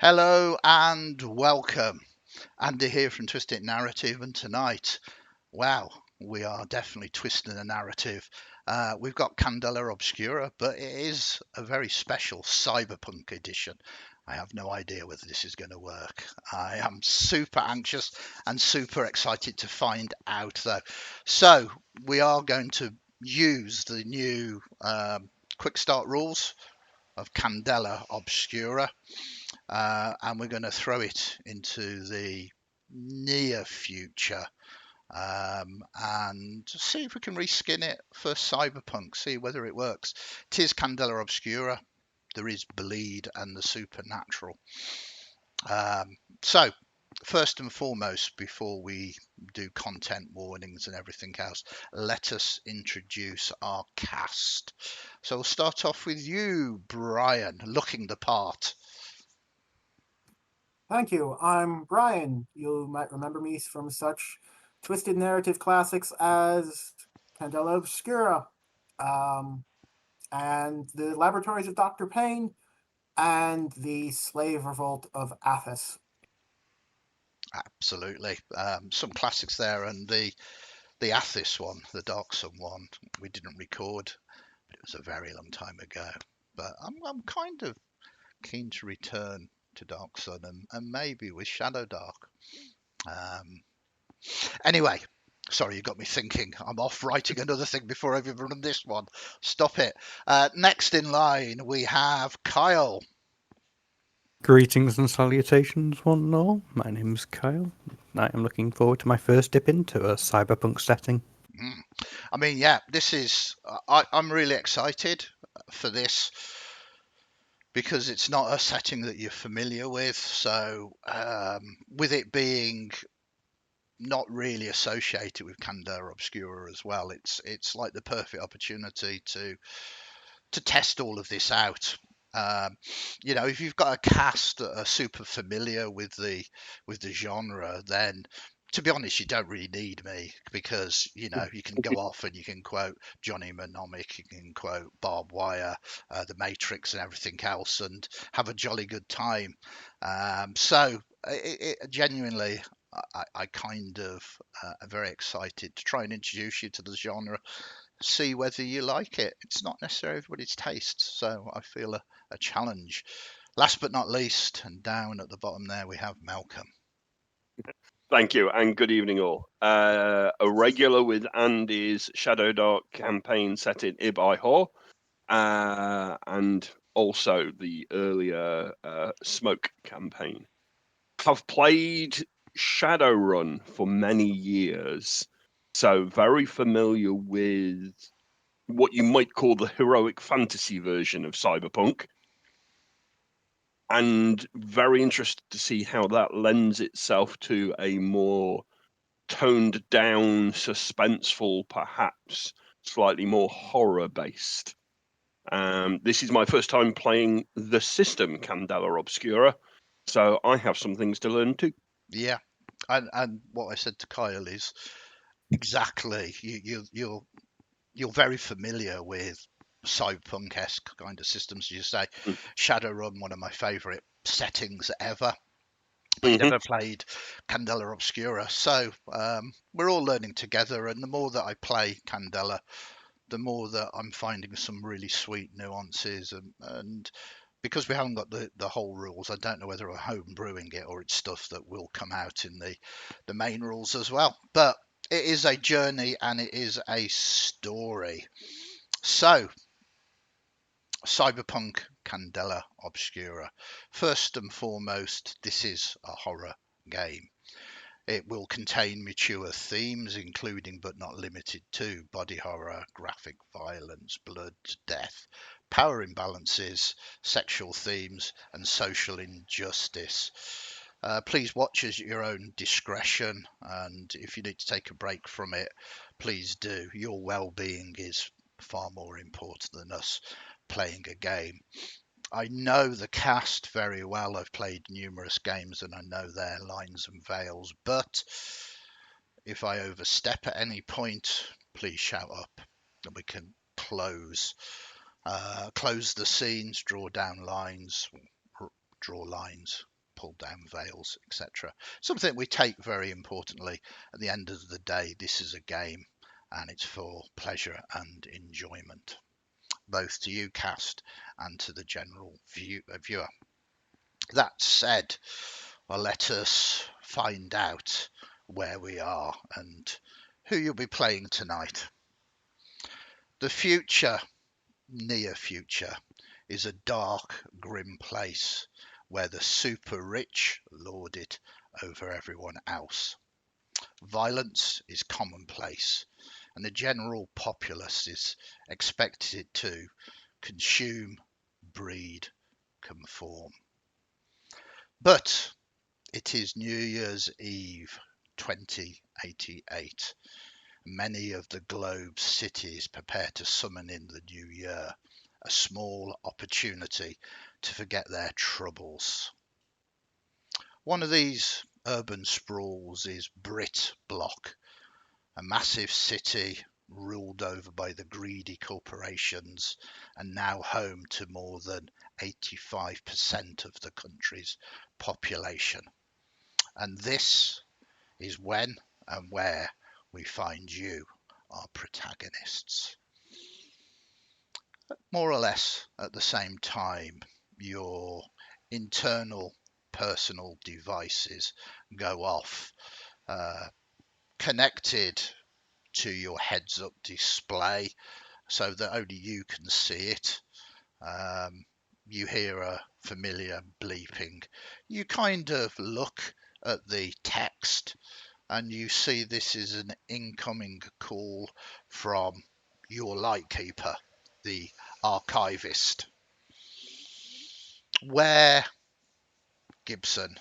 Hello and welcome. Andy here from Twisted Narrative, and tonight, wow, we are definitely twisting the narrative. We've got Candela Obscura, but it is a very special cyberpunk edition. I have no idea whether this is going to work. I am super anxious and super excited to find out, though. So, we are going to use the new quick start rules of Candela Obscura, and we're going to throw it into the near future, and see if we can reskin it for Cyberpunk, see whether it works. Tis Candela Obscura, there is bleed and the supernatural. So, first and foremost, before we do content warnings and everything else, let us introduce our cast. So we'll start off with you, Bryan, looking the part. Thank you. I'm Bryan. You might remember me from such twisted narrative classics as Candela Obscura, um, and the Laboratories of Dr. Payne, and the Slave Revolt of Athos. Absolutely. Some classics there, and the Athis one, the Dark Sun one, we didn't record, but it was a very long time ago. But I'm kind of keen to return to Dark Sun, and maybe with Shadow Dark. Um, anyway, sorry, you got me thinking. I'm off writing another thing before I've even run this one. Stop it. Next in line, we have Kyle. Greetings and salutations, one and all. My name's Kyle. I am looking forward to my first dip into a cyberpunk setting. I mean, yeah, this is. I'm really excited for this because it's not a setting that you're familiar with. So, with it being not really associated with Candela Obscura as well, it's like the perfect opportunity to test all of this out. Um, if you've got a cast that are super familiar with the genre, then to be honest, you don't really need me because you can go off and you can quote Johnny Mnemonic, you can quote Barbed Wire, The Matrix, and everything else, and have a jolly good time. So, genuinely, I kind of am very excited to try and introduce you to the genre, see whether you like it. It's not necessarily everybody's taste, so I feel a challenge. Last but not least, and down at the bottom there, we have Malcolm. Thank you, and good evening, all. A regular with Andy's Shadow Dark campaign set in Ibai and also the earlier Smoke campaign. I've played Shadowrun for many years, so very familiar with what you might call the heroic fantasy version of Cyberpunk, and very interested to see how that lends itself to a more toned down, suspenseful, perhaps slightly more horror based. This is my first time playing the system Candela Obscura, so I have some things to learn too. Yeah, and what I said to Kyle is exactly you're very familiar with cyberpunk-esque kind of systems, as you say. Shadowrun, one of my favourite settings ever. But you never played Candela Obscura, so we're all learning together. And the more that I play Candela, the more that I'm finding some really sweet nuances, and because we haven't got the whole rules, I don't know whether we're home brewing it or it's stuff that will come out in the main rules as well. But it is a journey and it is a story. So, Cyberpunk Candela Obscura. First and foremost, this is a horror game. It will contain mature themes, including but not limited to body horror, graphic violence, blood, death, power imbalances, sexual themes, and social injustice. Please watch at your own discretion, and if you need to take a break from it, please do. Your well-being is far more important than us playing a game. I know the cast very well. I've played numerous games and I know their lines and veils, but if I overstep at any point, please shout up and we can close the scenes, draw down lines, draw lines, pull down veils, etc. Something we take very importantly. At the end of the day, this is a game, and it's for pleasure and enjoyment, both to you, cast, and to the general viewer. That said, well, let us find out where we are and who you'll be playing tonight. The future, near future, is a dark, grim place where the super rich lord it over everyone else. Violence is commonplace, and the general populace is expected to consume, breed, conform. But it is New Year's Eve 2088. Many of the globe's cities prepare to summon in the new year, a small opportunity to forget their troubles. One of these urban sprawls is Brit Block, a massive city ruled over by the greedy corporations and now home to more than 85% of the country's population. And this is when and where we find you, our protagonists. More or less at the same time, your internal personal devices go off, connected to your heads up display so that only you can see it. You hear a familiar bleeping. You kind of look at the text and you see this is an incoming call from your lightkeeper, the archivist. Where, Gibson,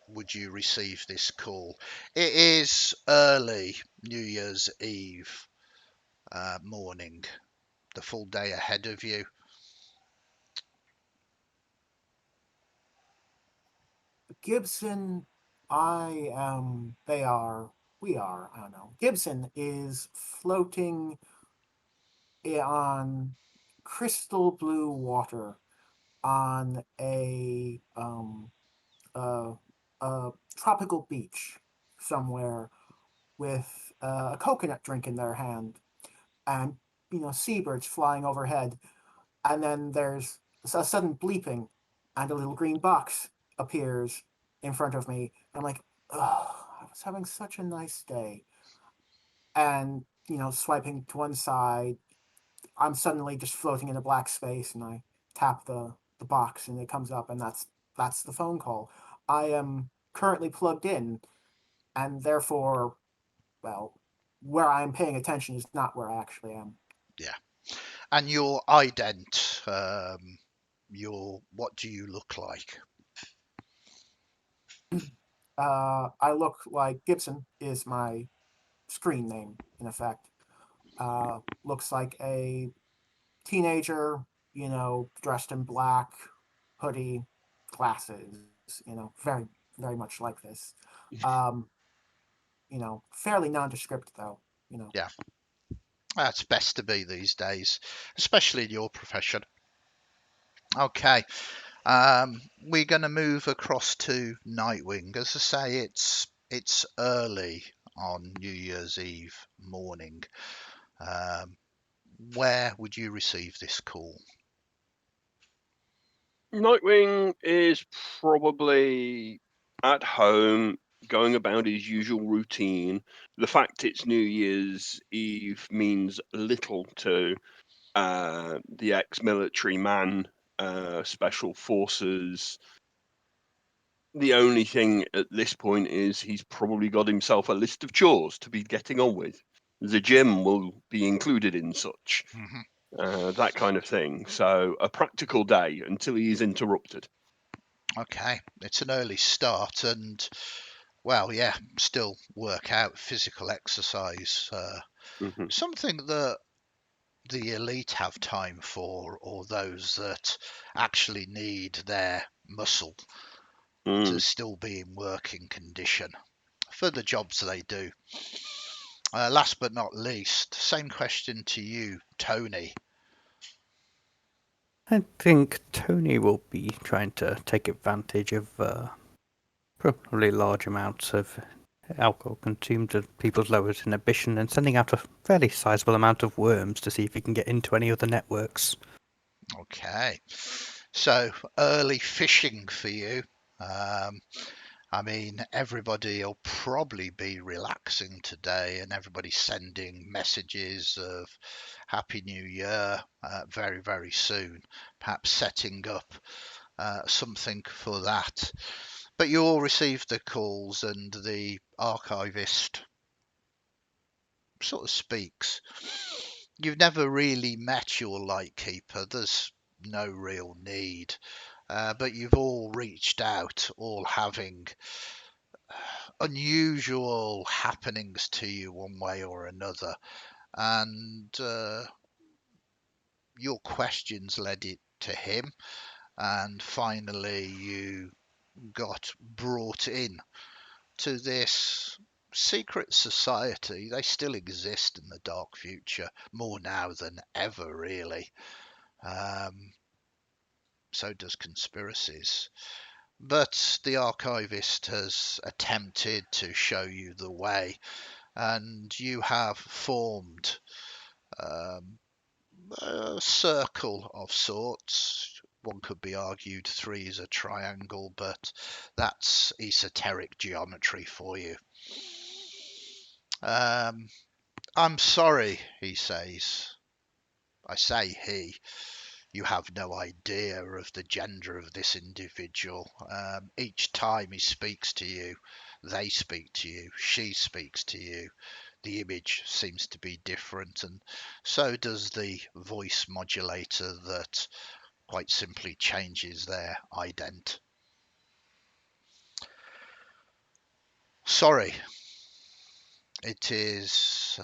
would you receive this call? It is early New Year's Eve morning, the full day ahead of you. Gibson, I don't know. Gibson is floating on crystal blue water on a tropical beach somewhere with a coconut drink in their hand, and seabirds flying overhead, and then there's a sudden bleeping, and a little green box appears in front of me. I'm like, oh, I was having such a nice day, and swiping to one side, I'm suddenly just floating in a black space, and I tap the box, and it comes up, and that's the phone call. I am currently plugged in, and therefore, well, where I'm paying attention is not where I actually am. Yeah. And your ident, what do you look like? I look like Gibson is my screen name, in effect. Looks like a teenager, dressed in black, hoodie, glasses, very, very much like this. Um, fairly nondescript though, Yeah, that's best to be these days, especially in your profession. Okay, we're going to move across to Nightwing. As I say, it's early on New Year's Eve morning. Um, where would you receive this call? Nightwing is probably at home, going about his usual routine. The fact it's New Year's Eve means little to the ex-military man, special forces. The only thing at this point is he's probably got himself a list of chores to be getting on with. The gym will be included in such, that kind of thing. So a practical day until he is interrupted. Okay, it's an early start, and well, yeah, still work out physical exercise. Mhm. Something that the elite have time for, or those that actually need their muscle to Mm. still be in working condition for the jobs they do. Last but not least, same question to you, Tony. I think Tony will be trying to take advantage of probably large amounts of alcohol consumed at people's lowered inhibition and sending out a fairly sizable amount of worms to see if he can get into any other networks. Okay, so early fishing for you. I mean, everybody will probably be relaxing today, and everybody's sending messages of Happy New Year very, very soon, perhaps setting up something for that. But you all received the calls, and the archivist sort of speaks. You've never really met your lightkeeper. There's no real need. But you've all reached out, all having unusual happenings to you one way or another. And your questions led it to him. And finally, you got brought in to this secret society. They still exist in the dark future, more now than ever, really. So does conspiracies. But the archivist has attempted to show you the way, and you have formed um, a circle of sorts. One could be argued 3 is a triangle, but that's esoteric geometry for you. I'm sorry, he says. I say he. You have no idea of the gender of this individual. Each time he speaks to you, they speak to you, she speaks to you. The image seems to be different, and so does the voice modulator that quite simply changes their ident. Sorry, it is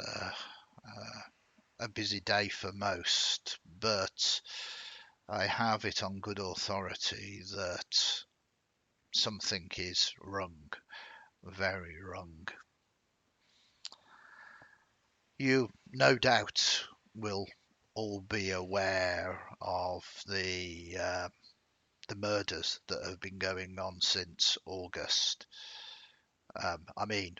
a busy day for most, but I have it on good authority that something is wrong, very wrong. You no doubt will all be aware of the murders that have been going on since August. I mean,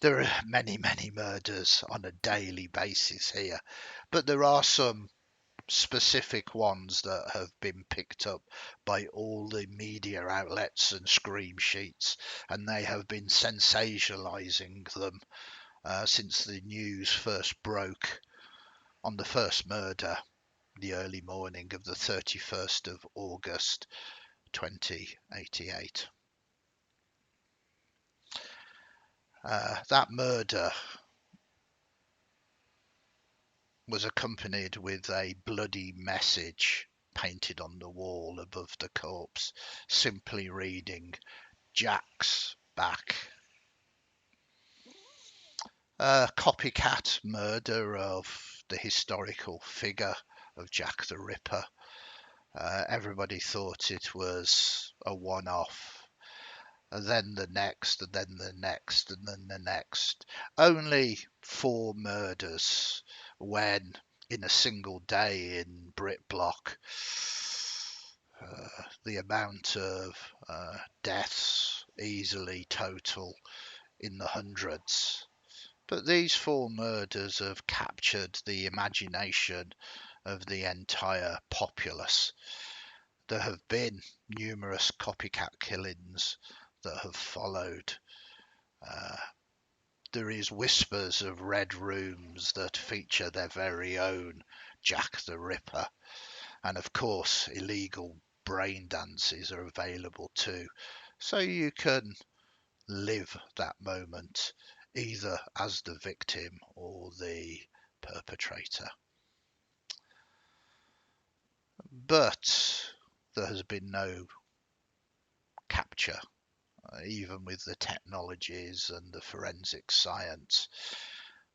there are many, many murders on a daily basis here, but there are some specific ones that have been picked up by all the media outlets and scream sheets, and they have been sensationalizing them since the news first broke on the first murder, the early morning of the 31st of August 2088. That murder was accompanied with a bloody message painted on the wall above the corpse, simply reading, "Jack's back." A copycat murder of the historical figure of Jack the Ripper. Everybody thought it was a one-off, and then the next, and then the next, and then the next. Only 4 murders when in a single day in Brit Block the amount of deaths easily total in the hundreds. But these 4 murders have captured the imagination of the entire populace. There have been numerous copycat killings that have followed. There is whispers of red rooms that feature their very own Jack the Ripper. And of course, illegal brain dances are available too. So you can live that moment either as the victim or the perpetrator. But there has been no capture, even with the technologies and the forensic science.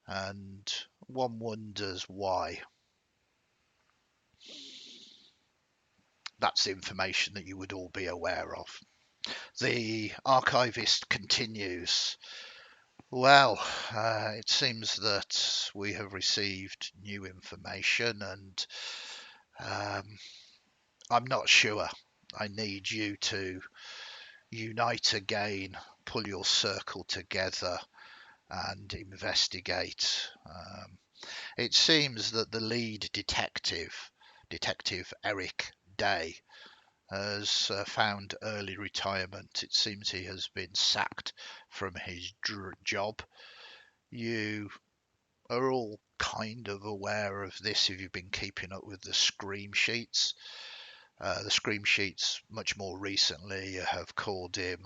And one wonders why. That's the information that you would all be aware of. The archivist continues. Well, it seems that we have received new information, and I'm not sure. I need you to unite again, pull your circle together, and investigate. It seems that the lead detective, Detective Eric Day, has found early retirement. It seems he has been sacked from his job. You are all kind of aware of this if you've been keeping up with the Scream Sheets. The Scream Sheets, much more recently, have called him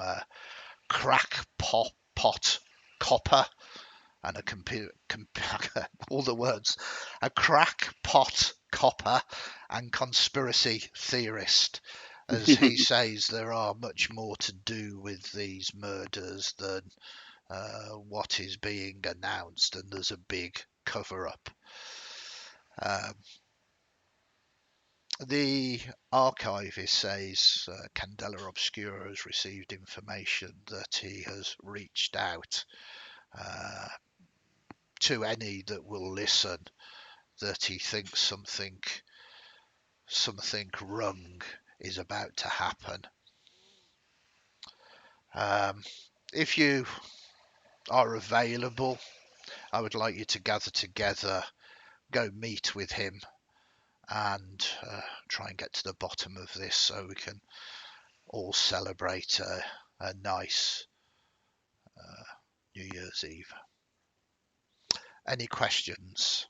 crackpot copper and all the words, a crackpot copper and conspiracy theorist, as he says there are much more to do with these murders than what is being announced, and there's a big cover-up. The archivist says Candela Obscura has received information that he has reached out to any that will listen, that he thinks something wrong is about to happen. If you are available, I would like you to gather together, go meet with him, and try and get to the bottom of this so we can all celebrate a nice New Year's Eve. Any questions?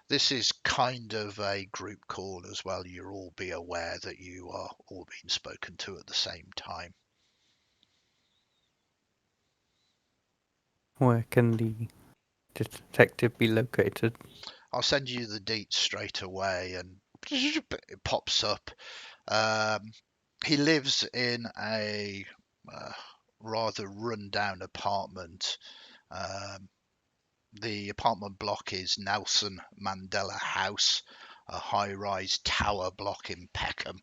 This is kind of a group call as well. You'll all be aware that you are all being spoken to at the same time. Where can the detective be located? I'll send you the deets straight away, and it pops up. He lives in a rather run-down apartment. The apartment block is Nelson Mandela House, a high-rise tower block in Peckham,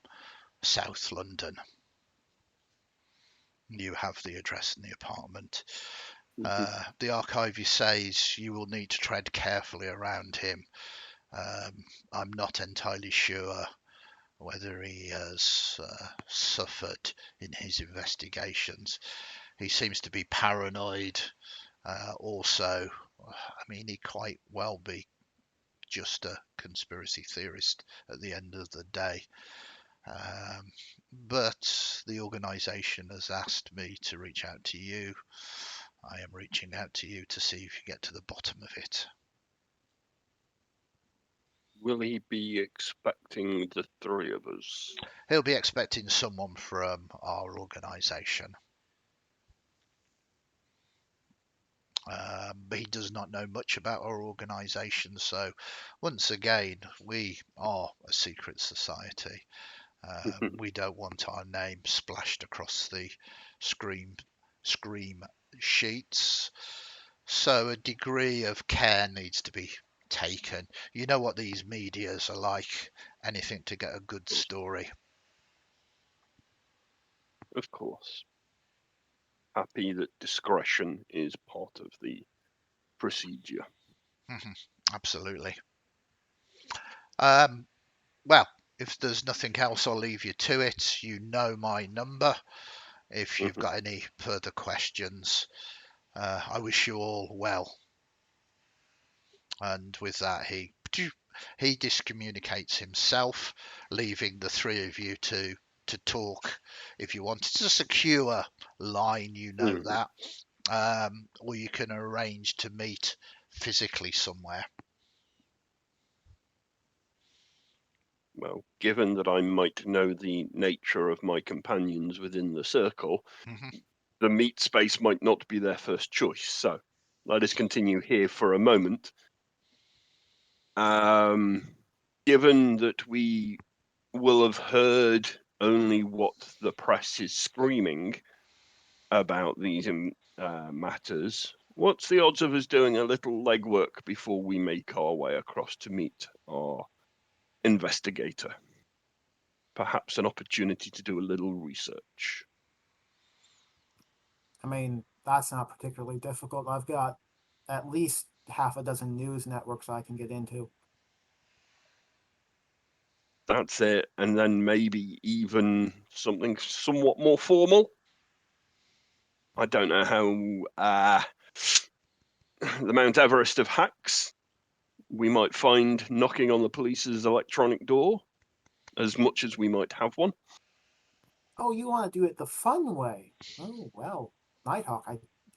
South London. You have the address in the apartment. The archivist says you will need to tread carefully around him. I'm not entirely sure whether he has suffered in his investigations. He seems to be paranoid. Also, I mean, he quite well be just a conspiracy theorist at the end of the day. But the organisation has asked me to reach out to you. I am reaching out to you to see if you get to the bottom of it. Will he be expecting the three of us? He'll be expecting someone from our organisation. But he does not know much about our organisation. So once again, we are a secret society. We don't want our name splashed across the scream sheets. So a degree of care needs to be taken. You know what these medias are like. Anything to get a good story. Of course. Happy that discretion is part of the procedure. Absolutely. Well, if there's nothing else, I'll leave you to it. You know my number. If you've got any further questions, I wish you all well. And with that, he discommunicates himself, leaving the three of you to talk. If you want, it's a secure line, you know that, or you can arrange to meet physically somewhere. Well, given that I might know the nature of my companions within the circle, the meet space might not be their first choice. So let us continue here for a moment. Given that we will have heard only what the press is screaming about these matters, what's the odds of us doing a little legwork before we make our way across to meet our investigator? Perhaps an opportunity to do a little research. I mean, that's not particularly difficult. I've got at least half a dozen news networks I can get into. That's it. And then maybe even something somewhat more formal. I don't know how the Mount Everest of hacks we might find knocking on the police's electronic door, as much as we might have one. Oh, you want to do it the fun way? Oh well, Nighthawk,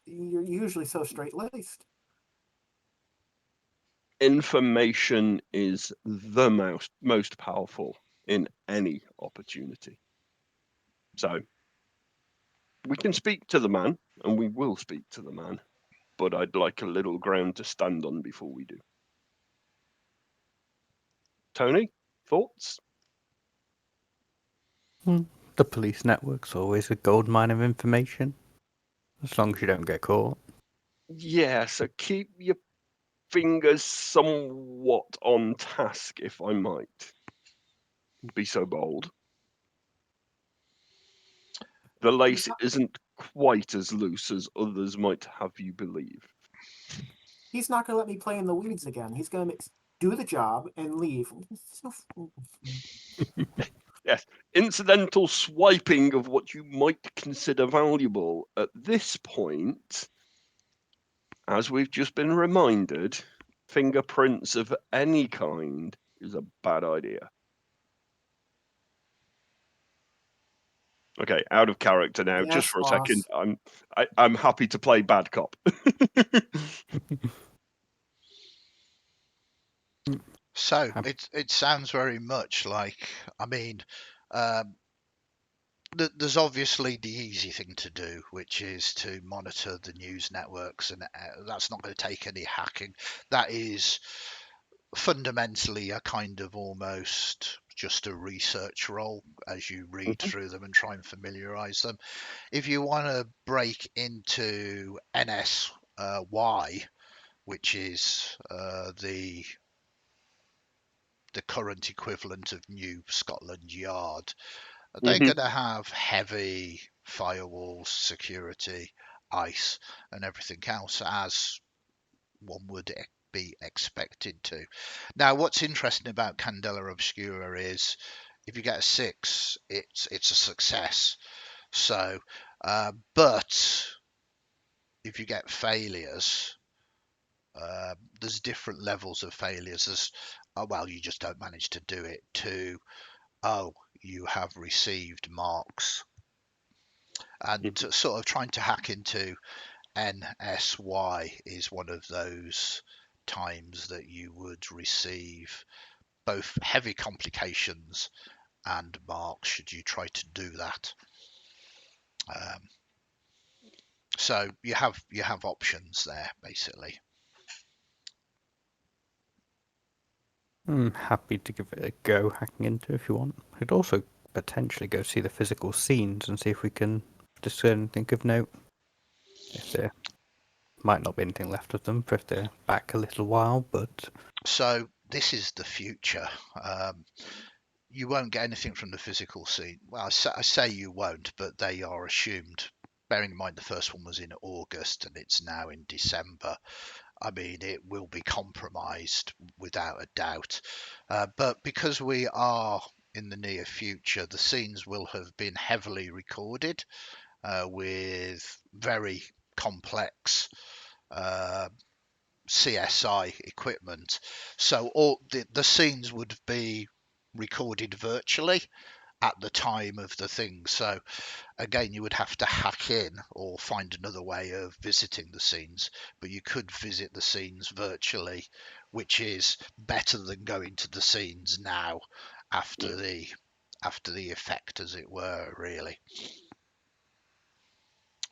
you're usually so straight-laced. Information is the most powerful in any opportunity. So we can speak to the man, and we will speak to the man, but I'd like a little ground to stand on before we do. Tony, thoughts? The police network's always a goldmine of information, as long as you don't get caught. Yeah, so keep your fingers somewhat on task, if I might be so bold. The lace isn't quite as loose as others might have you believe. He's not going to let me play in the weeds again. He's going to do the job and leave. Yes, incidental swiping of what you might consider valuable. At this point, as we've just been reminded, fingerprints of any kind is a bad idea. Okay, out of character now. Yes, Just for a boss. second, I'm happy to play bad cop. So it sounds very much like, I mean, there's obviously the easy thing to do, which is to monitor the news networks, and that's not going to take any hacking. That is fundamentally a kind of almost just a research role as you read through them and try and familiarize them. If you want to break into NSY, which is the current equivalent of New Scotland Yard, they're going to have heavy firewalls, security, ICE, and everything else, as one would be expected to. Now, what's interesting about Candela Obscura is if you get a 6, it's a success. So, but if you get failures, there's different levels of failures. There's, well, you just don't manage to do it. To, oh, you have received marks. And sort of trying to hack into NSY is one of those times that you would receive both heavy complications and marks should you try to do that. So you have options there, basically. I'm happy to give it a go hacking into if you want. We'd also potentially go see the physical scenes and see if we can discern anything of note. If there might not be anything left of them, if they're back a little while, but... So this is the future. You won't get anything from the physical scene. Well, I say you won't, but they are assumed. Bearing in mind the first one was in August and it's now in December. I mean, it will be compromised without a doubt. But because we are in the near future, the scenes will have been heavily recorded with very complex CSI equipment. So all the scenes would be recorded virtually at the time of the thing. So again, you would have to hack in or find another way of visiting the scenes, but you could visit the scenes virtually, which is better than going to the scenes now after the effect, as it were, really.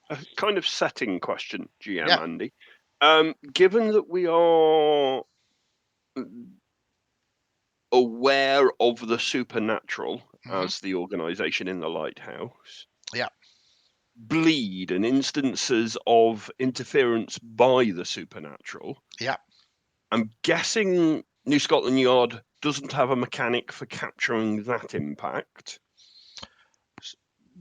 A kind of setting question, GM Yeah. Andy. Given that we are aware of the supernatural as the organization in the lighthouse, Yeah. bleed and instances of interference by the supernatural, Yeah. I'm guessing New Scotland Yard doesn't have a mechanic for capturing that impact.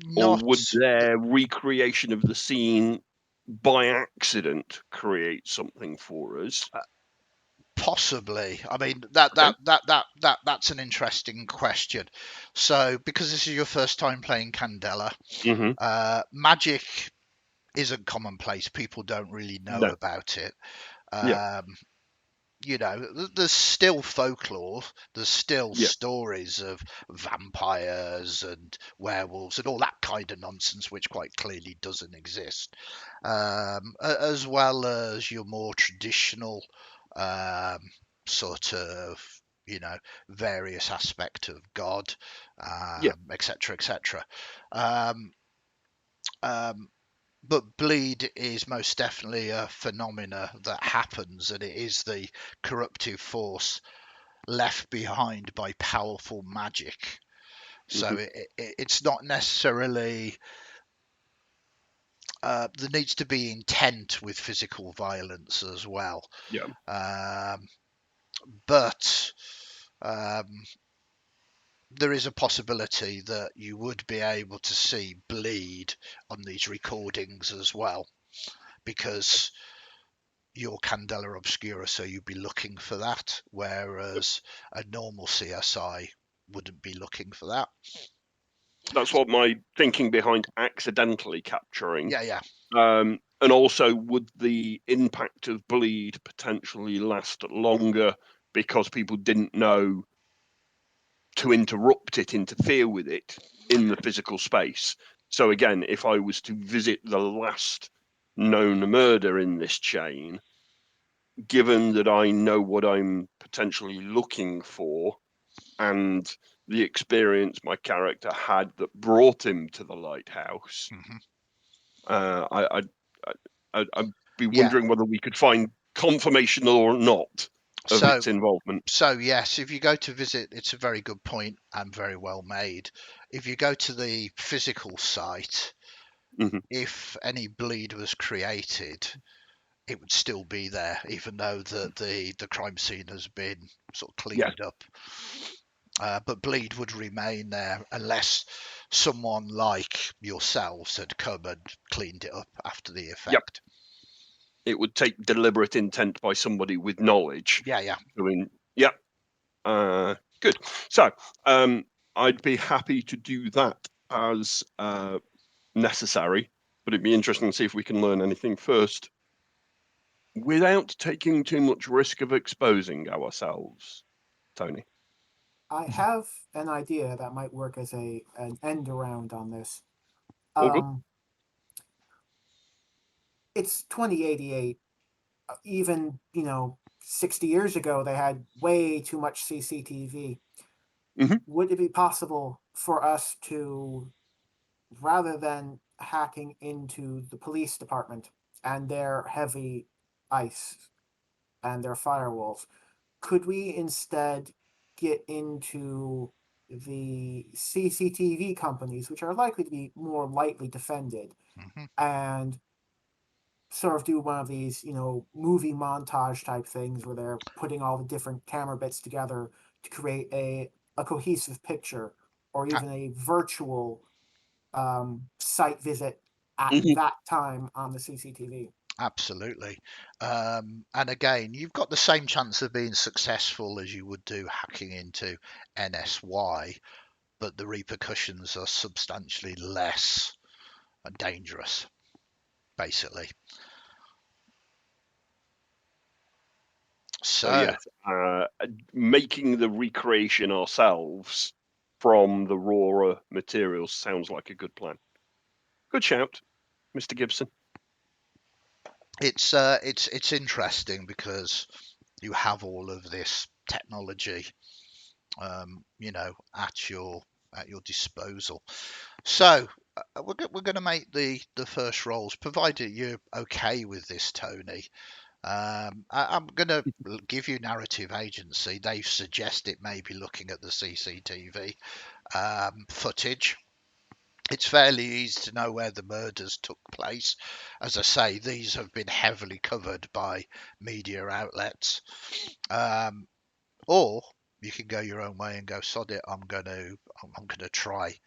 Not or would their recreation of the scene by accident create something for us? Possibly. I mean, Okay. that's an interesting question. So, because this is your first time playing Candela, Hmm. magic isn't commonplace. People don't really know No. about it. Yeah. You know, there's still folklore, there's still Yeah. stories of vampires and werewolves and all that kind of nonsense, which quite clearly doesn't exist, as well as your more traditional um, sort of, you know, various aspect of God, Yeah. etc., etc. Um, um, but bleed is most definitely a phenomena that happens, and it is the corruptive force left behind by powerful magic. So Hmm. it's not necessarily there needs to be intent with physical violence as well, Yeah. um, but um, there is a possibility that you would be able to see bleed on these recordings as well, because your Candela Obscura, so you'd be looking for that, whereas a normal CSI wouldn't be looking for that. That's what my thinking behind accidentally capturing. Yeah, yeah, And also, would the impact of bleed potentially last longer because people didn't know to interrupt it, interfere with it in the physical space? So again, if I was to visit the last known murder in this chain, given that I know what I'm potentially looking for and the experience my character had that brought him to the lighthouse, hmm I'd be yeah. wondering whether we could find confirmation or not of So, its involvement. so yes, if you go to visit, it's a very good point and very well made. If you go to the physical site, Hmm. if any bleed was created, it would still be there, even though the crime scene has been sort of Yes. cleaned up. But bleed would remain there unless someone like yourselves had come and cleaned it up after the Yep. effect. It would take deliberate intent by somebody with knowledge. Yeah, yeah. Yep. Good. So, I'd be happy to do that as necessary, but it'd be interesting to see if we can learn anything first without taking too much risk of exposing ourselves, Tony. I have an idea that might work as an end around on this. All good? Um, it's 2088. Even 60 years ago, they had way too much CCTV. Hmm. Would it be possible for us to, rather than hacking into the police department and their heavy ice and their firewalls, could we instead get into the CCTV companies, which are likely to be more lightly defended, Hmm. and sort of do one of these, movie montage type things where they're putting all the different camera bits together to create a cohesive picture, or even a virtual site visit at Hmm. that time on the CCTV. Absolutely. And again, you've got the same chance of being successful as you would do hacking into NSY, but the repercussions are substantially less dangerous, basically. So So, yes, making the recreation ourselves from the raw materials sounds like a good plan. Good shout, Mr. Gibson. it's interesting because you have all of this technology, at your disposal. So we're going to make the first rolls, provided you're okay with this, Tony. I'm going to give you narrative agency. They've suggested maybe looking at the CCTV footage. It's fairly easy to know where the murders took place. As I say, these have been heavily covered by media outlets. Um, or you can go your own way and go, sod it, I'm going to try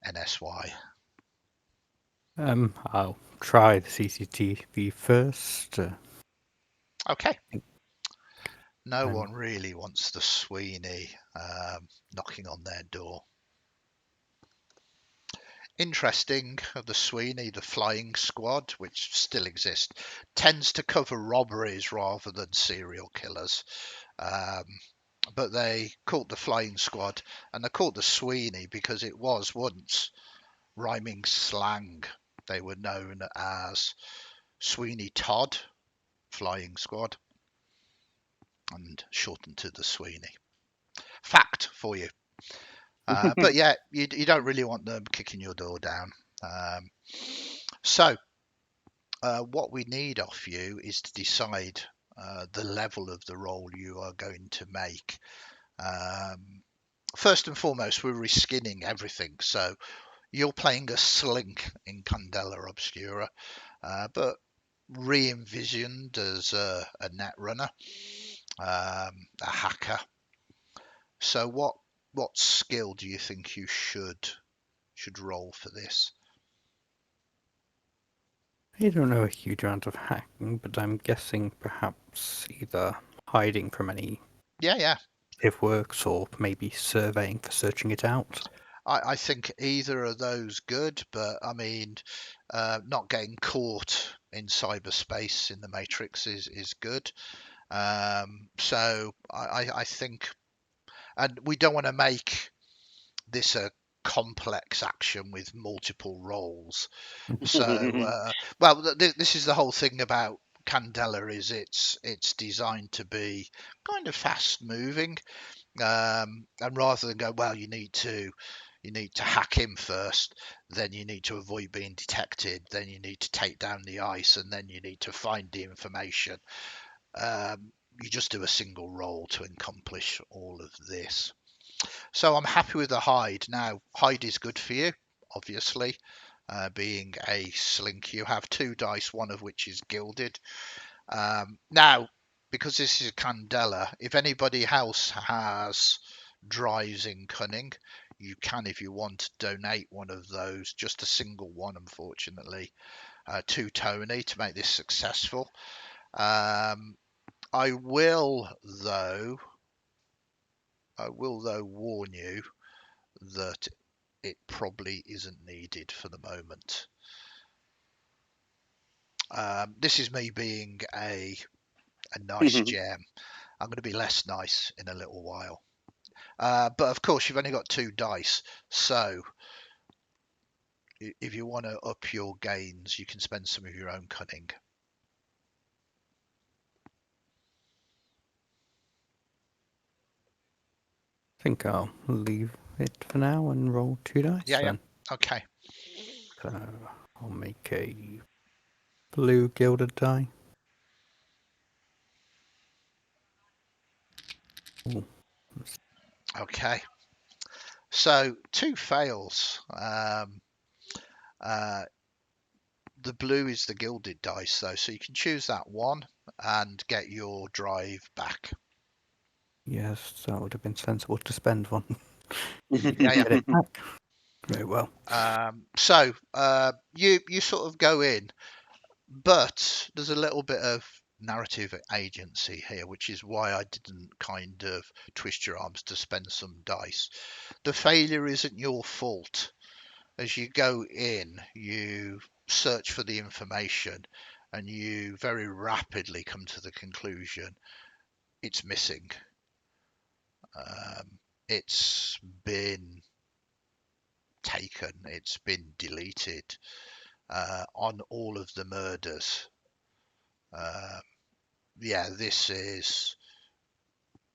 NSY. I'll try the CCTV first. Okay. No Um, one really wants the Sweeney knocking on their door. Interesting, the Sweeney, the flying squad, which still exists, tends to cover robberies rather than serial killers. But they called the flying squad, and they're called the Sweeney because it was once rhyming slang. They were known as Sweeney Todd, flying squad, and shortened to the Sweeney. Fact for you. But yeah, you don't really want them kicking your door down. So what we need off you is to decide the level of the role you are going to make. First and foremost, we're reskinning everything. So you're playing a slink in Candela Obscura, but re-envisioned as a net runner, a hacker. So what skill do you think you should roll for this? I don't know a huge amount of hacking, but I'm guessing perhaps either hiding from any Yeah. if works or maybe surveying for searching it out. I think either of those good, but I mean, not getting caught in cyberspace in the Matrix is good. So I think, and we don't want to make this a complex action with multiple roles. So, well, this is the whole thing about Candela is it's designed to be kind of fast moving, and rather than go, well, you need to hack him first, then you need to avoid being detected, then you need to take down the ice, and then you need to find the information. You just do a single roll to accomplish all of this. So I'm happy with the hide. Now, hide is good for you, obviously. Being a slink, you have 2 dice, one of which is gilded. Now, because this is Candela, if anybody else has drives in cunning, you can, if you want, donate one of those, just a single one, unfortunately, to Tony to make this successful. I will though warn you that it probably isn't needed for the moment. This is me being a nice gem. I'm going to be less nice in a little while. But of course, you've only got 2 dice, so if you want to up your gains, you can spend some of your own cunning. I think I'll leave it for now and roll 2 dice Yeah. then. Okay. So I'll make a blue gilded die. Ooh. Okay. So 2 fails. The blue is the gilded dice, though, so you can choose that one and get your drive back. Yes, that would have been sensible to spend one. Yeah. Get it back. Very well. So you sort of go in, but there's a little bit of narrative agency here, which is why I didn't kind of twist your arms to spend some dice. The failure isn't your fault. As you go in, you search for the information and you very rapidly come to the conclusion it's missing. It's been taken, it's been deleted on all of the murders. Yeah, this is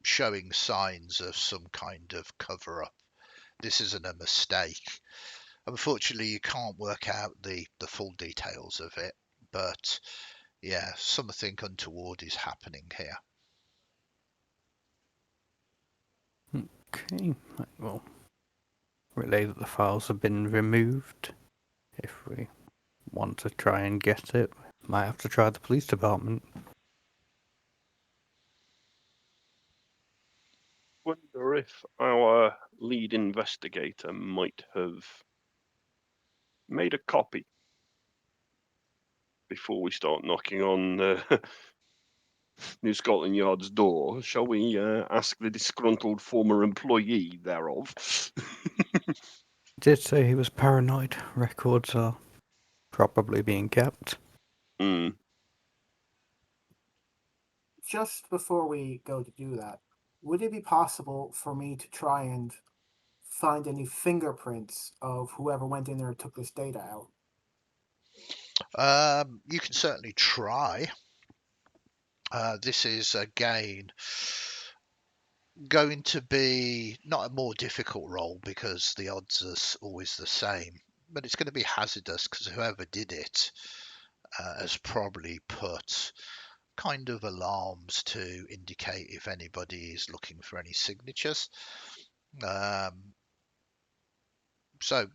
showing signs of some kind of cover up. This isn't a mistake. Unfortunately, you can't work out the full details of it, but yeah, something untoward is happening here. Okay, I will relay that the files have been removed. If we want to try and get it, might have to try the police department. Wonder if our lead investigator might have made a copy before we start knocking on New Scotland Yard's door, shall we ask the disgruntled former employee thereof? Did say he was paranoid. Records are probably being kept. Mm. Just before we go to do that, would it be possible for me to try and find any fingerprints of whoever went in there and took this data out? You can certainly try. This is again going to be not a more difficult role because the odds are always the same, but it's going to be hazardous because whoever did it has probably put kind of alarms to indicate if anybody is looking for any signatures. So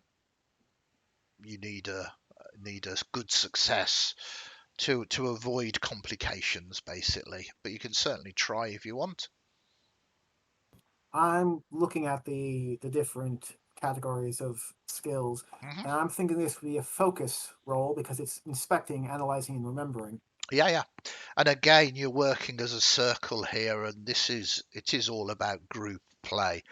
you need a good success to avoid complications, basically. But you can certainly try if you want. I'm looking at the different categories of skills, Hmm. and I'm thinking this would be a focus role because it's inspecting, analyzing, and remembering. Yeah. And again, you're working as a circle here, and it is all about group play.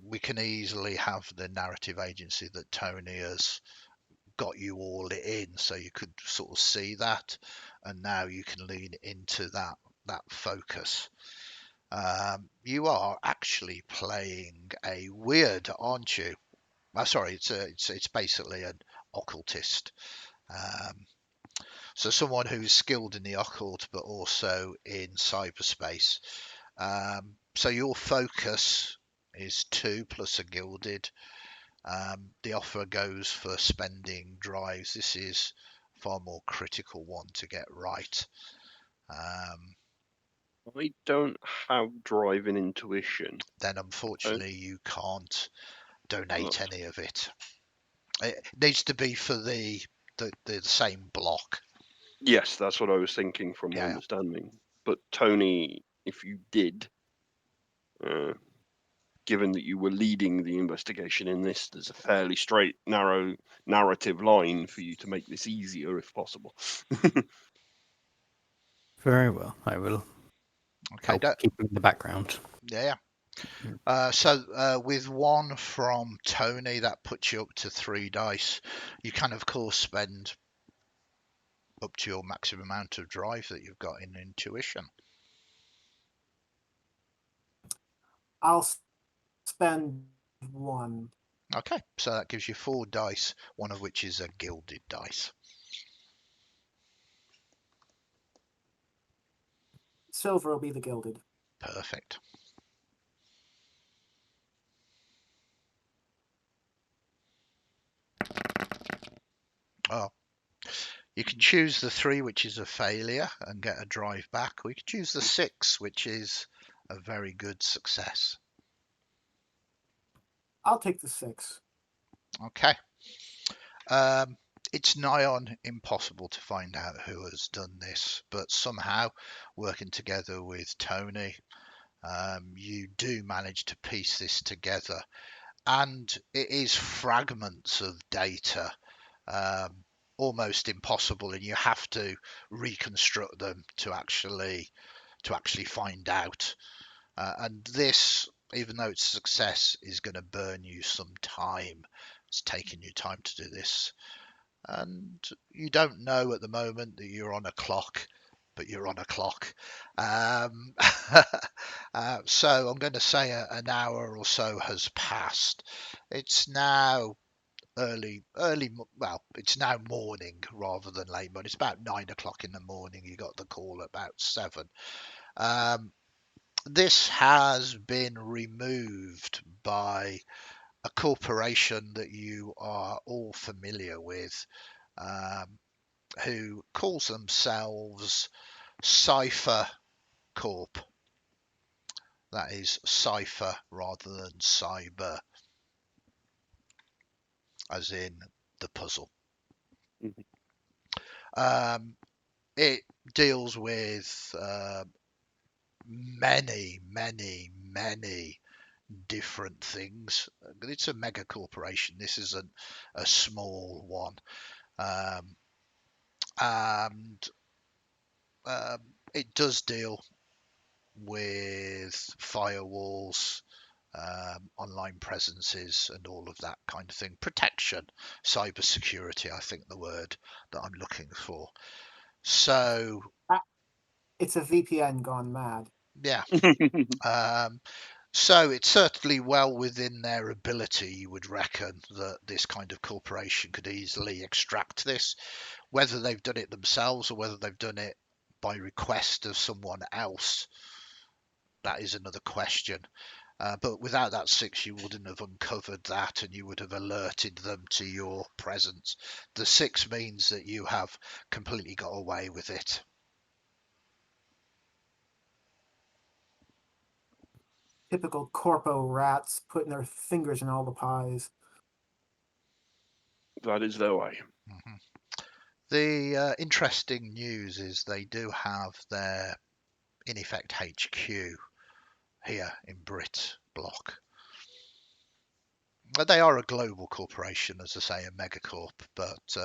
We can easily have the narrative agency that Tony has got you all in, so you could sort of see that, and now you can lean into that focus. You are actually playing a weird, aren't you? Sorry, it's basically an occultist. Um, so someone who's skilled in the occult, but also in cyberspace. So your focus is 2 plus a gilded. The offer goes for spending drives. This is a far more critical one to get right. I don't have drive and intuition. Then unfortunately you can't donate That's- any of it. It needs to be for the same block. Yes, that's what I was thinking from my Yeah. understanding. But Tony, if you did, uh, given that you were leading the investigation in this, there's a fairly straight, narrow narrative line for you to make this easier if possible. Very well. I will Okay. help keep him in the background. Yeah. So with one from Tony, that puts you up to 3 dice. You can, of course, spend up to your maximum amount of drive that you've got in intuition. I'll spend 1. Okay, so that gives you 4 dice, one of which is a gilded dice. Silver will be the gilded. Perfect. Oh, you can choose the 3, which is a failure, and get a drive back, or you can choose the 6, which is a very good success. I'll take the 6. Okay. It's nigh on impossible to find out who has done this, but somehow, working together with Tony, you do manage to piece this together. And it is fragments of data, um, almost impossible, and you have to reconstruct them to actually find out. And this, even though it's a success, is going to burn you some time. It's taking you time to do this, and you don't know at the moment that you're on a clock, but you're on a clock. So I'm going to say an hour or so has passed. It's now well, it's now morning rather than late morning. It's about 9 o'clock in the morning. You got the call at about 7. Um, this has been removed by a corporation that you are all familiar with, um, who calls themselves Cipher Corp. That is cipher rather than cyber, as in the puzzle. Mhm. It deals with many different things. It's a mega corporation. This isn't a small one. Um, and it does deal with firewalls, online presences, and all of that kind of thing. Protection, cyber security, I think the word that I'm looking for. So It's a VPN gone mad. yeah, so it's certainly well within their ability, you would reckon, that this kind of corporation could easily extract this. Whether they've done it themselves or whether they've done it by request of someone else, that is another question. But without that 6, you wouldn't have uncovered that, and you would have alerted them to your presence. The 6 means that you have completely got away with it. Typical corpo rats putting their fingers in all the pies. That is their way. Mhm. The interesting news is they do have their, in effect, HQ here in Brit Block. They are a global corporation, as I say, a megacorp, but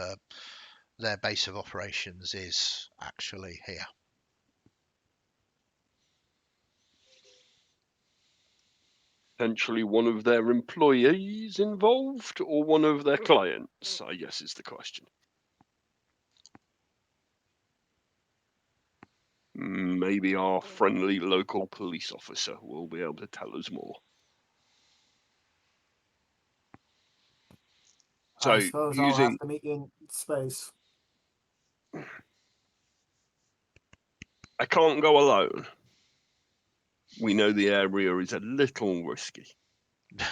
their base of operations is actually here. Potentially one of their employees involved, or one of their clients, I guess is the question. Maybe our friendly local police officer will be able to tell us more. So I suppose I'll have to meet you in space. I can't go alone. We know the area is a little risky.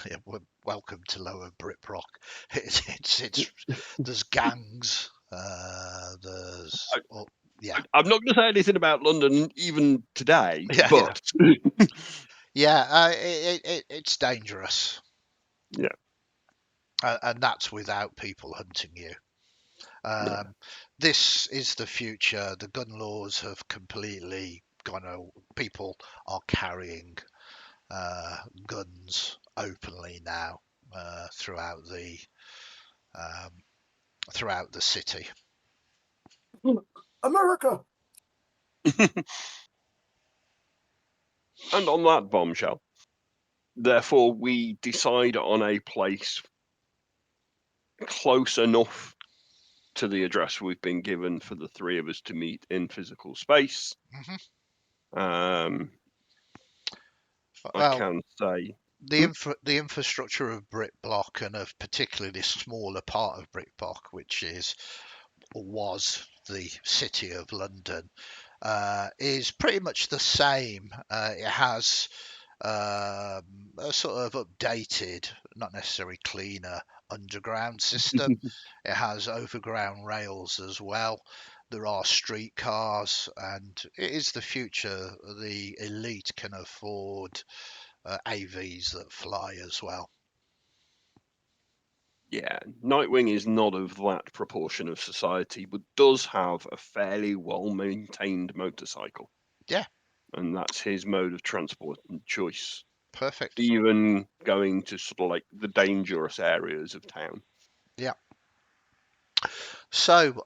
Yeah, welcome to Lower Britbrock. There's gangs. There's yeah. I'm not going to say anything about London even today, Yeah, but yeah. It's dangerous. Yeah. And that's without people hunting you. This is the future. The gun laws have completely gone out. People are carrying guns openly now throughout the city. America! And on that bombshell, therefore we decide on a place close enough to the address we've been given for the 3 of us to meet in physical space. Mhm. I can say the infrastructure of Britblock, and of particularly this smaller part of Britblock, which is or was the City of London, is pretty much the same. It has a sort of updated, not necessarily cleaner, underground system. It has overground rails as well. There are streetcars, and it is the future. The elite can afford AVs that fly as well. yeah, Nightwing is not of that proportion of society, but does have a fairly well-maintained motorcycle. Yeah. And that's his mode of transport and choice. Perfect. Even going to sort of like the dangerous areas of town. Yeah. So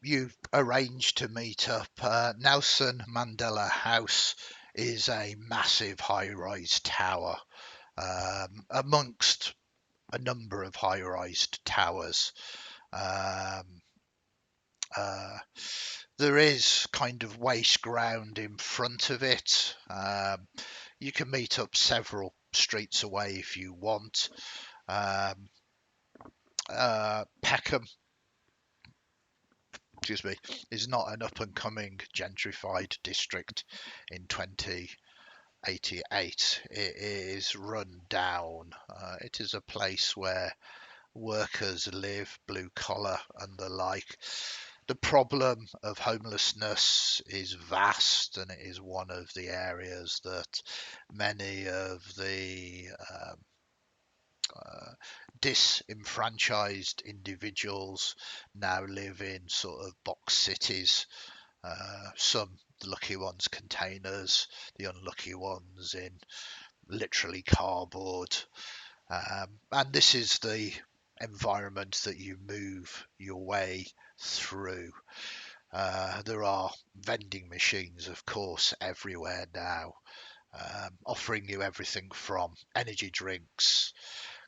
you arranged to meet up. Nelson Mandela House is a massive high-rise tower amongst a number of high-rise towers. There is kind of waste ground in front of it. You can meet up several streets away if you want. Peckham, excuse me, is not an up-and-coming gentrified district in 2088. It is run down. It is a place where workers live, blue collar and the like. The problem of homelessness is vast, and it is one of the areas that many of the disenfranchised individuals now live in sort of box cities. Some, the lucky ones, containers, the unlucky ones in literally cardboard. And this is the environment that you move your way through. There are vending machines, of course, everywhere now, offering you everything from energy drinks,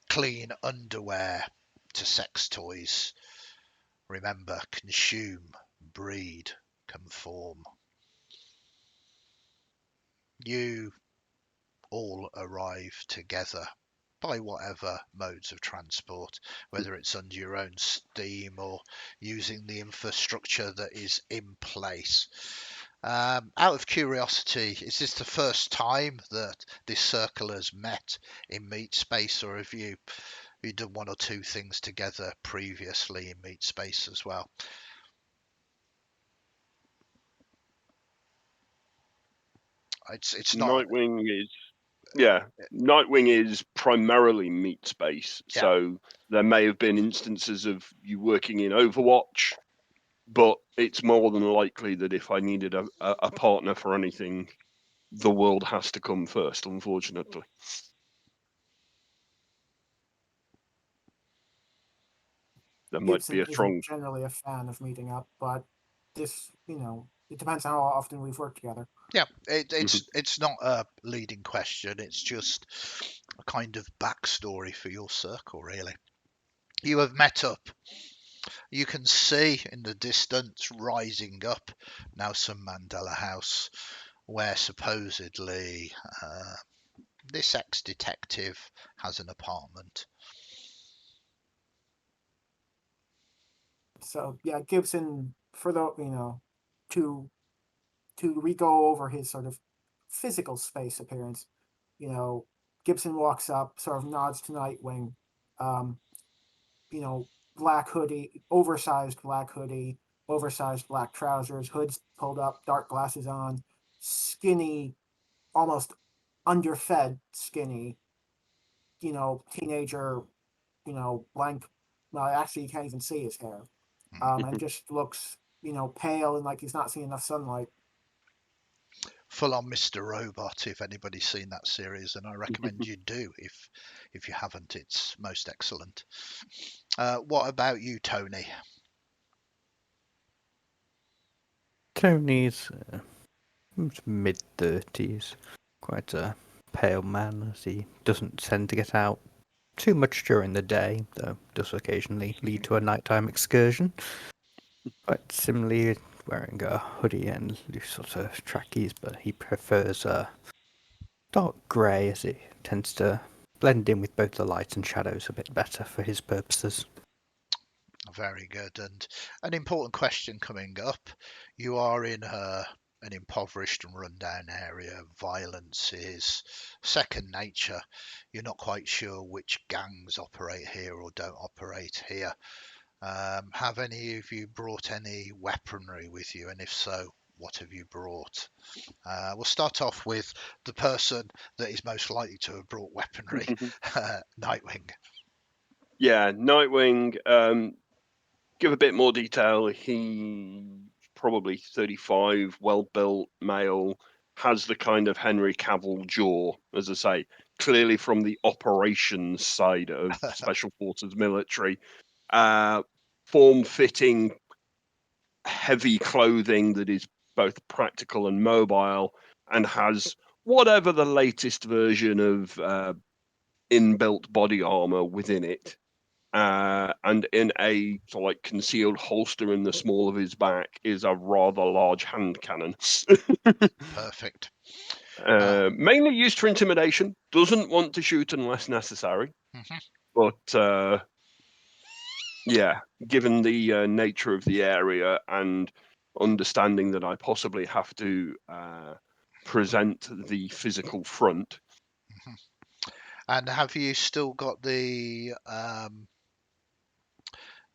clean underwear, to sex toys. Remember, consume, breed, conform. You all arrive together by whatever modes of transport, whether it's under your own steam or using the infrastructure that is in place. Out of curiosity, is this the first time that this circle has met in Meat Space, or have you done one or two things together previously in Meat Space as well? It's not. Nightwing is Nightwing is primarily Meat Space, Yeah. so there may have been instances of you working in Overwatch, but it's more than likely that if I needed a partner for anything, the world has to come first, unfortunately. There might be Gibson a isn't strong. generally a fan of meeting up, but this, it depends on how often we've worked together. Yeah, it's not a leading question. It's just a kind of backstory for your circle, really. You have met up. You can see in the distance, rising up, Nelson Mandela House, where supposedly this ex-detective has an apartment. So yeah, Gibson, for the to re-go over his sort of physical space appearance, Gibson walks up, sort of nods to Nightwing, um, black hoodie, oversized black hoodie, oversized black trousers, hoods pulled up, dark glasses on, skinny, almost underfed, skinny, teenager, blank. Well, actually, you can't even see his hair, and just looks, pale and like he's not seeing enough sunlight. Full on Mr. Robot, if anybody's seen that series, and I recommend you do if you haven't. It's most excellent. What about you, Tony? Tony's mid-30s, quite a pale man, as he doesn't tend to get out too much during the day, though does occasionally lead to a nighttime excursion. Quite similarly, wearing a hoodie and loose sort of trackies, but he prefers dark grey, as it tends to blend in with both the light and shadows a bit better for his purposes. Very good. And an important question coming up. You are in an impoverished and rundown area. Violence is second nature. You're not quite sure which gangs operate here or don't operate here. Have any of you brought any weaponry with you? And if so, what have you brought? We'll start off with the person that is most likely to have brought weaponry, Nightwing. Yeah, Nightwing. Give a bit more detail. He's probably 35, well built, male, has the kind of Henry Cavill jaw, as I say, clearly from the operations side of Special Forces military. Form fitting, heavy clothing that is both practical and mobile, and has whatever the latest version of inbuilt body armor within it. And in a sort of like concealed holster in the small of his back is a rather large hand cannon. Perfect. Mainly used for intimidation. Doesn't want to shoot unless necessary. Mhm. But yeah, given the nature of the area and understanding that I possibly have to present the physical front. And have you still got the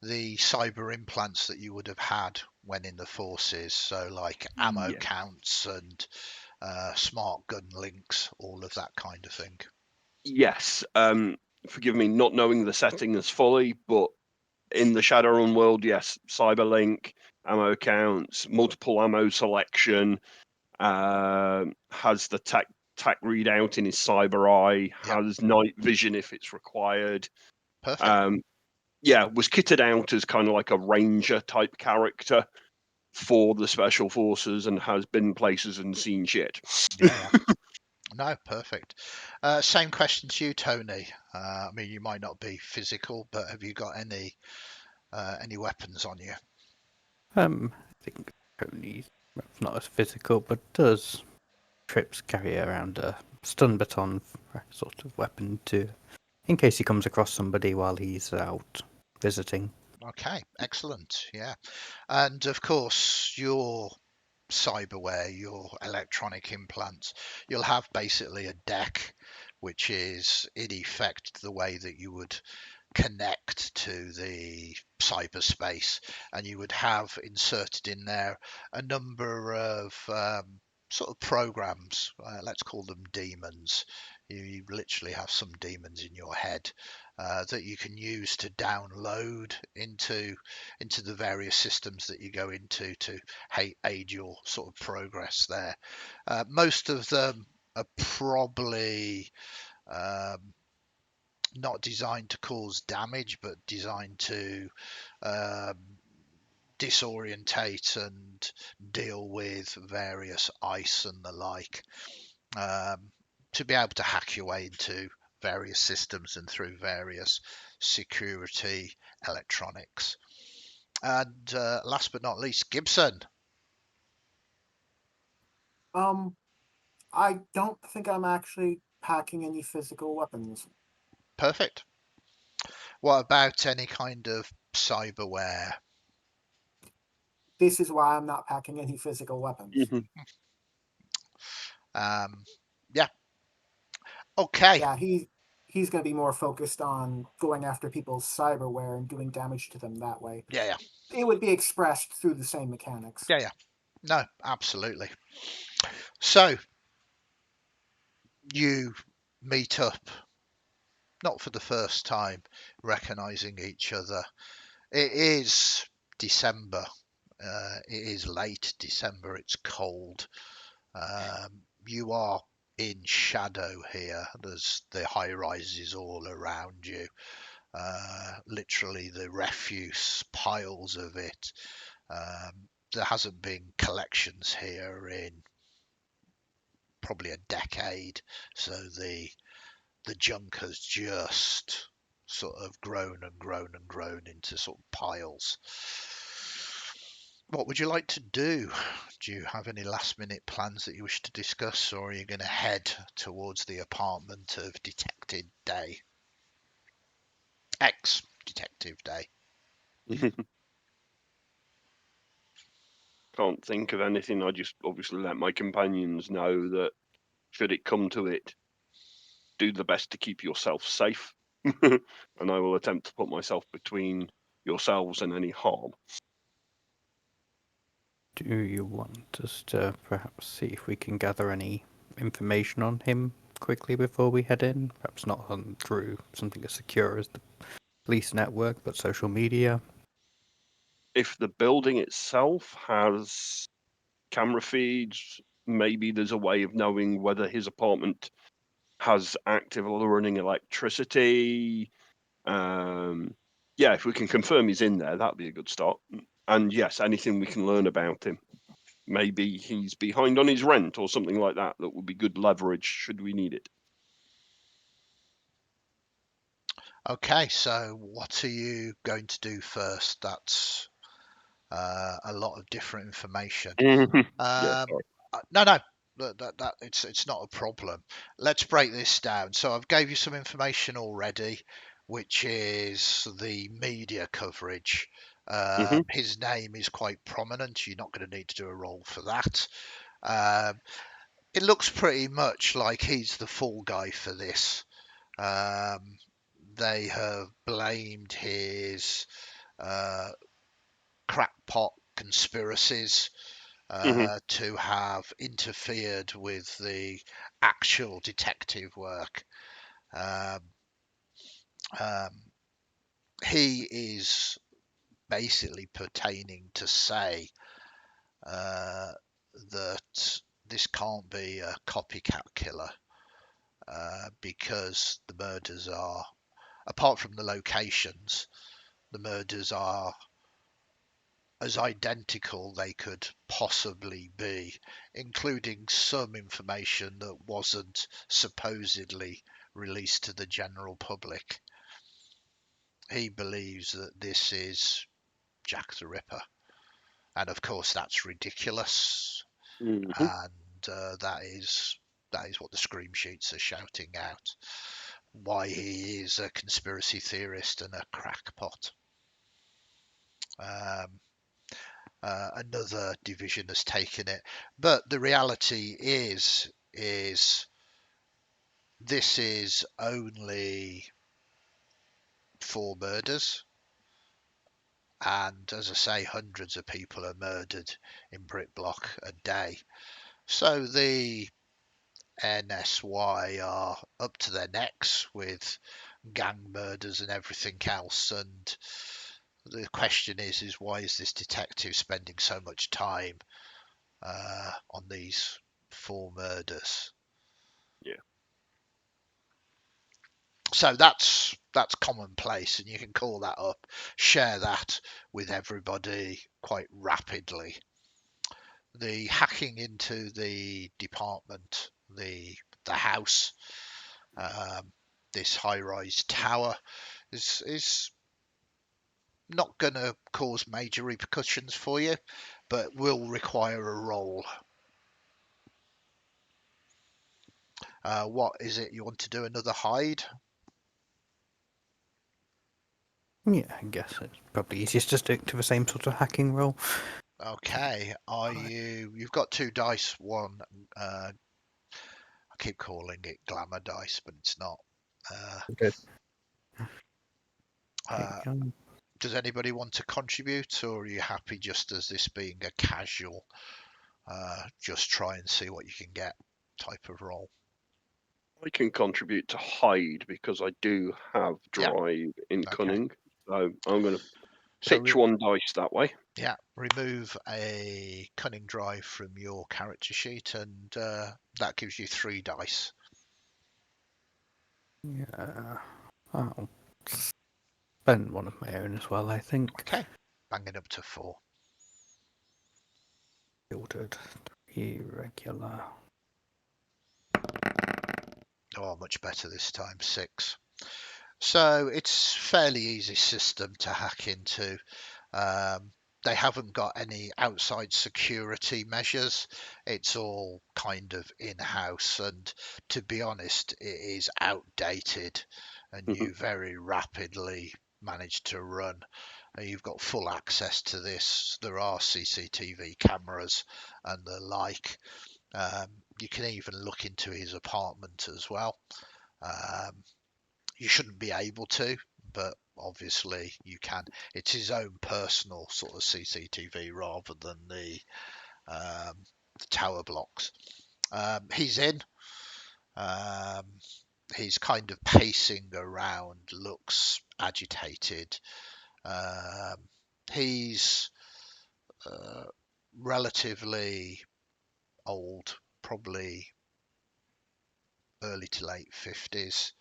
cyber implants that you would have had when in the forces? So like ammo Yeah. counts and smart gun links, all of that kind of thing. Yes. Forgive me not knowing the setting as fully, but in the Shadowrun world, yes, Cyberlink, ammo counts, multiple ammo selection, has the tac readout in his cyber eye, Yep. has night vision if it's required. Perfect. Yeah, was kitted out as kind of like a ranger type character. for the special forces and has been places and seen shit. Yeah. No, perfect. Same question to you, Tony. I mean, you might not be physical, but have you got any weapons on you? I think Tony's not as physical, but does Trips carry around a stun baton sort of weapon in case he comes across somebody while he's out visiting. Okay, excellent. Yeah, and of course your cyberware, your electronic implants, you'll have basically a deck, which is in effect the way that you would connect to the cyberspace, and you would have inserted in there a number of sort of programs. Let's call them demons. You literally have some demons in your head that you can use to download into the various systems that you go into to aid your sort of progress there. Most of them are probably um, not designed to cause damage, but designed to um, disorientate and deal with various ice and the like, to be able to hack your way into various systems and through various security electronics. And last but not least, Gibson. I don't think I'm actually packing any physical weapons. Perfect. What about any kind of cyberware? This is why I'm not packing any physical weapons. Mhm. Yeah. Okay. Yeah, he's going to be more focused on going after people's cyberware and doing damage to them that way. Yeah. Yeah. It would be expressed through the same mechanics. Yeah. Yeah. No, absolutely. So you meet up, not for the first time, recognizing each other. It is December. It is late December. It's cold. You are in shadow here. There's the high rises all around you. Literally, the refuse piles of it. There hasn't been collections here in probably a decade, so the junk has just sort of grown and grown and grown into sort of piles. What would you like to do? Do you have any last minute plans that you wish to discuss, or are you going to head towards the apartment of Detective Day? Ex Detective Day. Can't think of anything. I just obviously let my companions know that should it come to it, do the best to keep yourself safe. And I will attempt to put myself between yourselves and any harm. Do you want us to perhaps see if we can gather any information on him quickly before we head in? Perhaps not through something as secure as the police network, but social media. If the building itself has camera feeds, maybe there's a way of knowing whether his apartment has active running electricity. Yeah, if we can confirm he's in there, that'd be a good start. And yes, anything we can learn about him. Maybe he's behind on his rent or something like that. That would be good leverage should we need it. Okay, so what are you going to do first? That's a lot of different information. Yeah, Um, sorry. no, no, that it's not a problem. Let's break this down. So I've gave you some information already, which is the media coverage. His name is quite prominent. You're not going to need to do a roll for that. It looks pretty much like he's the fall guy for this. Um, they have blamed his uh, crackpot conspiracies to have interfered with the actual detective work. Um, um, he is basically pertaining to say uh, that this can't be a copycat killer because the murders are, apart from the locations, the murders are as identical they could possibly be, including some information that wasn't supposedly released to the general public. He believes that this is Jack the Ripper, and of course that's ridiculous, Mhm. and that is what the scream sheets are shouting out. Why he is a conspiracy theorist and a crackpot. Another division has taken it, but the reality is this is only 4 murders, and as I say, hundreds of people are murdered in Brickblock a day. So the NSY are up to their necks with gang murders and everything else, and the question is why is this detective spending so much time on these 4 murders? Yeah. So that's commonplace, and you can call that up, share that with everybody quite rapidly. The hacking into the department, the house, this high-rise tower is not going to cause major repercussions for you, but will require a roll. What is it you want to do? Another hide? Yeah, I guess it's probably easiest to stick to the same sort of hacking roll. Okay. Are you? You've got 2 dice. One. I keep calling it glamour dice, but it's not. Okay. Uh, does anybody want to contribute, or are you happy just as this being a casual, just try and see what you can get type of roll? I can contribute to hide because I do have Yeah. drive in Okay. cunning. So I'm going to So pitch 1 dice that way. yeah, remove a cunning drive from your character sheet, and that gives you 3 dice. Yeah. I'll spend one of my own as well, I think. Okay, banging up to 4. Filtered. Irregular. Oh, much better this time, 6. So it's fairly easy system to hack into. They haven't got any outside security measures. It's all kind of in-house, and to be honest, it is outdated, and you very rapidly manage to run. You've got full access to this. There are CCTV cameras and the like. You can even look into his apartment as well. You shouldn't be able to, but obviously you can. It's his own personal sort of CCTV rather than the tower blocks. He's in. Um, he's kind of pacing around, looks agitated. He's relatively old, probably early to late 50s.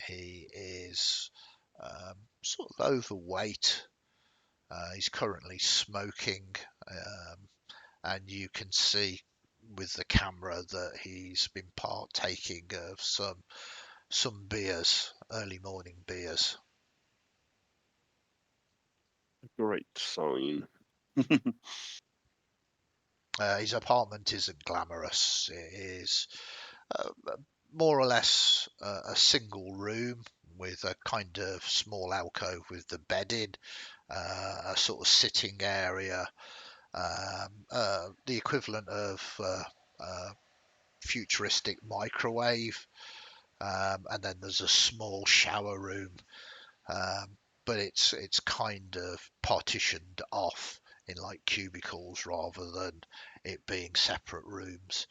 He is sort of overweight. He's currently smoking, and you can see with the camera that he's been partaking of some beers, early morning beers. Great sign. His apartment isn't glamorous. It is uh, more or less a single room with a kind of small alcove with the bed in, a sort of sitting area, the equivalent of futuristic microwave, and then there's a small shower room, but it's kind of partitioned off in like cubicles rather than it being separate rooms.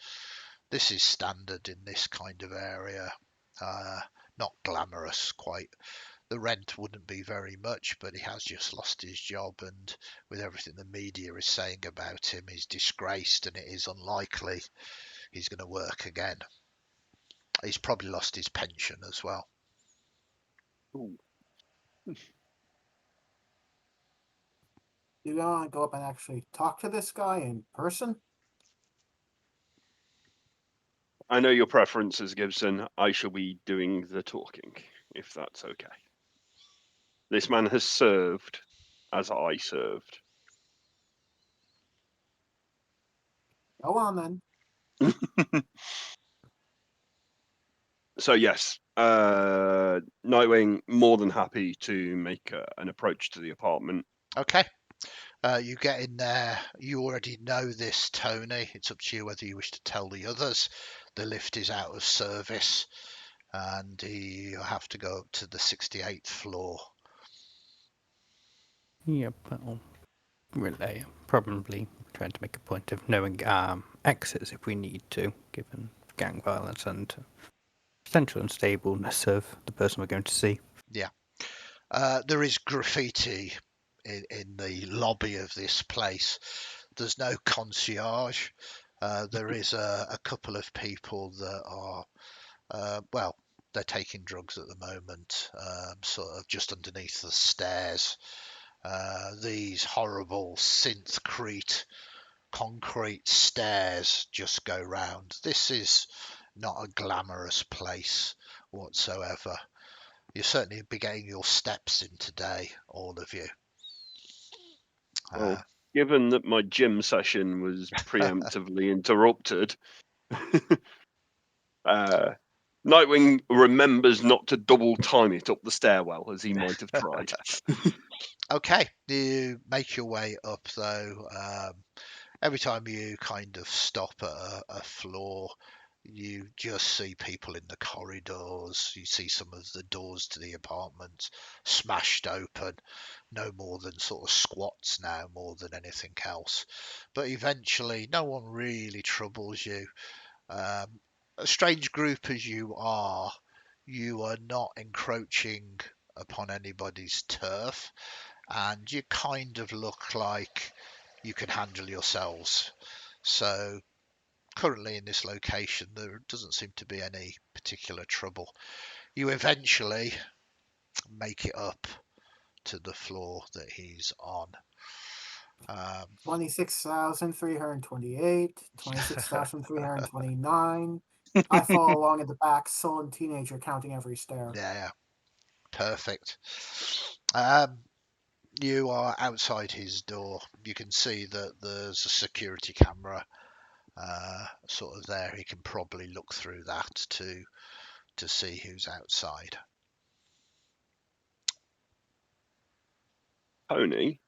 This is standard in this kind of area. Not glamorous quite. The rent wouldn't be very much, but he has just lost his job, and with everything the media is saying about him, he's disgraced, and it is unlikely he's going to work again. He's probably lost his pension as well. Ooh. You want to go up and actually talk to this guy in person? I know your preferences, Gibson. I shall be doing the talking, if that's okay. This man has served as I served. Go on then. So yes, Nightwing more than happy to make an approach to the apartment. Okay. You get in there. You already know this, Tony. It's up to you whether you wish to tell the others. The lift is out of service, and you have to go up to the 68th floor. Yep, I'll relay. Probably trying to make a point of knowing exits if we need to, given gang violence and potential unstableness of the person we're going to see. Yeah. There is graffiti in the lobby of this place. There's no concierge. There is a couple of people that are, well, they're taking drugs at the moment, sort of just underneath the stairs. These horrible synthcrete concrete stairs just go round. This is not a glamorous place whatsoever. You'll certainly be getting your steps in today, all of you. Well, given that my gym session was preemptively interrupted, Nightwing remembers not to double time it up the stairwell as he might have tried. Okay, you make your way up though. Every time you kind of stop at a floor, you just see people in the corridors. You see some of the doors to the apartment smashed open, no more than sort of squats now, more than anything else. But eventually, no one really troubles you. A strange group as you are not encroaching upon anybody's turf, and you kind of look like you can handle yourselves. So currently in this location, there doesn't seem to be any particular trouble. You eventually make it up to the floor that he's on. 26,328, 26,329. I follow along in the back, sullen teenager counting every stair. Yeah, perfect. You are outside his door. You can see that there's a security camera sort of there. He can probably look through that to see who's outside. Tony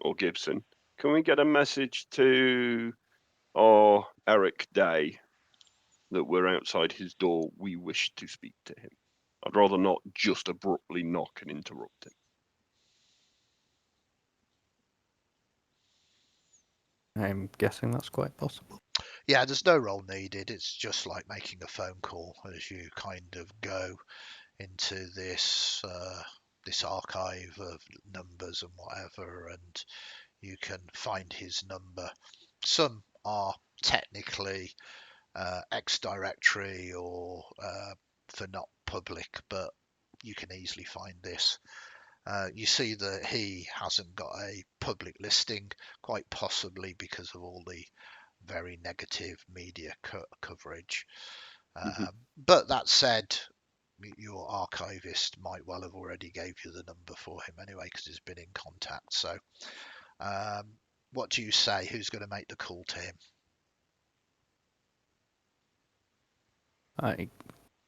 or Gibson, can we get a message to our Eric Day that we're outside his door? We wish to speak to him. I'd rather not just abruptly knock and interrupt him. I'm guessing that's quite possible. Yeah, there's no roll needed. It's just like making a phone call as you kind of go into this this archive of numbers and whatever, and you can find his number. Some are technically X-directory or for not public, but you can easily find this. You see that he hasn't got a public listing, quite possibly because of all the very negative media coverage. But that said, your archivist might well have already gave you the number for him anyway because he's been in contact. So what do you say? Who's going to make the call to him? I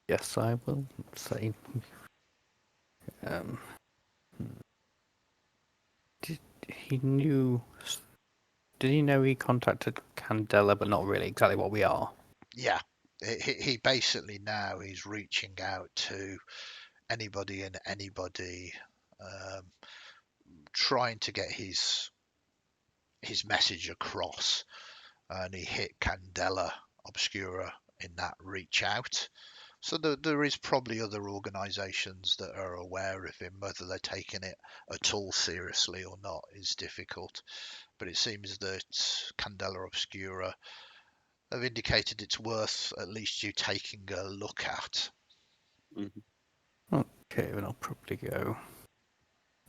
guess I will say. Did he knew? Did he know he contacted Candela, but not really exactly what we are? Yeah, he basically now he's reaching out to anybody and anybody, trying to get his message across, and he hit Candela Obscura in that reach out. So there is probably other organisations that are aware of him. Whether they're taking it at all seriously or not is difficult. But it seems that Candela Obscura have indicated it's worth at least you taking a look at. Okay, then I'll probably go.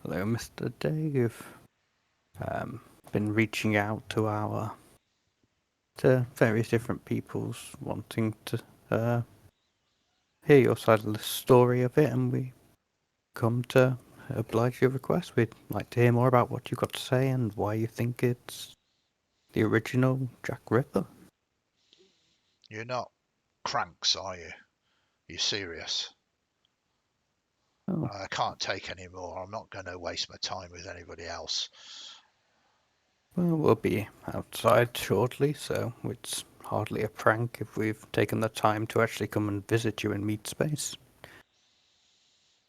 Hello, Mr. Dave. Been reaching out to various different peoples, wanting to hear your side of the story of it, and we come to oblige your request. We'd like to hear more about what you've got to say and why you think it's the original Jack Ripper. You're not cranks, are you? You're serious? Oh, I can't take any more. I'm not going to waste my time with anybody else. well, we'll be outside shortly, so it's hardly a prank if we've taken the time to actually come and visit you in Meat Space.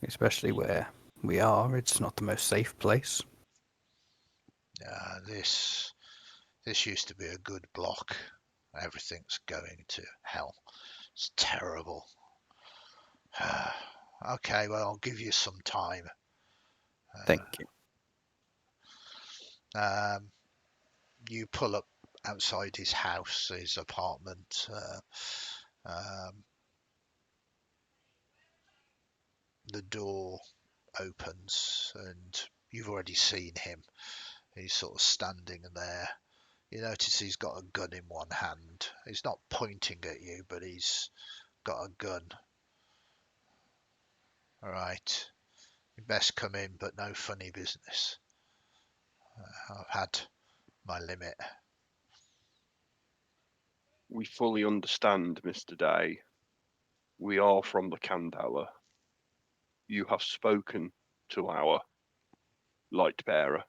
Especially where we are, it's not the most safe place. This used to be a good block. Everything's going to hell. It's terrible. Okay, well, I'll give you some time. Thank you. You pull up outside his house, his apartment. The door opens and you've already seen him. He's sort of standing there. You notice he's got a gun in one hand. He's not pointing at you, but he's got a gun. All right. You best come in, but no funny business. I've had my limit. We fully understand, Mr. Day. We are from the Candela. You have spoken to our light bearer,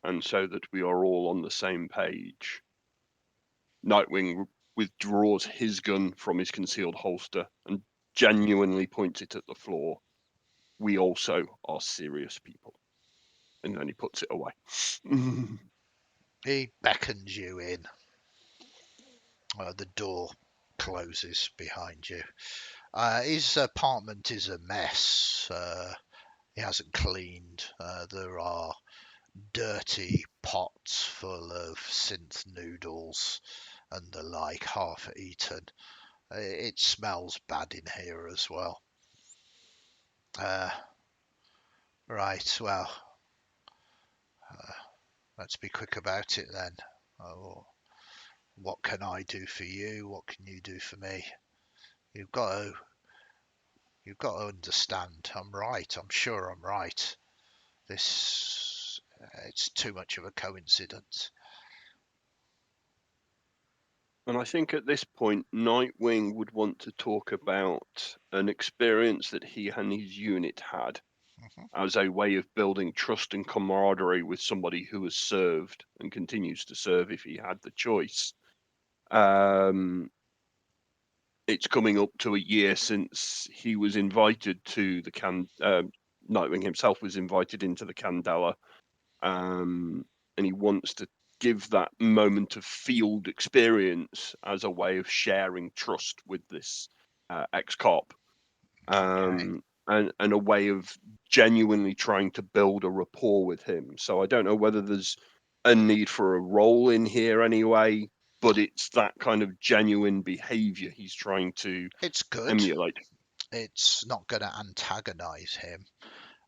and so that we are all on the same page. Nightwing withdraws his gun from his concealed holster and genuinely points it at the floor. We also are serious people. And then he puts it away. He beckons you in. The door closes behind you. His apartment is a mess. He hasn't cleaned. There are dirty pots full of synth noodles and the like, half eaten. It smells bad in here as well. Right, well, let's be quick about it then. What can I do for you? What can you do for me? You've got to understand. I'm right. I'm sure I'm right. It's too much of a coincidence. And I think at this point, Nightwing would want to talk about an experience that he and his unit had as a way of building trust and camaraderie with somebody who has served and continues to serve if he had the choice. It's coming up to a year since he was invited to the Nightwing himself was invited into the Candela, and he wants to give that moment of field experience as a way of sharing trust with this ex-cop, and a way of genuinely trying to build a rapport with him. So I don't know whether there's a need for a role in here anyway, but it's that kind of genuine behavior he's trying to It's good. emulate. It's not going to antagonize him.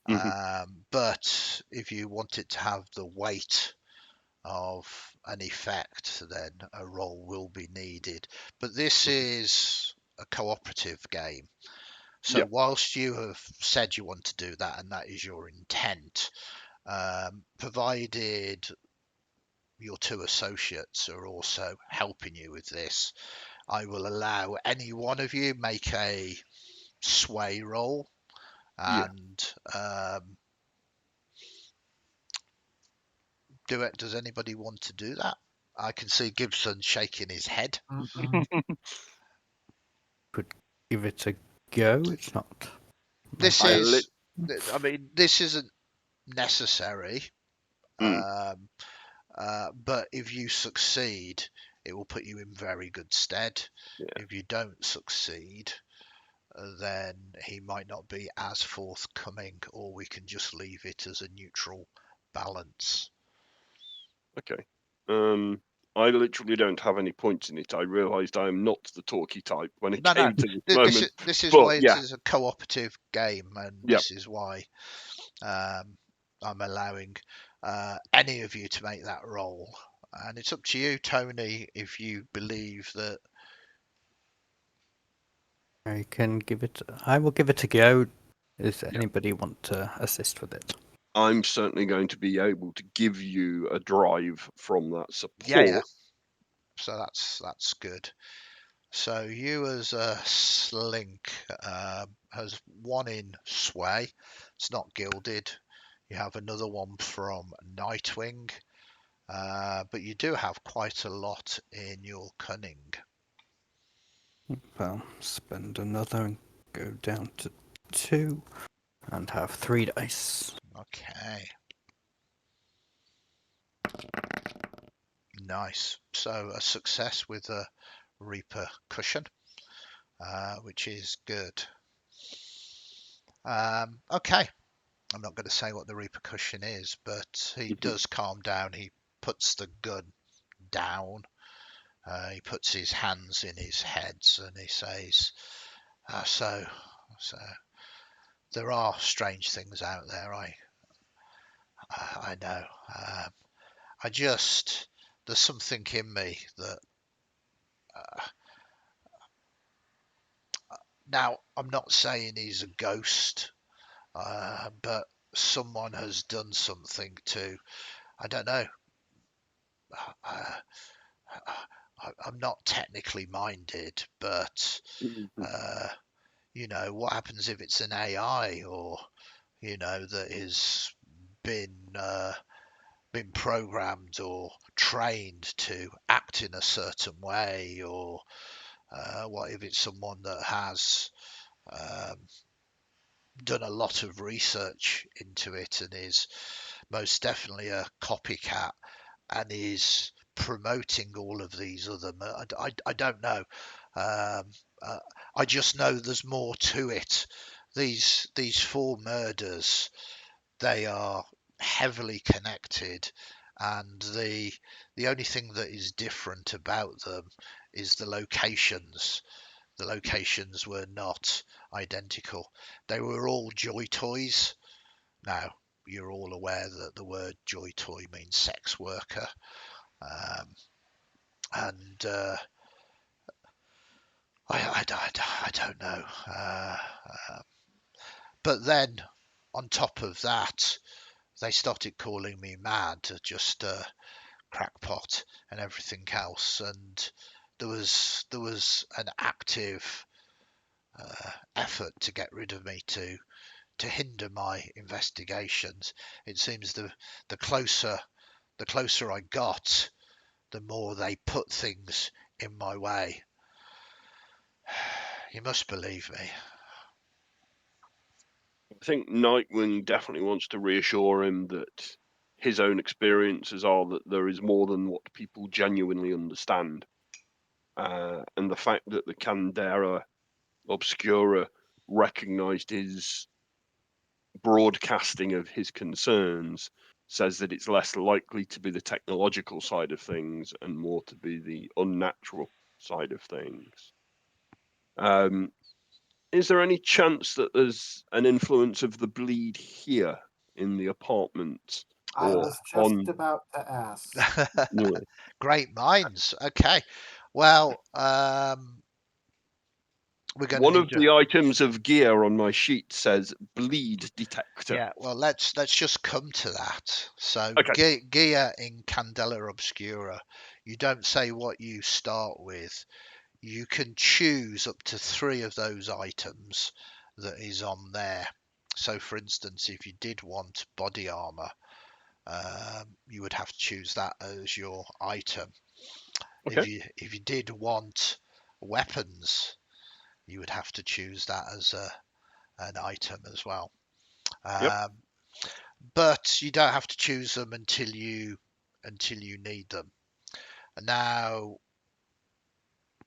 Mm-hmm. But if you want it to have the weight of an effect, then a role will be needed. But this is a cooperative game. So Yeah. whilst you have said you want to do that and that is your intent, provided your two associates are also helping you with this, I will allow any one of you make a sway roll Yeah. and do it. Does anybody want to do that? I can see Gibson shaking his head. Could give it a go. It's not. This I is, I mean, this isn't necessary. Mm. But if you succeed, it will put you in very good stead. Yeah. If you don't succeed, then he might not be as forthcoming, or we can just leave it as a neutral balance. Okay. I literally don't have any points in it. I realised I am not the talky type when it No, came to this this moment. this is But why it yeah, is a cooperative game, and Yep. this is why I'm allowing any of you to make that roll. And it's up to you, Tony, if you believe that. I can give it. I will give it a go. Does Yeah. anybody want to assist with it? I'm certainly going to be able to give you a drive from that support. Yeah. So that's good. So you as a slink has one in sway. It's not gilded. You have another one from Nightwing. But you do have quite a lot in your cunning. Well, spend another and go down to 2 and have 3 dice. Okay. Nice. So a success with a repercussion, which is good. Okay. I'm not going to say what the repercussion is, but he does calm down. He puts the gun down. He puts his hands in his heads and he says, so there are strange things out there. I know. There's something in me that, now I'm not saying he's a ghost, but someone has done something to, I don't know. Uh, I'm not technically minded, but what happens if it's an AI, or that has been programmed or trained to act in a certain way, or what if it's someone that has um, done a lot of research into it and is most definitely a copycat and is promoting all of these other I don't know. um, I just know there's more to it. These 4 murders, they are heavily connected, and the only thing that is different about them is the locations. The locations were not identical. They were all joy toys. Now, you're all aware that the word joy toy means sex worker. Um, and I don't know. But then, on top of that, they started calling me mad, just crackpot and everything else. And there was an active effort to get rid of me, to hinder my investigations. It seems the closer I got, the more they put things in my way. You must believe me. I think Nightwing definitely wants to reassure him that his own experiences are that there is more than what people genuinely understand. And the fact that the Candela Obscura recognized his broadcasting of his concerns says that it's less likely to be the technological side of things and more to be the unnatural side of things. Is there any chance that there's an influence of the bleed here in the apartment I or was just on? about to ask. Yeah. Great minds. Okay. Well, we're going to One need of to. the items of gear on my sheet says bleed detector. Yeah. Well, let's just come to that. So, Okay. gear in Candela Obscura, you don't say what you start with. You can choose up to 3 of those items that is on there. So, for instance, if you did want body armor, you would have to choose that as your item. Okay. If you did want weapons, you would have to choose that as an item as well. Yep. But you don't have to choose them until you need them. And now,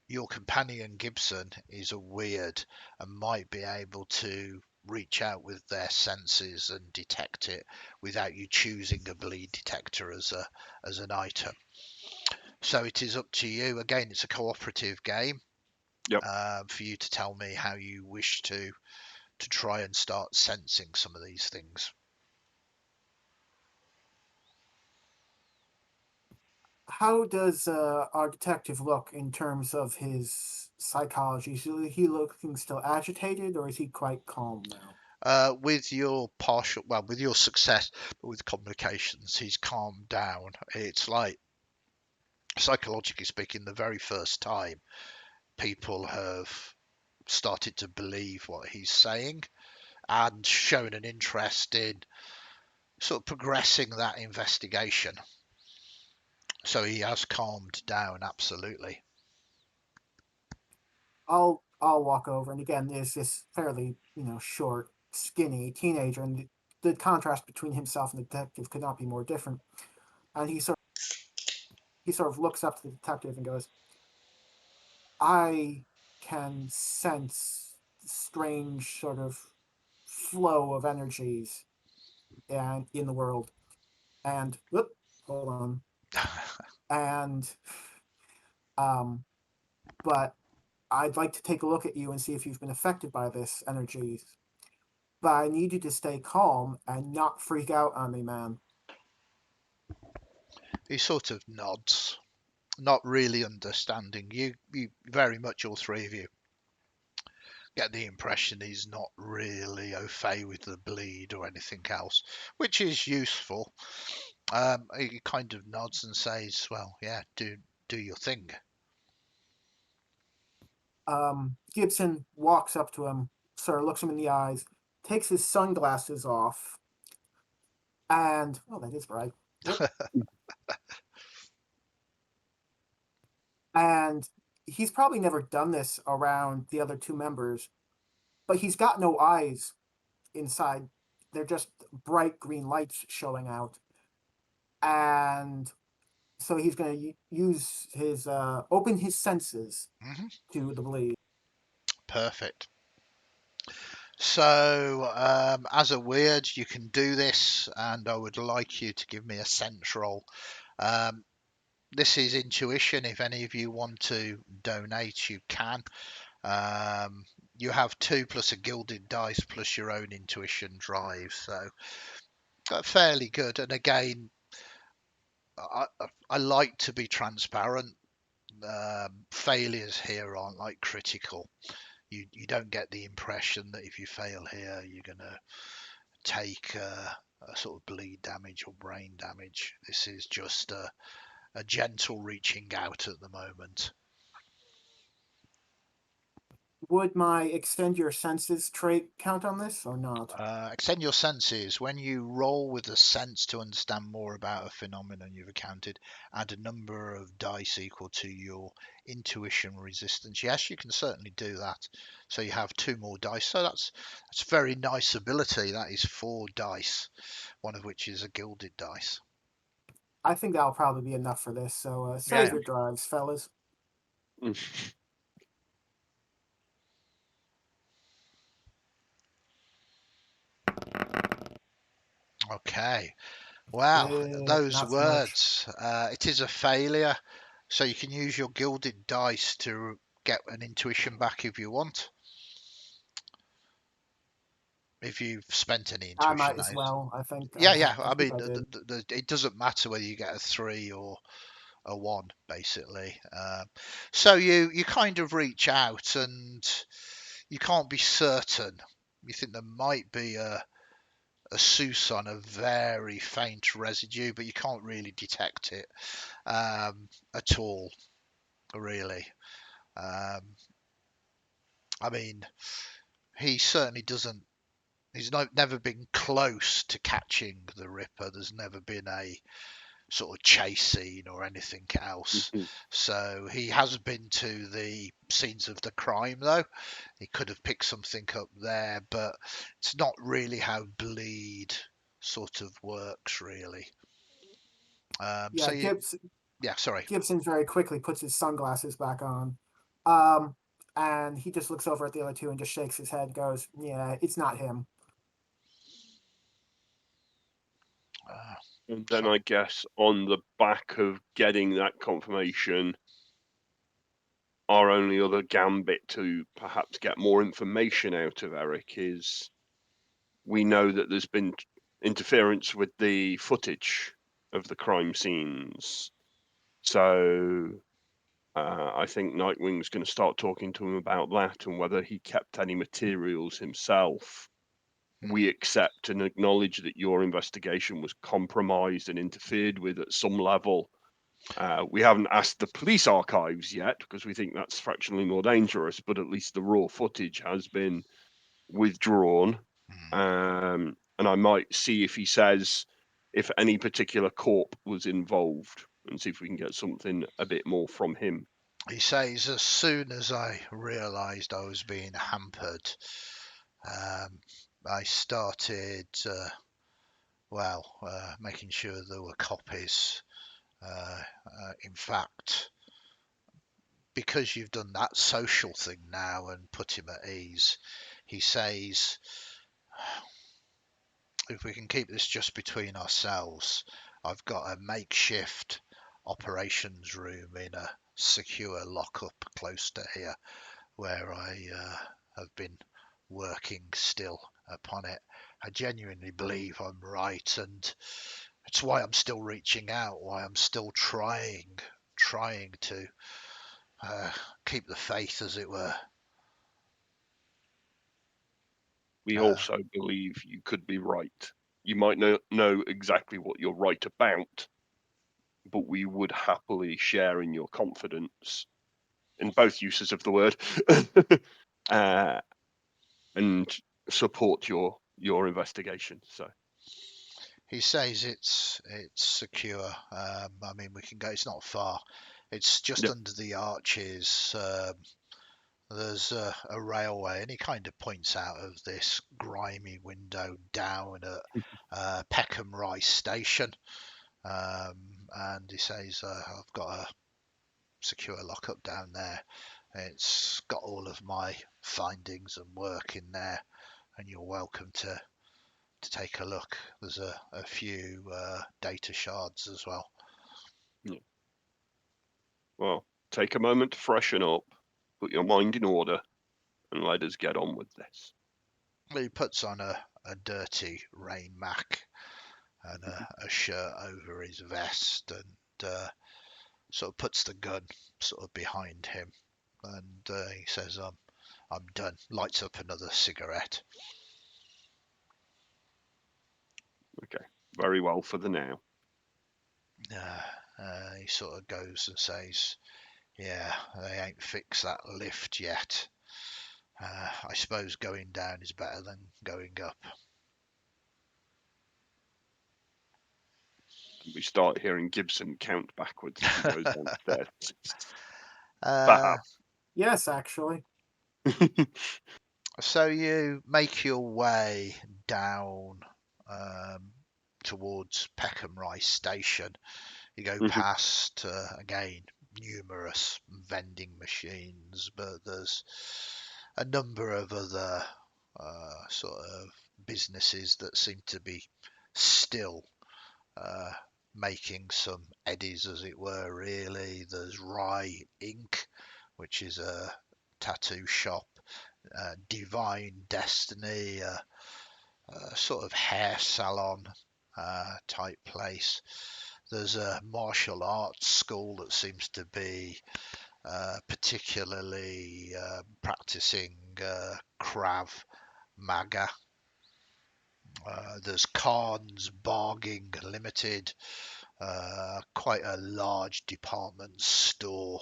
your companion Gibson is a weird and might be able to reach out with their senses and detect it without you choosing a bleed detector as an item. So it is up to you. Again, it's a cooperative game. Yep. For you to tell me how you wish to try and start sensing some of these things. How does our detective look in terms of his psychology? Is he looking still agitated, or is he quite calm now? With your with your success, but with communications, he's calmed down. It's like, psychologically speaking, the very first time people have started to believe what he's saying and shown an interest in sort of progressing that investigation. So he has calmed down, absolutely. I'll walk over, and again, there's this fairly short, skinny teenager, and the contrast between himself and the detective could not be more different. And he sort of looks up to the detective and goes, "I can sense strange sort of flow of energies and in the world, and whoop, hold on, and um, but I'd like to take a look at you and see if you've been affected by this energies. But I need you to stay calm and not freak out on me, man." He sort of nods, not really understanding. You very much, all three of you, get the impression he's not really au fait with the bleed or anything else, which is useful. He kind of nods and says, "Well, yeah, do your thing." Gibson walks up to him, sort of looks him in the eyes, takes his sunglasses off, and oh, that is bright. And he's probably never done this around the other two members, but he's got no eyes inside. They're just bright green lights showing out. And so he's going to use his open his senses Mhm. to the bleed. Perfect. So, as a weird, you can do this, and I would like you to give me a sense roll. Um, this is intuition. If any of you want to donate, you can. Um, you have 2 plus a gilded dice plus your own intuition drive, so fairly good. And again, I like to be transparent. Failures here aren't like critical. You don't get the impression that if you fail here, you're gonna take a sort of bleed damage or brain damage. This is just a gentle reaching out at the moment. Would my extend your senses trait count on this or not? Extend your senses. When you roll with a sense to understand more about a phenomenon you've encountered, add a number of dice equal to your intuition resistance. Yes, you can certainly do that. So you have 2 more dice. So that's a very nice ability. That is 4 dice, one of which is a gilded dice. I think that'll probably be enough for this. So save Yeah. your drives, fellas. Okay. Well, those Not so much. words. It is a failure. So you can use your gilded dice to get an intuition back if you want. If you've spent any I intuition, might that as is. well. I think Yeah, yeah. I think mean, I did. it doesn't matter whether you get a 3 or a 1, basically. So you kind of reach out and you can't be certain. You think there might be a souse on a very faint residue, but you can't really detect it at all, really. Um, I mean, he certainly doesn't. He's never been close to catching the Ripper. There's never been a sort of chase scene or anything else. So he has been to the scenes of the crime, though. He could have picked something up there, but it's not really how bleed sort of works, really. So Yeah, yeah, sorry. Gibson very quickly puts his sunglasses back on. And he just looks over at the other two and just shakes his head, goes, "Yeah, it's not him." And then I guess on the back of getting that confirmation, our only other gambit to perhaps get more information out of Eric is we know that there's been interference with the footage of the crime scenes. So I think Nightwing's going to start talking to him about that and whether he kept any materials himself. We accept and acknowledge that your investigation was compromised and interfered with at some level. We haven't asked the police archives yet because we think that's fractionally more dangerous, but at least the raw footage has been withdrawn. And I might see if he says if any particular corp was involved and see if we can get something a bit more from him. He says, as soon as I realised I was being hampered, I started, making sure there were copies. In fact, because you've done that social thing now and put him at ease, he says, if we can keep this just between ourselves, I've got a makeshift operations room in a secure lockup close to here where I have been working still upon it. I genuinely believe I'm right, and it's why I'm still reaching out, why I'm still trying to keep the faith, as it were. We also believe you could be right. You might not know exactly what you're right about, but we would happily share in your confidence, in both uses of the word, and support your investigation. So He says it's secure. I mean, we can go. It's not far. It's just yeah. under the arches. There's a railway, and he kind of points out of this grimy window down at Peckham Rice Station, and he says, "I've got a secure lockup down there. It's got all of my findings and work in there, and you're welcome to take a look. There's a few data shards as well." Yeah. Well, take a moment to freshen up, put your mind in order, and let us get on with this. He puts on a dirty rain mac and a shirt over his vest, and sort of puts the gun sort of behind him, and he says, I'm done. Lights up another cigarette. Okay, very well for the now. He sort of goes and says, yeah, they ain't fixed that lift yet. I suppose going down is better than going up. We start hearing Gibson count backwards as he goes downstairs. Uh, Yes, actually. so you make your way down towards Peckham Rice Station. You go past, again, numerous vending machines, but there's a number of other sort of businesses that seem to be still making some eddies, as it were, really. There's Rye Ink, which is a tattoo shop. Divine Destiny, a sort of hair salon type place. There's a martial arts school that seems to be particularly practicing Krav Maga. There's Khan's Bargain Limited, quite a large department store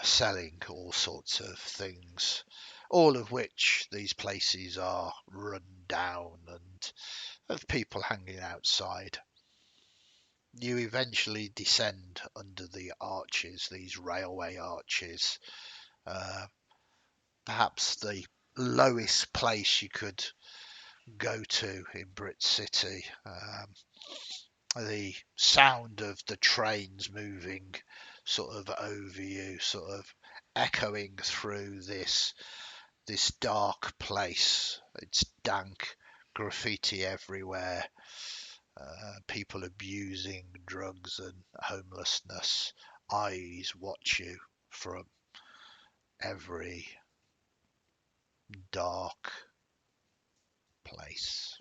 selling all sorts of things, all of which these places are run down and have people hanging outside. You eventually descend under the arches, these railway arches, perhaps the lowest place you could go to in Brit City. The sound of the trains moving sort of over you, sort of echoing through this dark place. It's dank, graffiti everywhere, people abusing drugs and homelessness. Eyes watch you from every dark place.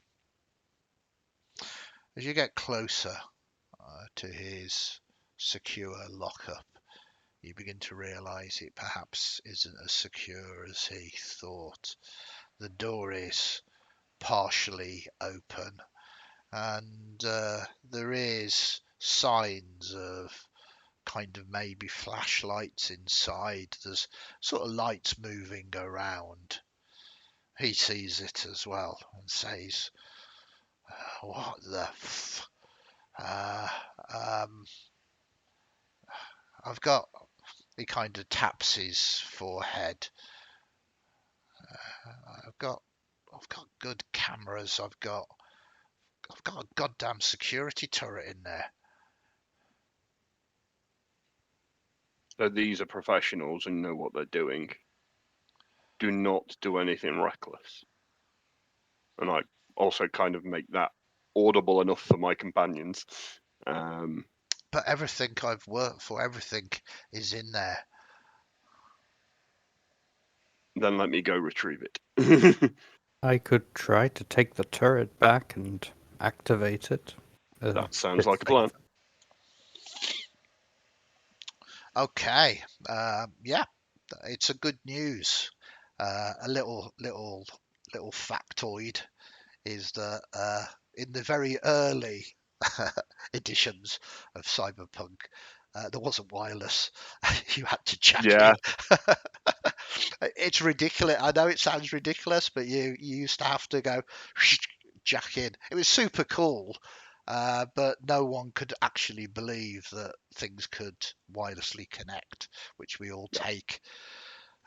As you get closer to his secure lockup, you begin to realise it perhaps isn't as secure as he thought. The door is partially open, and there is signs of kind of maybe flashlights inside. There's sort of lights moving around. He sees it as well and says, "What the f? Um, I've got." He kind of taps his forehead. I've got good cameras. I've got a goddamn security turret in there. So these are professionals and know what they're doing. Do not do anything reckless. And I also kind of make that audible enough for my companions. But everything I've worked for, everything is in there. Then let me go retrieve it. I could try to take the turret back and activate it. That sounds like a plan. Okay, yeah, it's a good news. A little factoid is that in the very early editions of Cyberpunk, there wasn't wireless. You had to jack Yeah. in. It's ridiculous. I know it sounds ridiculous, but you used to have to go jack in. It was super cool, but no one could actually believe that things could wirelessly connect, which we all take.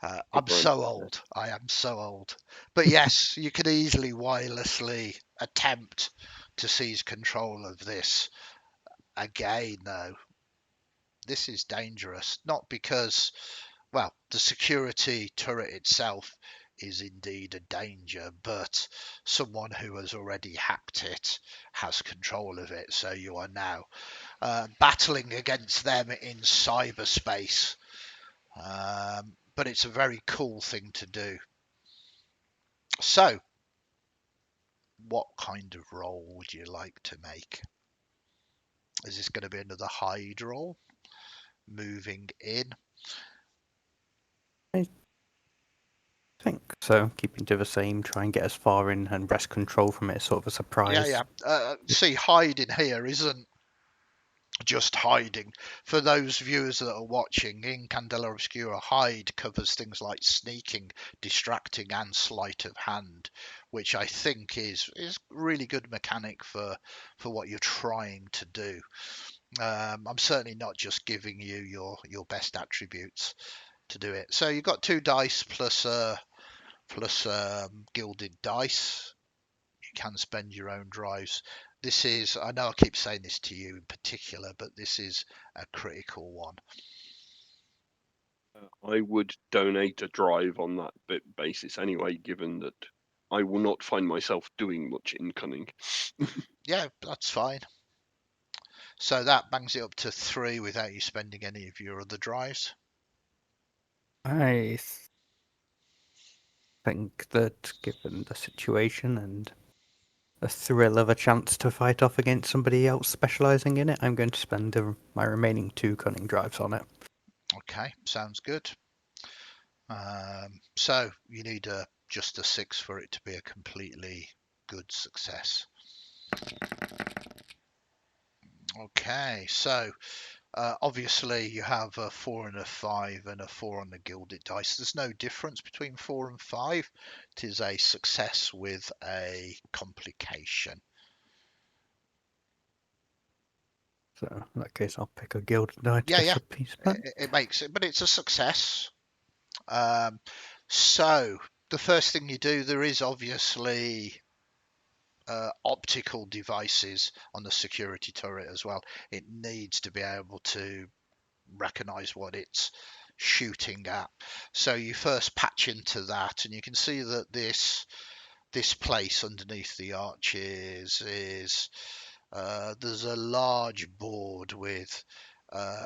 I'm so old. I am so old. But yes, you can easily wirelessly attempt to seize control of this. Again, though, this is dangerous. Not because, well, the security turret itself is indeed a danger, but someone who has already hacked it has control of it. So you are now battling against them in cyberspace. But it's a very cool thing to do. So, what kind of roll would you like to make? Is this going to be another hide roll? Moving in? I think so. Keeping to the same, try and get as far in and wrest control from it, sort of a surprise. Yeah. See, hiding here isn't just hiding. For those viewers that are watching, in Candela Obscura, hide covers things like sneaking, distracting, and sleight of hand, which I think is really good mechanic for what you're trying to do. I'm certainly not just giving you your best attributes to do it. So you've got 2 dice plus gilded dice. You can spend your own drives. This is, I know I keep saying this to you in particular, but this is a critical one. I would donate a drive on that basis anyway, given that I will not find myself doing much in cunning. Yeah, that's fine. So that bangs it up to 3 without you spending any of your other drives. I think that given the situation and the thrill of a chance to fight off against somebody else specialising in it, I'm going to spend my remaining 2 cunning drives on it. Okay, sounds good. So you need just a 6 for it to be a completely good success. Okay, so obviously you have a 4 and a 5 and a 4 on the gilded dice. There's no difference between 4 and 5. It is a success with a complication. So in that case, I'll pick a gilded die to Yeah. appeasement. It makes it, but it's a success. So the first thing you do, there is obviously optical devices on the security turret as well. It needs to be able to recognize what it's shooting at. So you first patch into that, and you can see that this place underneath the arches is there's a large board with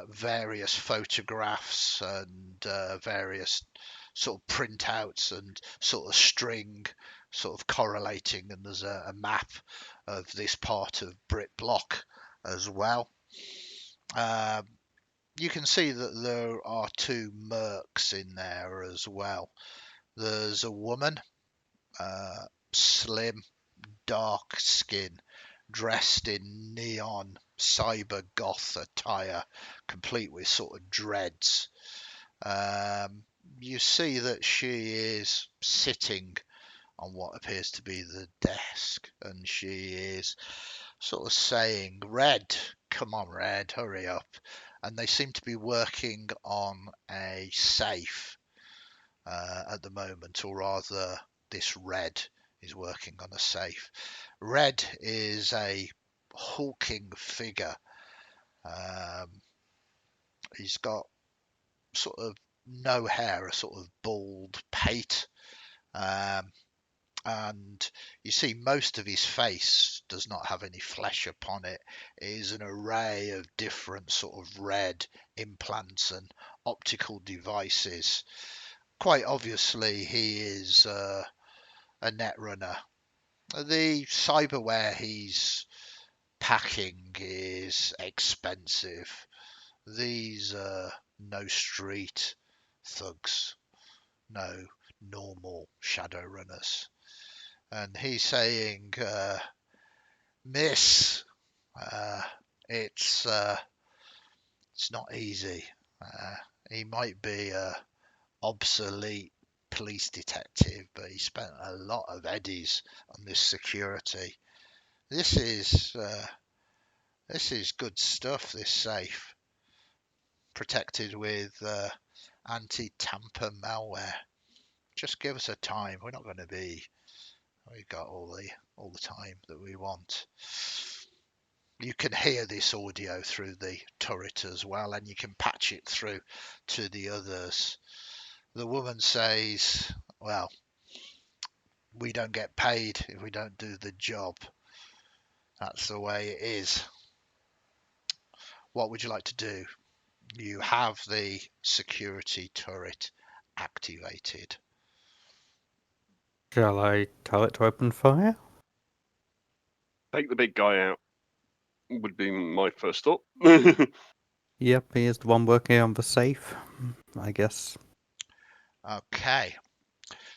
various photographs and various sort of printouts and sort of string sort of correlating, and there's a map of this part of Brit Block as well. you can see that there are two mercs in there as well. There's a woman, slim, dark skin, dressed in neon cyber goth attire, complete with sort of dreads. You see that she is sitting on what appears to be the desk, and she is sort of saying, "Red, come on, Red, hurry up." And they seem to be working on a safe at the moment, or rather, this Red is working on a safe. Red is a hulking figure. Um, he's got sort of no hair, a sort of bald pate. Um, and you see most of his face does not have any flesh upon it. It is an array of different sort of red implants and optical devices. Quite obviously, he is a net runner. The cyberware he's packing is expensive. These are no street thugs, no normal shadow runners. And he's saying, "Miss, uh, it's it's not easy. Uh, he might be a obsolete police detective, but he spent a lot of eddies on this security. This is good stuff. This safe, protected with anti-tamper malware. Just give us a time. We're not going to be. We've got all the time that we want." You can hear this audio through the turret as well, and you can patch it through to the others. The woman says, "Well, we don't get paid if we don't do the job. That's the way it is. What would you like to do?" You have the security turret activated. Shall I tell it to open fire? Take the big guy out would be my first thought. Yep, he is the one working on the safe, I guess. Okay.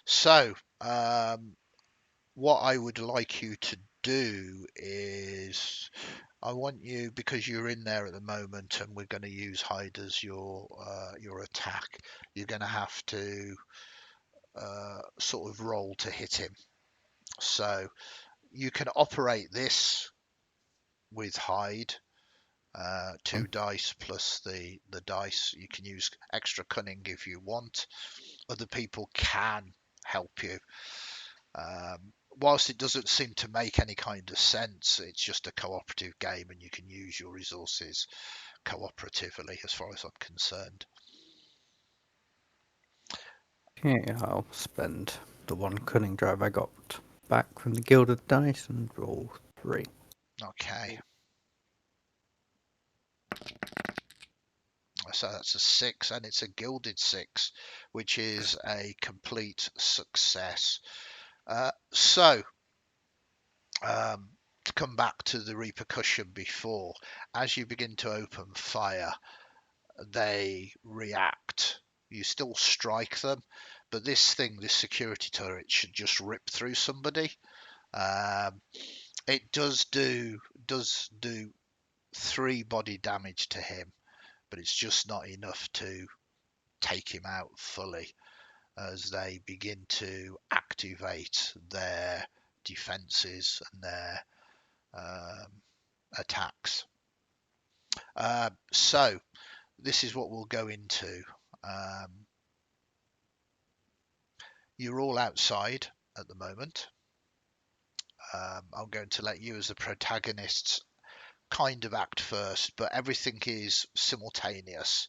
So, what I would like you to do is, I want you, because you're in there at the moment, and we're going to use hide as your attack. You're going to have to sort of roll to hit him. So you can operate this with hide. Two dice plus the dice. You can use extra cunning if you want. Other people can help you. Whilst it doesn't seem to make any kind of sense, it's just a cooperative game, and you can use your resources cooperatively as far as I'm concerned. Okay, I'll spend the one cunning drive I got back from the gilded dice and roll 3. Okay. So that's a 6, and it's a gilded 6, which is a complete success. So, to come back to the repercussion before, as you begin to open fire, they react. You still strike them, but this security turret, should just rip through somebody. It does do 3 body damage to him, but it's just not enough to take him out fully, as they begin to activate their defenses and their attacks. So this is what we'll go into. You're all outside at the moment. I'm going to let you as the protagonists kind of act first, but everything is simultaneous.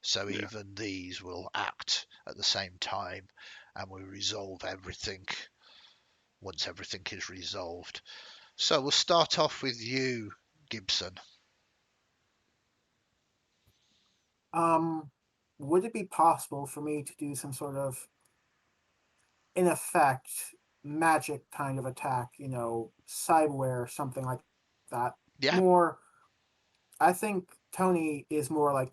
So Yeah. even these will act at the same time, and we resolve everything once everything is resolved. So we'll start off with you, Gibson. Would it be possible for me to do some sort of, in effect, magic kind of attack? Cyberware or something like that. Yeah. More, I think Tony is more like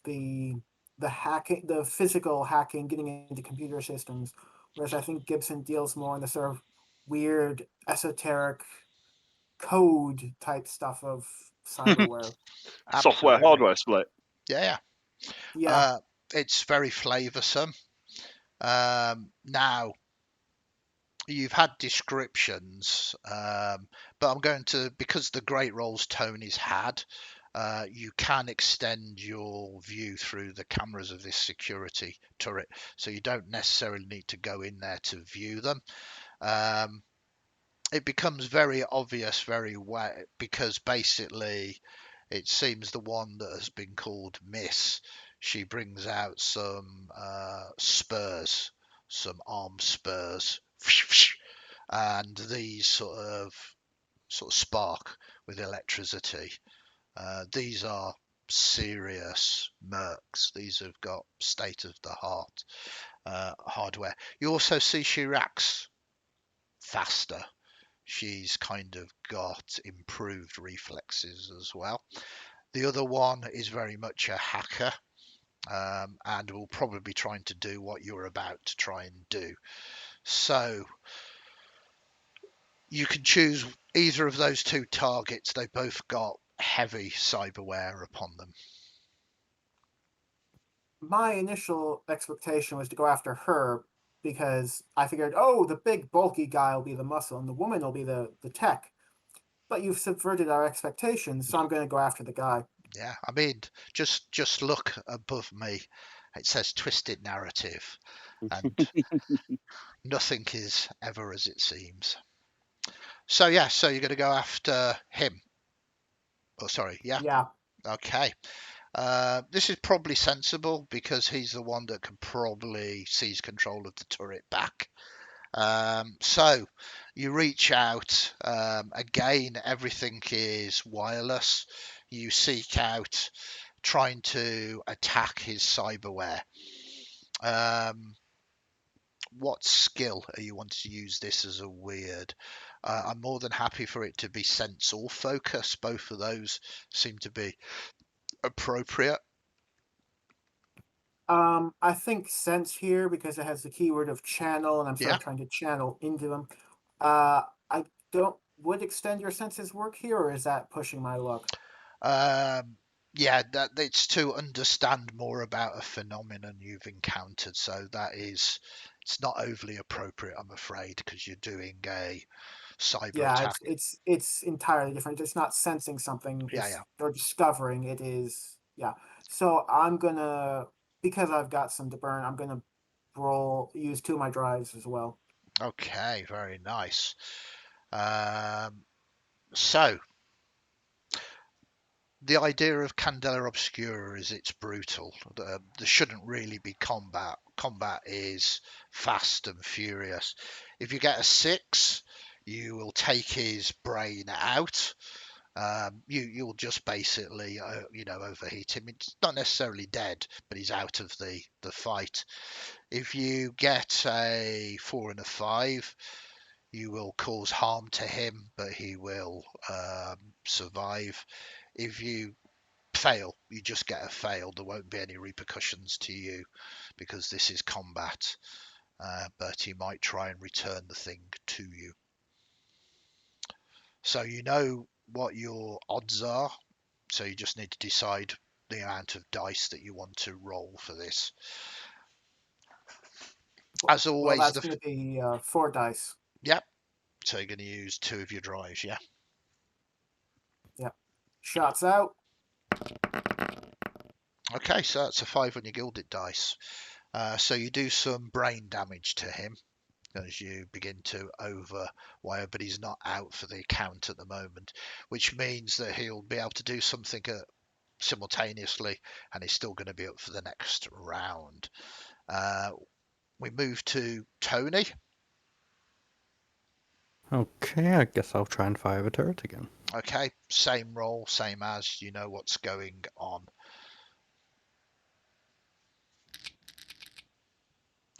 the hacking, the physical hacking, getting into computer systems, whereas I think Gibson deals more in the sort of weird, esoteric code type stuff of cyberware. Software Absolutely. hardware split. Yeah. Yeah, It's very flavoursome. Now, you've had descriptions, but I'm going to, because the great roles Tony's had, you can extend your view through the cameras of this security turret, so you don't necessarily need to go in there to view them. It becomes very obvious very well because basically it seems the one that has been called Miss, she brings out some spurs, some arm spurs, and these sort of spark with electricity. These are serious mercs. These have got state of the art hardware. You also see she reacts faster. She's kind of got improved reflexes as well. The other one is very much a hacker, and will probably be trying to do what you're about to try and do. So you can choose either of those two targets. They've both got heavy cyberware upon them. my initial expectation was to go after her because I figured, oh, the big bulky guy will be the muscle and the woman will be the tech. But you've subverted our expectations, so I'm going to go after the guy. Yeah, I mean, just look above me. It says twisted narrative, and nothing is ever as it seems. So yeah, so you're going to go after him. Oh, sorry, yeah. Yeah, Okay. This is probably sensible because he's the one that can probably seize control of the turret back. So you reach out. Again, everything is wireless. You seek out trying to attack his cyberware. What skill are you wanting to use this as a weird? I'm more than happy for it to be sense or focus. Both of those seem to be appropriate. I think sense here because it has the keyword of channel, and I'm sort Yeah. of trying to channel into them. I don't. Would extend your senses work here, or is that pushing my luck? Yeah, that it's to understand more about a phenomenon you've encountered. So that is, it's not overly appropriate, I'm afraid, because you're doing a cyber Yeah, attack. it's entirely different. It's not sensing something. Yeah, It's yeah. or discovering. It is. Yeah. So I'm gonna, because I've got some to burn. I'm gonna use two of my drives as well. Okay, very nice. So the idea of Candela Obscura is it's brutal. There shouldn't really be combat. Combat is fast and furious. If you get a 6, you will take his brain out. You'll just basically overheat him. It's not necessarily dead, but he's out of the fight. If you get a 4 and a 5, you will cause harm to him, but he will survive. If you fail, you just get a fail. There won't be any repercussions to you because this is combat, but he might try and return the thing to you. So you know what your odds are, so you just need to decide the amount of dice that you want to roll for this. As Well, always, that's going to be 4 dice. yep. So you're going to use 2 of your drives, yeah. Yeah. Shots out. Okay, so that's a 5 on your gilded dice. So you do some brain damage to him as you begin to overwire, but he's not out for the count at the moment, which means that he'll be able to do something simultaneously, and he's still going to be up for the next round. We move to Tony. Okay, I guess I'll try and fire the turret again. Okay, same roll, same as, you know what's going on.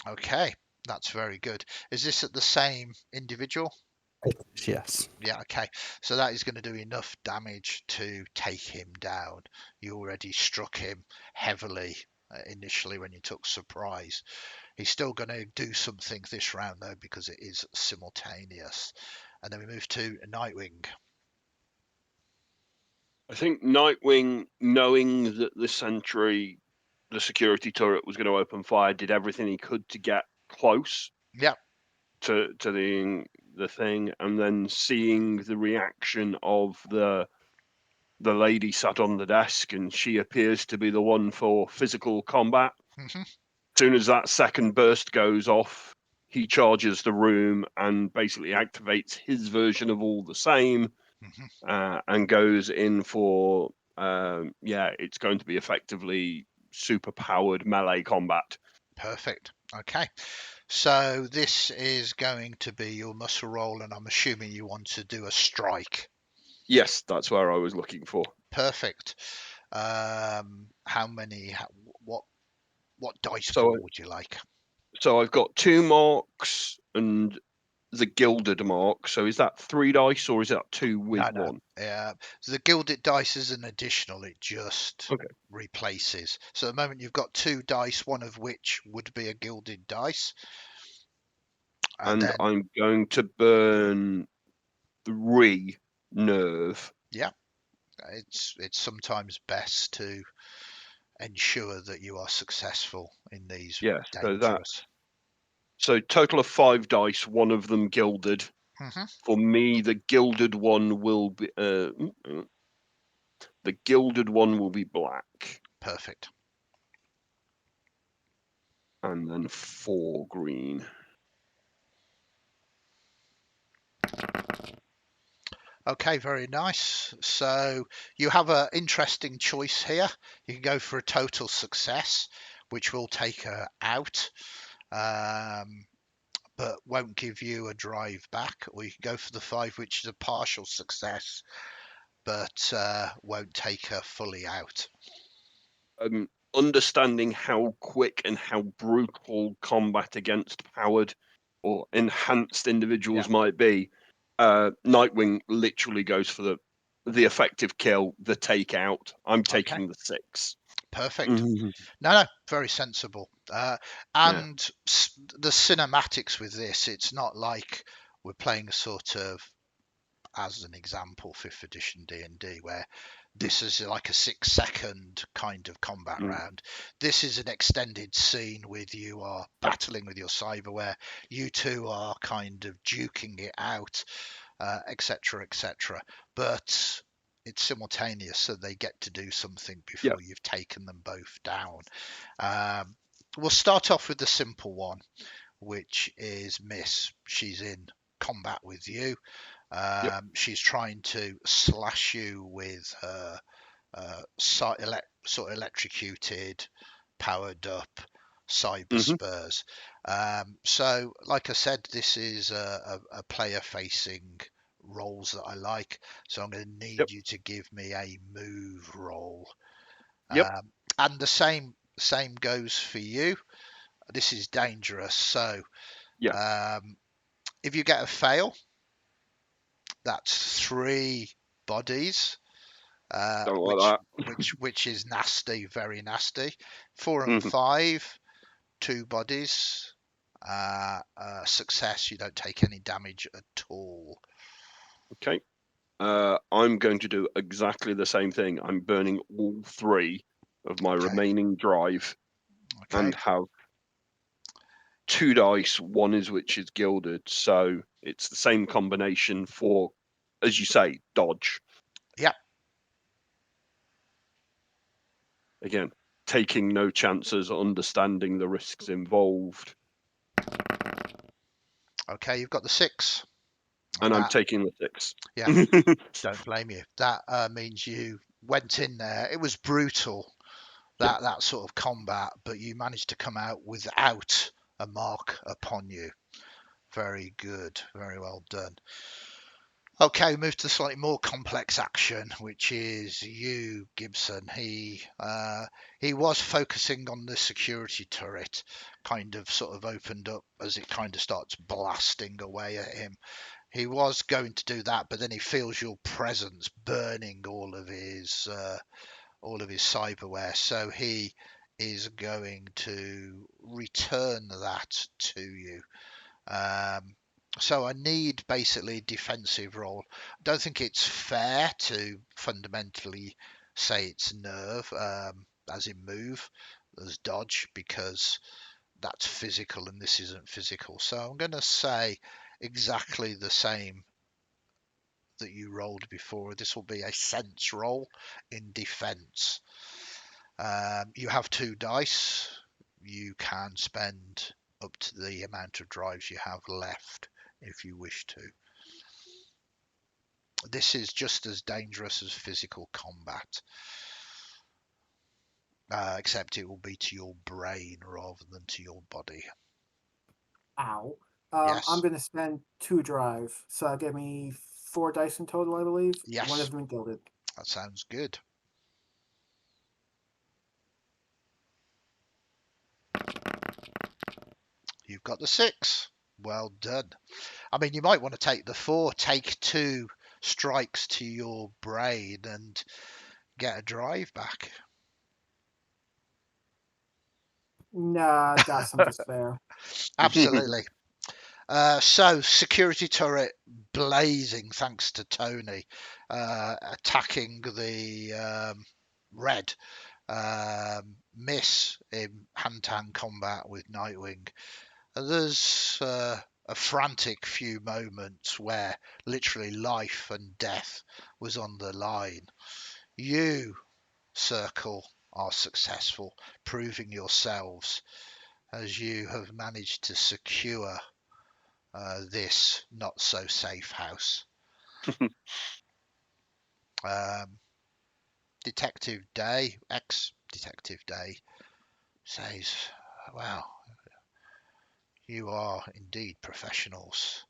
Okay, that's very good. Is this at the same individual? Yes. Yeah, okay. So that is going to do enough damage to take him down. You already struck him heavily initially when you took surprise. He's still going to do something this round though because it is simultaneous. And then we move to Nightwing. I think Nightwing, knowing that the sentry, the security turret, was going to open fire, did everything he could to get close Yeah. to the thing, and then seeing the reaction of the lady sat on the desk, and she appears to be the one for physical combat. Hmm. As soon as that second burst goes off, he charges the room and basically activates his version of all the same, and goes in for it's going to be effectively super powered melee combat. Perfect. Okay. So this is going to be your muscle roll, and I'm assuming you want to do a strike. Yes, that's where I was looking for. Perfect. How many? What dice So, pool would you like? so I've got 2 marks and the gilded mark. So is that 3 dice or is that 2 with No. 1? So the gilded dice is an additional. It just Okay. replaces. So at the moment you've got 2 dice, one of which would be a gilded dice, and And then I'm going to burn 3 nerve. yeah, it's sometimes best to ensure that you are successful in these Yes, dangerous. so total of 5 dice, one of them gilded. Hmm. For me, the gilded one will be black, Perfect. and then 4 green. Okay, very nice. So you have an interesting choice here. You can go for a total success, which will take her out, but won't give you a drive back, or you can go for the 5, which is a partial success, but won't take her fully out. Understanding how quick and how brutal combat against powered or enhanced individuals Yeah. might be, Nightwing literally goes for the effective kill, the takeout. I'm Okay, taking the 6. perfect. Mhm. No, very sensible. Yeah. And the cinematics with this, it's not like we're playing a sort of, as an example, 5th edition D&D, where this is like a 6-second kind of combat Mm. round. This is an extended scene with you are battling with your cyber, where you two are kind of duking it out, etc., etc. But it's simultaneous, so they get to do something Yeah. before you've taken them both down. We'll start off with the simple one, which is Miss. She's in combat with you. Yep. She's trying to slash you with her sort of electrocuted, powered up cyber Hmm. spurs. So, like I said, this is a player facing roles that I like. So I'm going to need Yep. you to give me a move roll. Yep. And the same goes for you. This is dangerous. So Yeah. if you get a fail, that's 3 bodies, Don't which like that. which is nasty, very nasty. 4 and Mhm. 5, 2 bodies. Success, you don't take any damage at all. Okay. I'm going to do exactly the same thing. I'm burning all 3 of my Okay, remaining drive okay, and have 2 dice, one is which is gilded. So it's the same combination for, as you say, dodge. yeah, Again, taking no chances, understanding the risks involved, okay. You've got the 6, and and I'm that, taking the 6. yeah, don't blame you. That means you went in there. It was brutal, Yep. that sort of combat, but you managed to come out without a mark upon you. Very good, very well done. Okay, move to the slightly more complex action, which is you, Gibson. He was focusing on the security turret, kind of sort of opened up as it kind of starts blasting away at him. He was going to do that, but then he feels your presence burning all of his cyberware, so he is going to return that to you. So I need basically defensive roll. I don't think it's fair to fundamentally say it's nerve, as in move, as dodge, because that's physical and this isn't physical. So I'm going to say exactly the same that you rolled before. This will be a sense roll in defense. You have 2 dice. You can spend up to the amount of drives you have left if you wish to. This is just as dangerous as physical combat, except it will be to your brain rather than to your body. Ow. Yes. I'm going to spend 2 drive. So that'll give me 4 dice in total, I believe. Yes. One of them gilded. That sounds good. You've got the 6. Well done. I mean, you might want to take the 4, take 2 strikes to your brain and get a drive back. Nah, got some to spare. Absolutely. So security turret blazing thanks to Tony, attacking the red. Miss in hand-to-hand combat with Nightwing. There's a frantic few moments where literally life and death was on the line. You, Circle, are successful, proving yourselves as you have managed to secure this not so safe house. Detective Day, ex-Detective Day, says, "Wow, you are indeed professionals.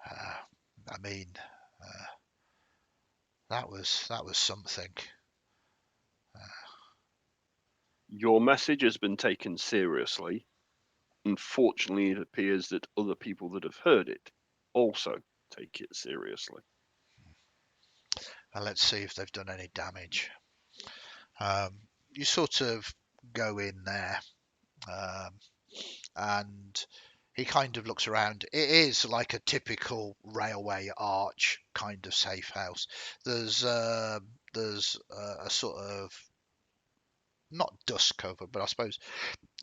I mean, uh, that was something." Your message has been taken seriously. Unfortunately, it appears that other people that have heard it also take it seriously. And let's see if they've done any damage. You sort of go in there, and he kind of looks around. It is like a typical railway arch kind of safe house. There's a sort of, not dust cover, but I suppose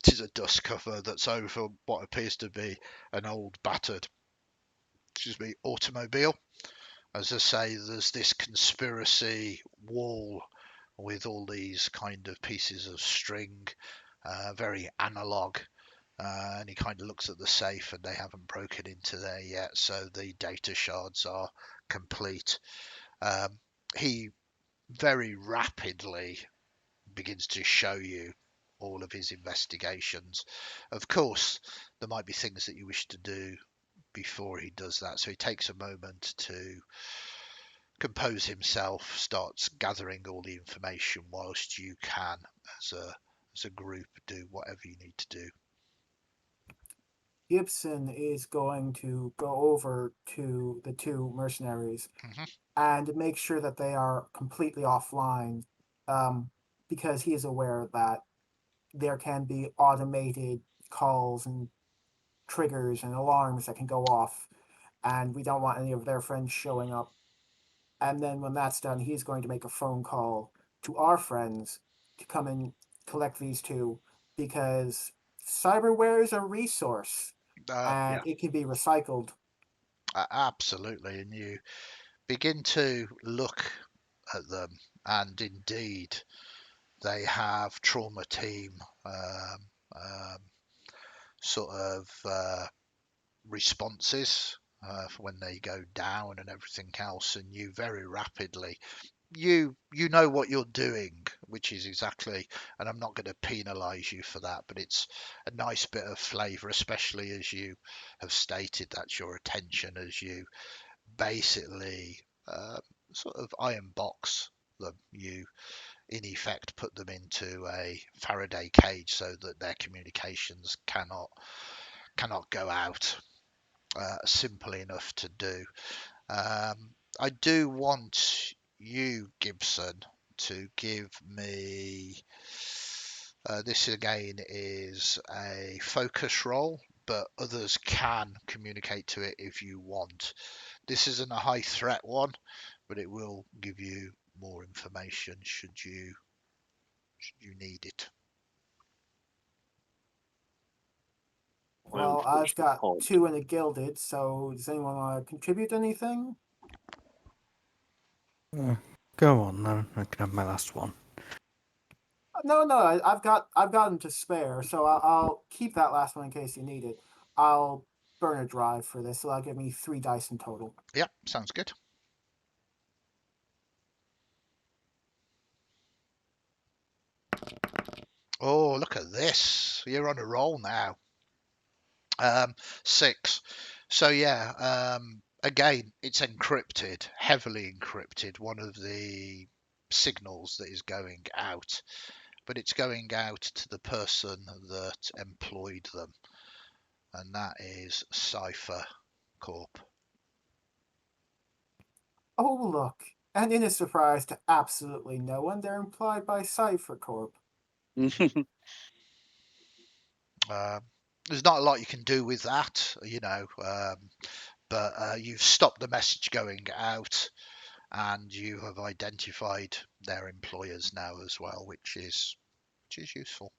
it is a dust cover that's over what appears to be an old battered, automobile. As I say, there's this conspiracy wall with all these kind of pieces of string, very analog. And he kind of looks at the safe, and they haven't broken into there yet, so the data shards are complete. He very rapidly begins to show you all of his investigations. Of course, there might be things that you wish to do before he does that, so he takes a moment to compose himself, starts gathering all the information whilst you can, as a group, do whatever you need to do. Gibson is going to go over to the 2 mercenaries Mhm. and make sure that they are completely offline, because he is aware that there can be automated calls and triggers and alarms that can go off, and we don't want any of their friends showing up. And then when that's done, he's going to make a phone call to our friends to come and collect these 2, because cyberware is a resource and Yeah. it can be recycled. Absolutely, and you begin to look at them, and indeed they have trauma team, um, sort of responses for when they go down and everything else, and you very rapidly, you know what you're doing, which is exactly, and I'm not going to penalize you for that, but it's a nice bit of flavor, especially as you have stated that's your attention, as you basically sort of iron box them. You in effect put them into a Faraday cage so that their communications cannot go out. simple enough to do. I do want you, Gibson, to give me. This again is a focus roll, but others can communicate to it if you want. This isn't a high threat one, but it will give you more information should you need it. Well, I've got can't. 2 in a gilded, so does anyone want to contribute anything? Go on, then. I can have my last one. No, I've got them to spare, so I'll keep that last one in case you need it. I'll burn a drive for this, so that'll give me 3 dice in total. Yep, sounds good. Oh, look at this. You're on a roll now. 6. So yeah, again, it's encrypted, heavily encrypted. One of the signals that is going out, but it's going out to the person that employed them, and that is Cypher Corp. Oh, look. And in a surprise to absolutely no one, they're employed by Cypher Corp. There's not a lot you can do with that, but you've stopped the message going out, and you have identified their employers now as well, which is useful.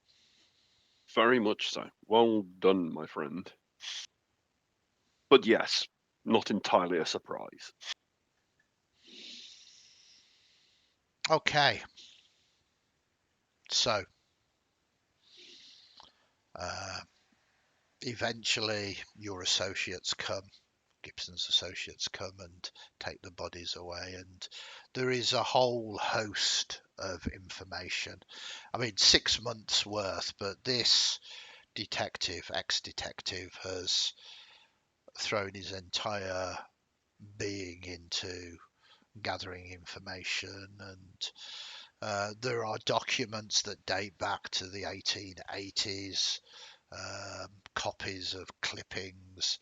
Very much so. Well done, my friend. But yes, not entirely a surprise. Okay. So, eventually your associates come, Gibson's associates come and take the bodies away, and there is a whole host of information. I mean, 6 months worth, but this ex-detective, has thrown his entire being into gathering information, and there are documents that date back to the 1880s, copies of clippings,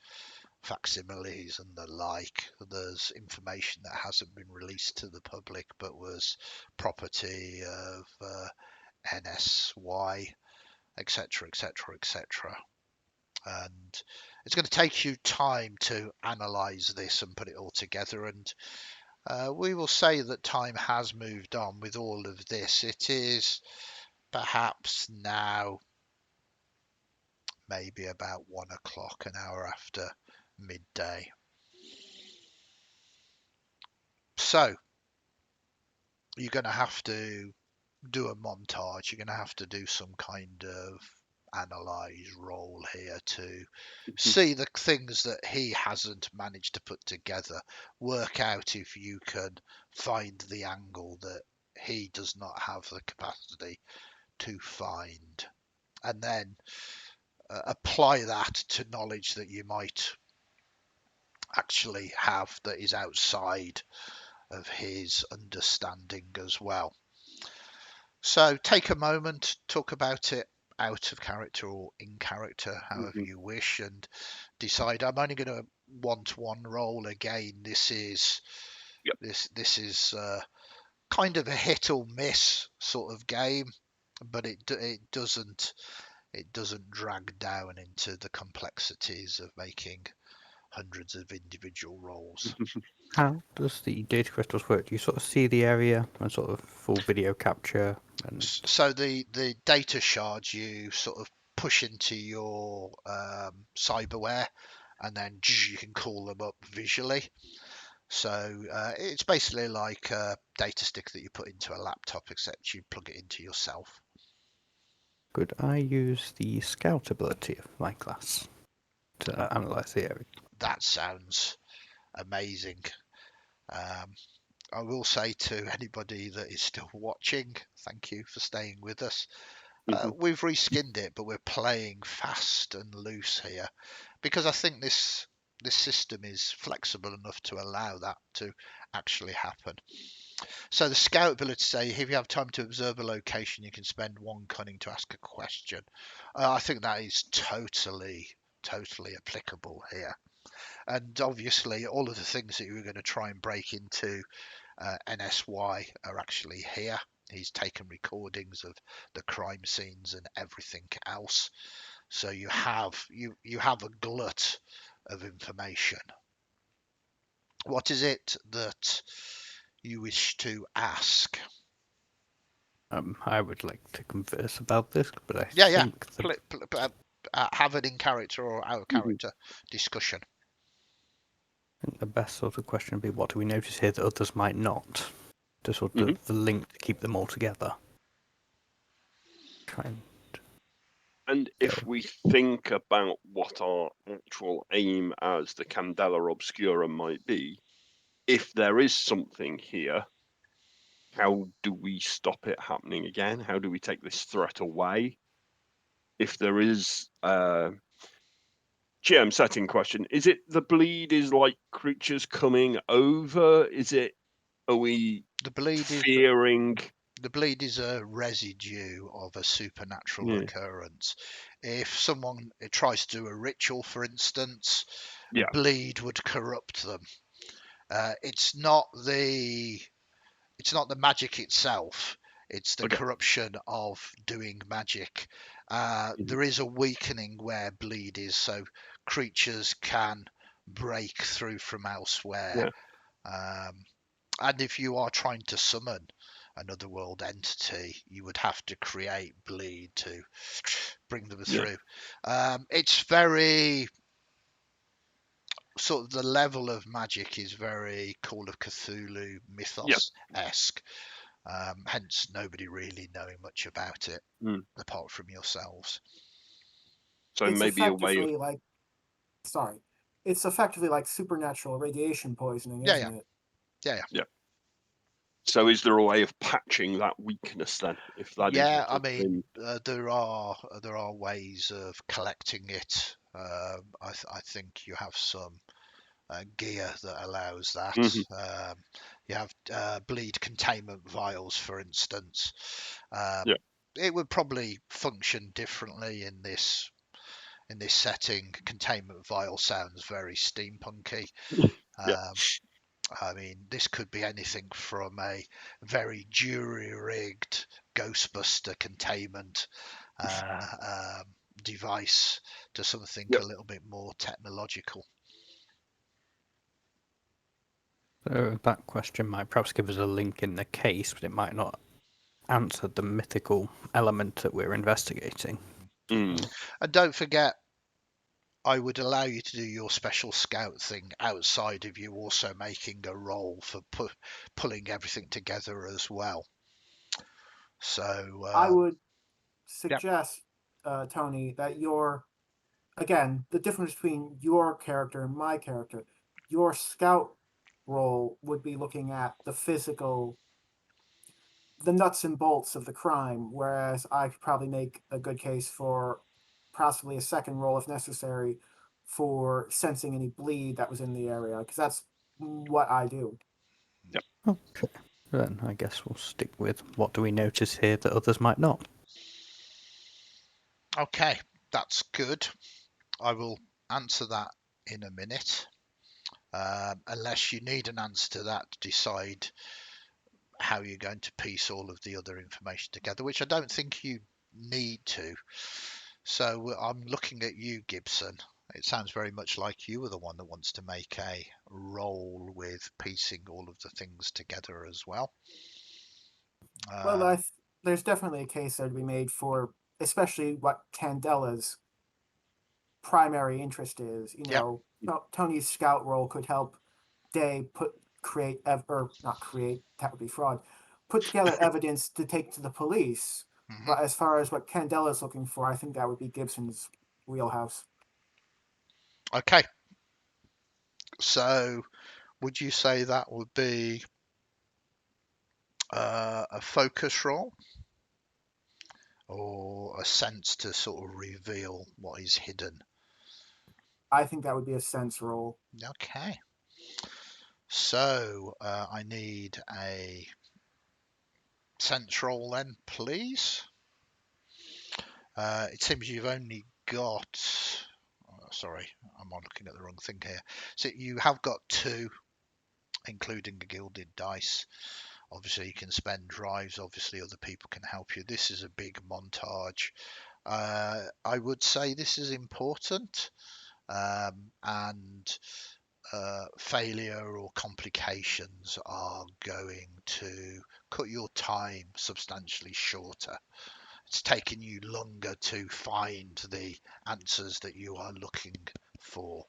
facsimiles and the like. There's information that hasn't been released to the public but was property of NSY, etc., etc., etc. And it's going to take you time to analyze this and put it all together, and we will say that time has moved on with all of this. It is perhaps now maybe about 1 o'clock, an hour after midday. So you're going to have to do a montage. You're going to have to do some kind of analyze roll here to see the things that he hasn't managed to put together, work out if you can find the angle that he does not have the capacity to find, and then apply that to knowledge that you might actually have that is outside of his understanding as well. So take a moment, talk about it out of character or in character, however you wish, and decide. I'm only going to want one roll again. This is this is kind of a hit or miss sort of game, but it doesn't drag down into the complexities of making hundreds of individual rolls. How does the data crystals work? Do you sort of see the area and sort of full video capture? And So the data shards you sort of push into your cyberware, and then you can call them up visually. So it's basically like a data stick that you put into a laptop, except you plug it into yourself. could I use the scout ability of my class to analyze the area? That sounds amazing. I will say to anybody that is still watching, thank you for staying with us. We've reskinned it, but we're playing fast and loose here because I think this system is flexible enough to allow that to actually happen. So the scout ability say, if you have time to observe a location, you can spend 1 cunning to ask a question. I think that is totally applicable here. And obviously, all of the things that you were going to try and break into NSY are actually here. He's taken recordings of the crime scenes and everything else. So you have a glut of information. What is it that you wish to ask? I would like to converse about this, but I Yeah, think have an in character or out of character discussion. the best sort of question would be, what do we notice here that others might not? To sort of the link to keep them all together. Try and And if we think about what our actual aim as the Candela Obscura might be, if there is something here, how do we stop it happening again? How do we take this threat away? If there is GM setting question, is it the bleed is like creatures coming over? Are we The bleed fearing? The bleed is a residue of a supernatural Yeah. occurrence. If someone tries to do a ritual, for instance, Yeah. bleed would corrupt them. It's not the magic itself. It's the corruption of doing magic. There is a weakening where bleed is, so creatures can break through from elsewhere. And if you are trying to summon another world entity, you would have to create bleed to bring them through. It's very sort of, the level of magic is very Call of Cthulhu mythos-esque. Hence nobody really knowing much about it apart from yourselves. So it's maybe a way of effectively like, sorry, it's effectively like supernatural radiation poisoning, isn't it? Yeah. So is there a way of patching that weakness then? If that is Yeah, what I it's mean, there are ways of collecting it. I think you have some gear that allows that. You have bleed containment vials, for instance. It would probably function differently in this setting. Containment vial sounds very steampunky. I mean, this could be anything from a very jury-rigged Ghostbuster containment device to something a little bit more technological. So that question might perhaps give us a link in the case, but it might not answer the mythical element that we're investigating. And don't forget, I would allow you to do your special scout thing outside of you also making a roll for pulling everything together as well. So I would suggest, Tony, that again, the difference between your character and my character, your scout role would be looking at the nuts and bolts of the crime, whereas I could probably make a good case for possibly a second role if necessary for sensing any bleed that was in the area, because that's what I do. Okay, then I guess we'll stick with what do we notice here that others might not. Okay, that's good. I will answer that in a minute. Unless you need an answer to that to decide how you're going to piece all of the other information together, which I don't think you need to. So I'm looking at you, Gibson. It sounds very much like you were the one that wants to make a roll with piecing all of the things together as well. Well, there's definitely a case there to be made for, especially what Candela's primary interest is. Tony's scout role could help Day not create, that would be fraud, put together evidence to take to the police. But as far as what Candela's looking for, I think that would be Gibson's wheelhouse. Okay. So would you say that would be a focus roll or a sense to sort of reveal what is hidden? I think that would be a sense roll. Okay. So I need a sense roll then, please. It seems you've only got sorry, I'm looking at the wrong thing here. So you have got 2, including a gilded dice. Obviously, you can spend drives. Obviously, other people can help you. This is a big montage. I would say this is important, and failure or complications are going to cut your time substantially shorter. It's taking you longer to find the answers that you are looking for.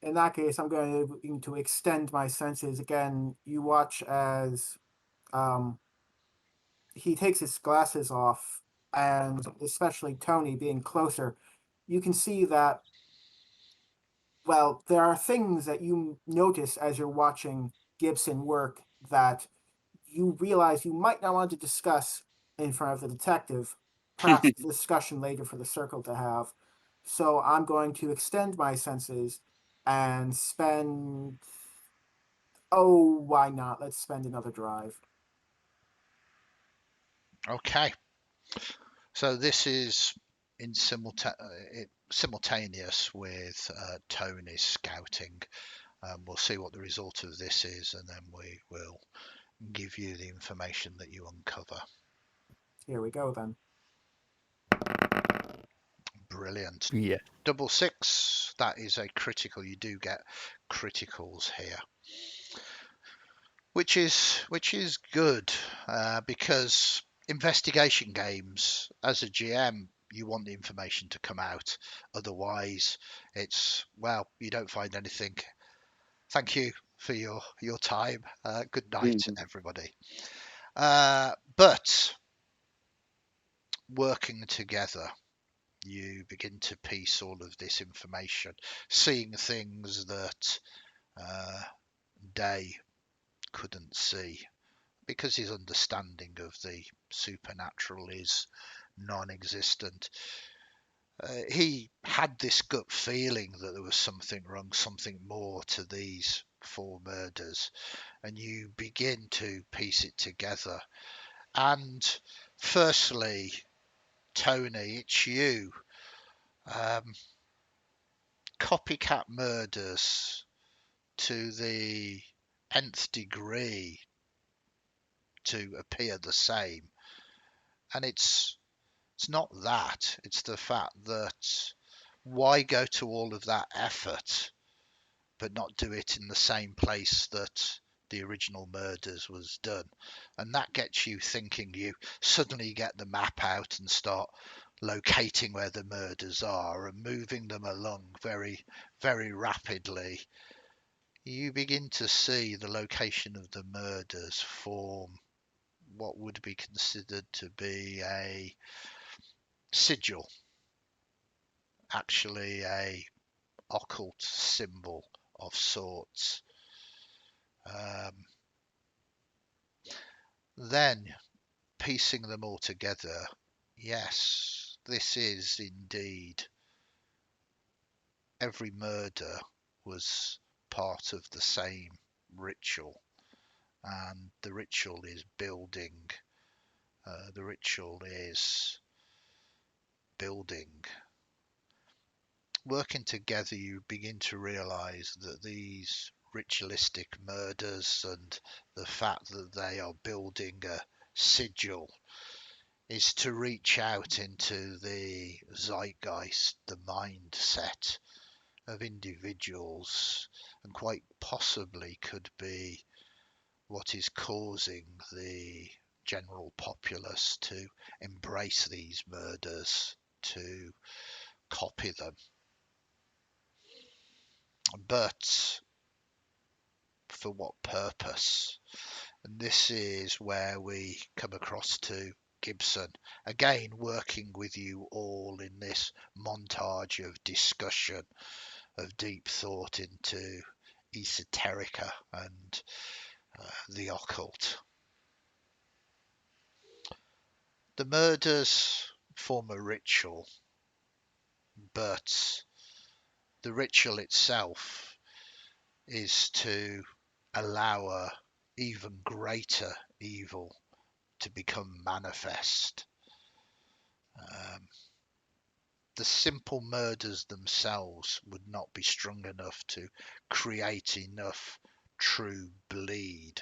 In that case, I'm going to extend my senses again. You watch as he takes his glasses off, and especially Tony being closer, you can see that, well, there are things that you notice as you're watching Gibson work that you realize you might not want to discuss in front of the detective, perhaps a discussion later for the circle to have. So I'm going to extend my senses and spend. Oh, why not? Let's spend another drive. Okay. So this is in simultaneous with Tony's scouting. We'll see what the result of this is, and then we will give you the information that you uncover. Here we go then. Brilliant. Yeah. Double 6. That is a critical. You do get criticals here, which is good, because investigation games, as a GM, you want the information to come out. Otherwise, it's, well, you don't find anything. Thank you for your time. Good night, everybody. But working together, you begin to piece all of this information, seeing things that Day couldn't see, because his understanding of the supernatural is non-existent. He had this gut feeling that there was something wrong, something more to these 4 murders, and you begin to piece it together. And firstly, Tony, it's you. Copycat murders to the nth degree to appear the same, and it's not that, it's the fact that, why go to all of that effort but not do it in the same place that the original murders was done? And that gets you thinking. You suddenly get the map out and start locating where the murders are and moving them along very, very rapidly. You begin to see the location of the murders form what would be considered to be a sigil, actually a occult symbol of sorts. Then piecing them all together, yes, this is indeed, every murder was part of the same ritual, and the ritual is building. The ritual is building. Working together, you begin to realize that these ritualistic murders and the fact that they are building a sigil is to reach out into the zeitgeist, the mindset of individuals, and quite possibly could be what is causing the general populace to embrace these murders, to copy them. But for what purpose? And this is where we come across to Gibson, again working with you all in this montage of discussion, of deep thought into esoterica and the occult. The murders form a ritual, but the ritual itself is to allow a even greater evil to become manifest. the simple murders themselves would not be strong enough to create enough true bleed.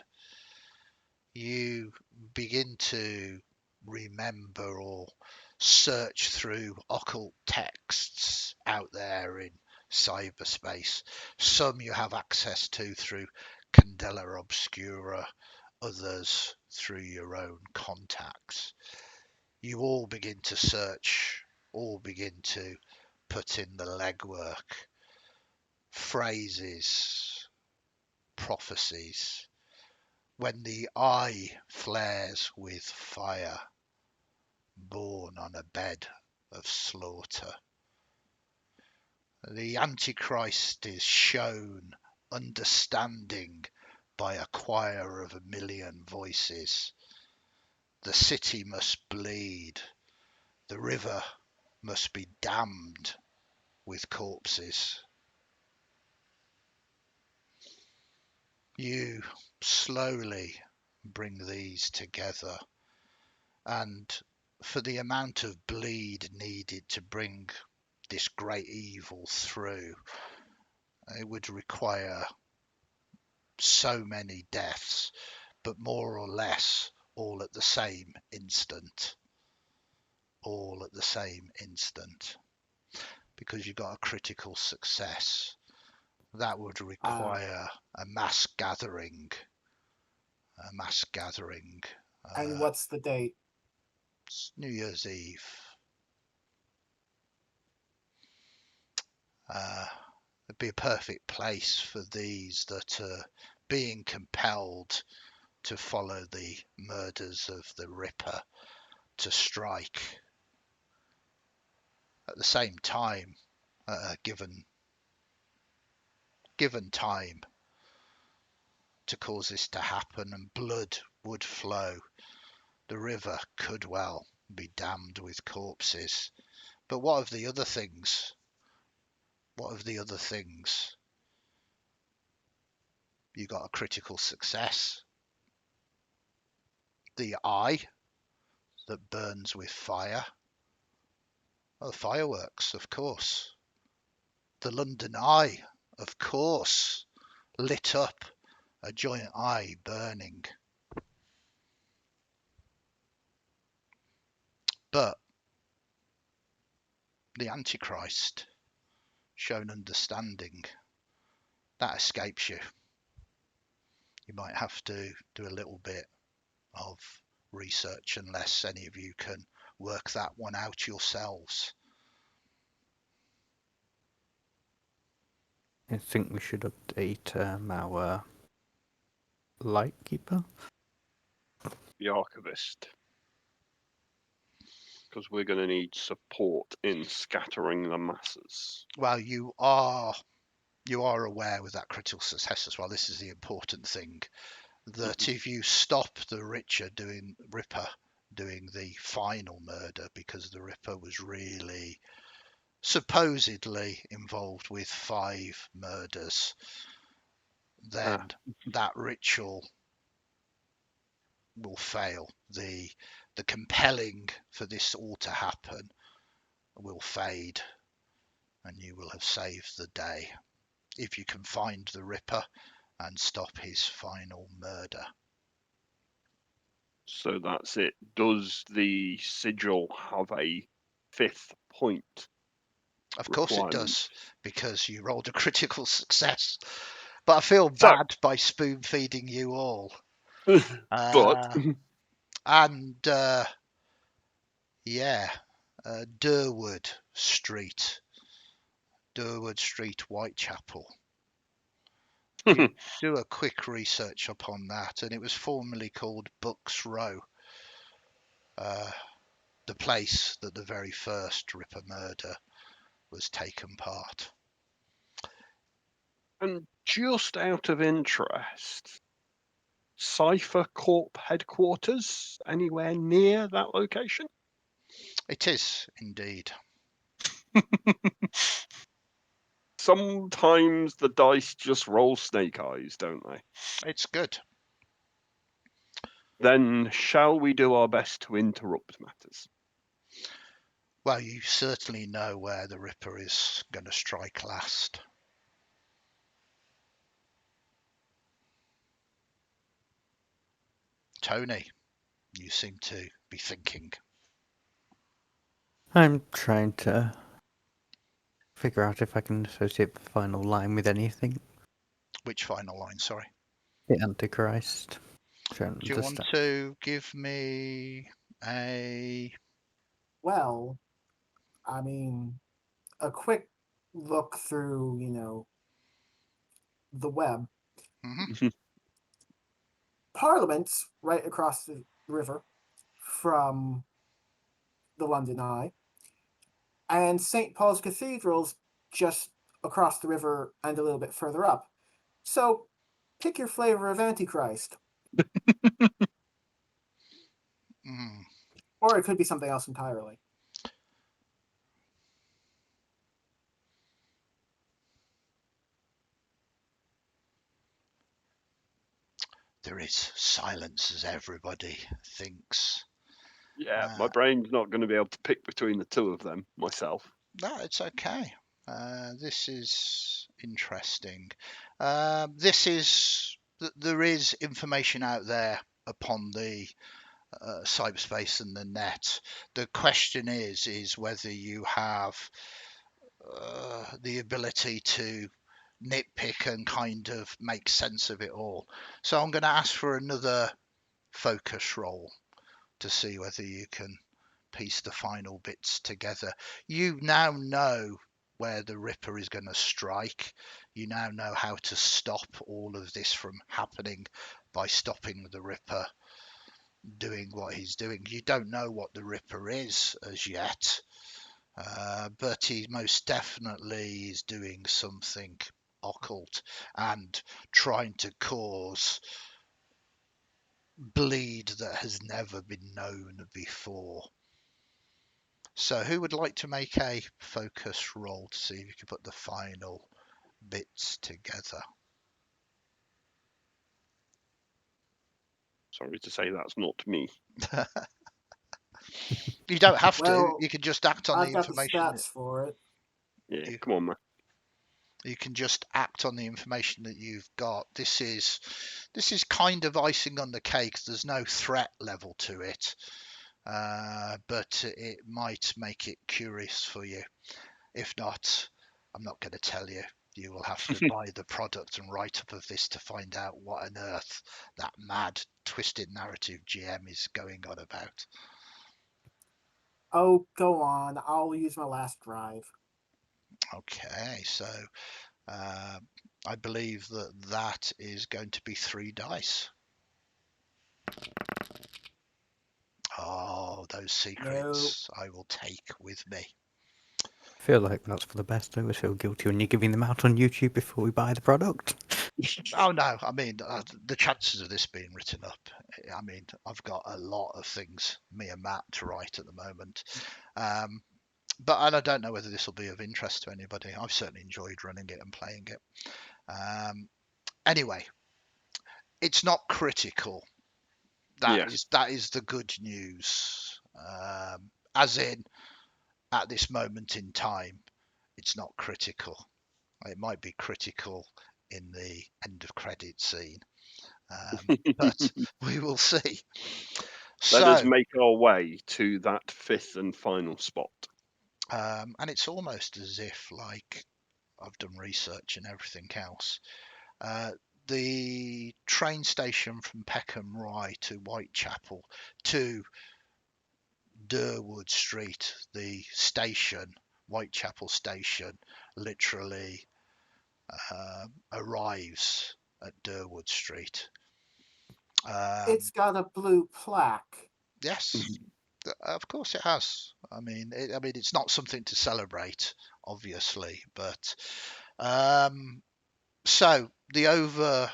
You begin to remember or search through occult texts out there in cyberspace. Some you have access to through Candela Obscura, others through your own contacts. You all begin to search, all begin to put in the legwork, phrases, prophecies. When the eye flares with fire, born on a bed of slaughter. The Antichrist is shown understanding by a choir of 1,000,000 voices. The city must bleed. The river must be damned with corpses. You slowly bring these together, and for the amount of bleed needed to bring this great evil through, it would require so many deaths, but more or less all at the same instant. All at the same instant. Because you got a critical success. That would require a mass gathering. A mass gathering. And what's the date? It's New Year's Eve. It'd be a perfect place for these that are being compelled to follow the murders of the Ripper to strike. At the same time, given time to cause this to happen, and blood would flow, the river could well be damned with corpses. But what of the other things? What of the other things? You got a critical success. The eye that burns with fire. Well, the fireworks, of course. The London Eye, of course, lit up, a giant eye burning. But the Antichrist, shown understanding, that escapes you. You might have to do a little bit of research unless any of you can work that one out yourselves. I think we should update our Lightkeeper. The archivist. Because we're going to need support in scattering the masses. Well, you are aware with that critical success as well. This is the important thing, that if you stop the Ripper doing the final murder, because the Ripper was really supposedly involved with 5 murders, then that ritual will fail. The compelling for this all to happen will fade, and you will have saved the day if you can find the Ripper and stop his final murder. So that's it. Does the sigil have a 5th point? Of course it requirement? does, because you rolled a critical success. But I feel bad by spoon feeding you all. But And Durwood Street, Whitechapel. You do a quick research upon that, and it was formerly called Bucks Row, the place that the very first Ripper murder was taken part. And just out of interest, Cypher Corp headquarters anywhere near that location? It is indeed. Sometimes the dice just roll snake eyes, don't they? It's good. Then shall we do our best to interrupt matters? Well, you certainly know where the Ripper is going to strike last. Tony, you seem to be thinking. I'm trying to figure out if I can associate the final line with anything. Which final line, sorry? The Antichrist. Do you want to give me a... Well, I mean, a quick look through, the web. Mhm. Parliament's right across the river from the London Eye, and St. Paul's Cathedral's just across the river and a little bit further up. So pick your flavor of Antichrist. Mm. Or it could be something else entirely. There is silence as everybody thinks. Yeah, my brain's not going to be able to pick between the two of them myself. No, it's okay. This is interesting. There is information out there upon the cyberspace and the net. The question is whether you have the ability to nitpick and kind of make sense of it all. So I'm going to ask for another focus roll to see whether you can piece the final bits together. You now know where the Ripper is going to strike. You now know how to stop all of this from happening by stopping the Ripper doing what he's doing. You don't know what the Ripper is as yet, but he most definitely is doing something occult and trying to cause bleed that has never been known before. So who would like to make a focus roll to see if you can put the final bits together? Sorry to say that's not me. You don't have to. Well, You can just act on I've the got the information. stats for it. Yeah, You- come on, man. You can just act on the information that you've got. This is kind of icing on the cake. There's no threat level to it, but it might make it curious for you. If not, I'm not going to tell you. You will have to buy the product and write up of this to find out what on earth that mad, twisted narrative GM is going on about. Oh, go on. I'll use my last drive. Okay, so I believe that is going to be 3 dice. Oh, those secrets I will take with me. I feel like that's for the best. I always feel guilty when you're giving them out on YouTube before we buy the product. Oh no, I mean the chances of this being written up. I mean, I've got a lot of things, me and Matt, to write at the moment. And I don't know whether this will be of interest to anybody. I've certainly enjoyed running it and playing it. Anyway, it's not critical. That is the good news. As in, at this moment in time, it's not critical. It might be critical in the end of credit scene, but we will see. Let us So, make our way to that fifth and final spot. and it's almost as if, like, I've done research and everything else. The train station from Peckham Rye to Whitechapel to Durwood Street, the station, Whitechapel station, literally arrives at Durwood Street. It's got a blue plaque. Yes, of course it has. I mean, it's not something to celebrate, obviously, but so the overground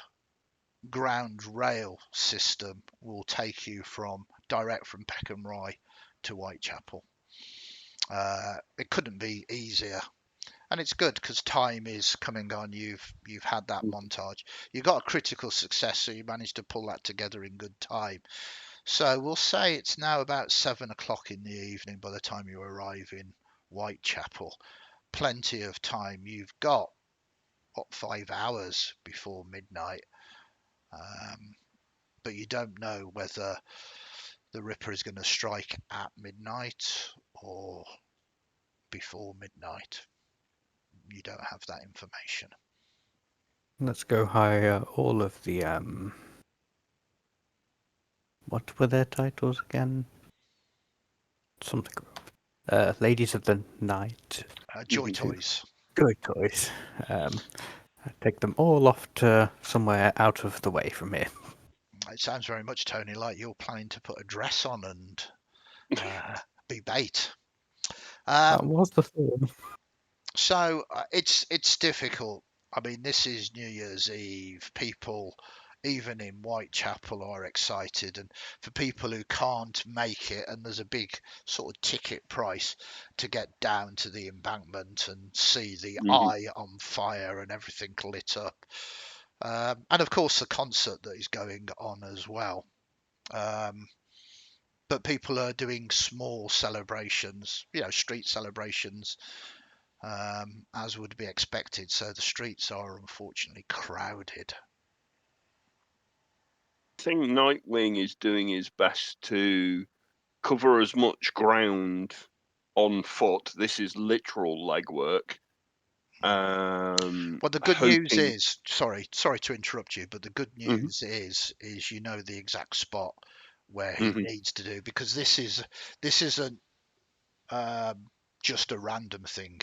rail system will take you direct from Peckham Rye to Whitechapel. It couldn't be easier, and it's good because time is coming on. You've had that montage. You got a critical success, so you managed to pull that together in good time. So we'll say it's now about 7 o'clock in the evening by the time you arrive in Whitechapel. Plenty of time. You've got, what, 5 hours before midnight. But you don't know whether the Ripper is going to strike at midnight or before midnight. You don't have that information. Let's go hire all of the what were their titles again? Something. Ladies of the Night. Joy Toys. Joy Toys. Take them all off to somewhere out of the way from here. It sounds very much, Tony, like you're planning to put a dress on and be bait. That was the thought. So it's difficult. I mean, this is New Year's Eve. People, even in Whitechapel, are excited, and for people who can't make it, and there's a big sort of ticket price to get down to the embankment and see the eye on fire and everything lit up, and of course the concert that is going on as well. But people are doing small celebrations, street celebrations, as would be expected. So the streets are unfortunately crowded. I think Nightwing is doing his best to cover as much ground on foot. This is literal legwork. Well, the good news is, sorry to interrupt you, but the good news is you know the exact spot where he needs to do, because this isn't just a random thing.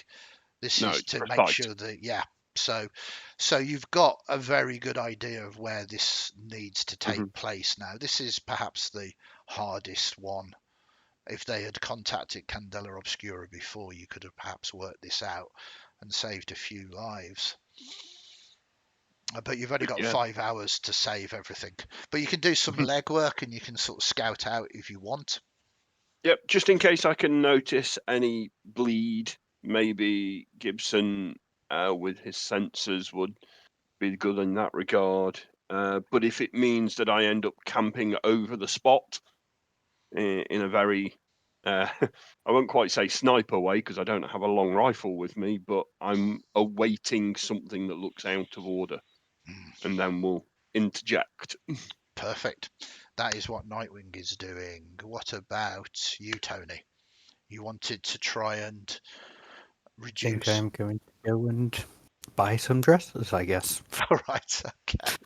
This is to make sure that so you've got a very good idea of where this needs to take place now. This is perhaps the hardest one. If they had contacted Candela Obscura before, you could have perhaps worked this out and saved a few lives. But you've only got 5 hours to save everything. But you can do some legwork and you can sort of scout out if you want. Yep, just in case I can notice any bleed, maybe Gibson with his sensors would be good in that regard. But if it means that I end up camping over the spot in a very, I won't quite say sniper way because I don't have a long rifle with me, but I'm awaiting something that looks out of order, and then we'll interject. Perfect. That is what Nightwing is doing. What about you, Tony? You wanted to try and reduce. I think I'm going to go and buy some dresses, I guess. All right. Okay.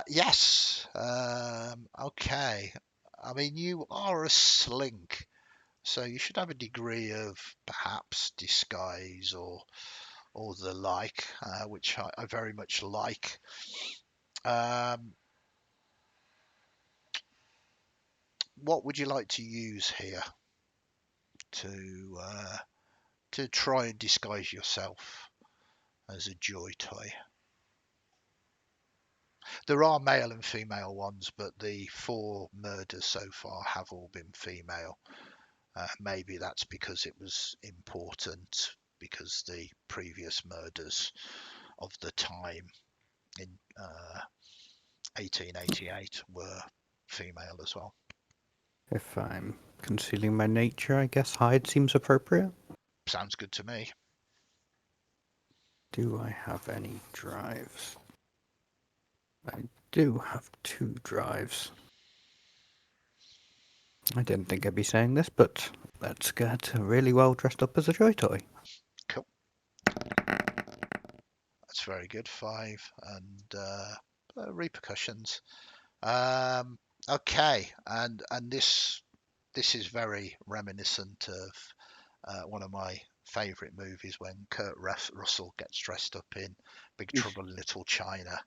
Yes. Okay. I mean, you are a slink, so you should have a degree of perhaps disguise or the like, which I very much like. What would you like to use here to try and disguise yourself as a joy toy? There are male and female ones, but the 4 murders so far have all been female. Maybe that's because it was important, because the previous murders of the time in 1888 were female as well. If I'm concealing my nature, I guess hide seems appropriate. Sounds good to me. Do I have any drives? I do have 2 drives. I didn't think I'd be saying this, but let's get really well dressed up as a joy toy. Cool. That's very good. 5 and repercussions. Okay, and this is very reminiscent of one of my favourite movies, when Kurt Russell gets dressed up in Big Trouble in Little China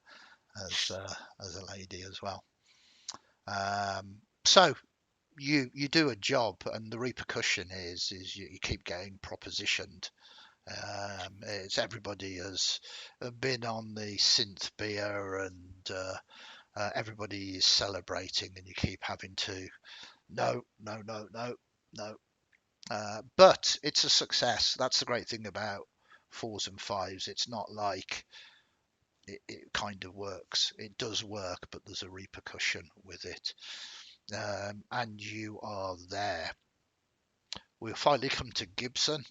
as a lady as well. So you do a job, and the repercussion is you keep getting propositioned. It's everybody has been on the synth beer, and everybody is celebrating, and you keep having to no. But it's a success. That's the great thing about 4s and 5s. It's not like it kind of works. It does work, but there's a repercussion with it. And you are there. We'll finally come to Gibson,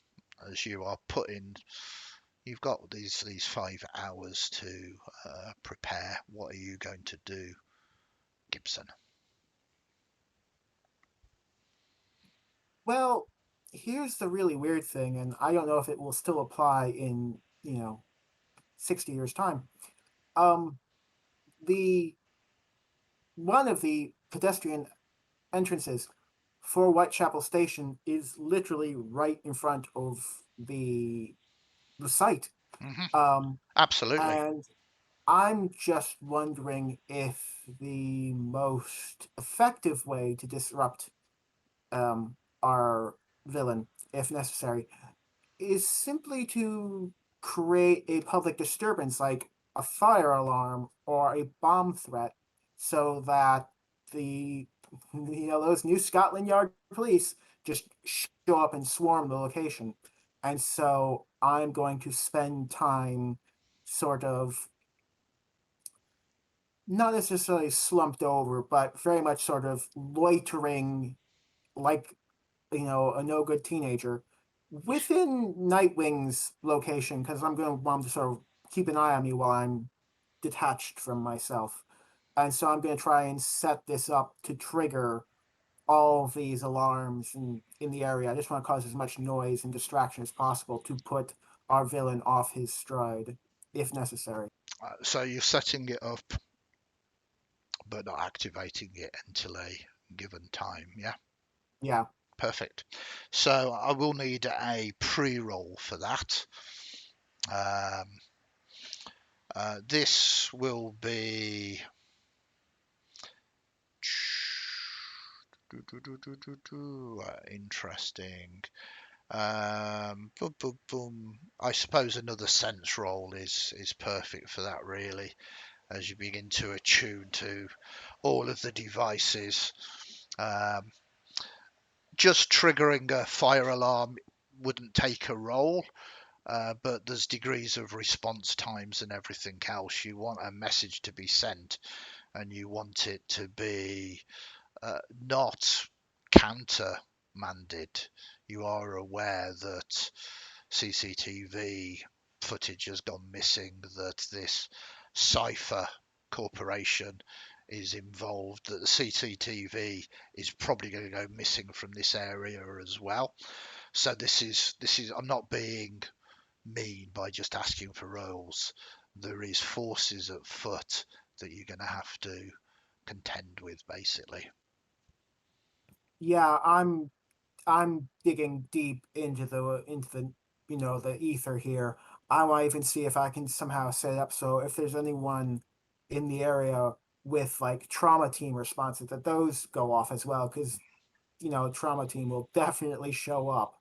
as you are putting. You've got these 5 hours to prepare. What are you going to do, Gibson? Well, here's the really weird thing, and I don't know if it will still apply in 60 years time. The one of the pedestrian entrances for Whitechapel Station is literally right in front of the site. Absolutely. And I'm just wondering if the most effective way to disrupt our villain, if necessary, is simply to create a public disturbance like a fire alarm or a bomb threat so that the those New Scotland Yard police just show up and swarm the location. And so I'm going to spend time sort of not necessarily slumped over, but very much sort of loitering like a no good teenager within Nightwing's location because I'm going to want him to sort of keep an eye on me while I'm detached from myself. And so I'm going to try and set this up to trigger all of these alarms in the area. I just want to cause as much noise and distraction as possible to put our villain off his stride if necessary. So you're setting it up, but not activating it until a given time. Yeah. Yeah. Perfect. So I will need a pre-roll for that. This will be interesting. Boom, boom, boom. I suppose another sense roll is perfect for that, really, as you begin to attune to all of the devices. Just triggering a fire alarm wouldn't take a roll, but there's degrees of response times and everything else. You want a message to be sent, and you want it to be not countermanded. You are aware that CCTV footage has gone missing, that this cipher corporation is involved, that the CCTV is probably going to go missing from this area as well. So this is I'm not being mean by just asking for rolls. There is forces at foot that you're going to have to contend with, basically. Yeah, I'm digging deep into the the ether here. I want to even see if I can somehow set it up so if there's anyone in the area with like trauma team responses that those go off as well because trauma team will definitely show up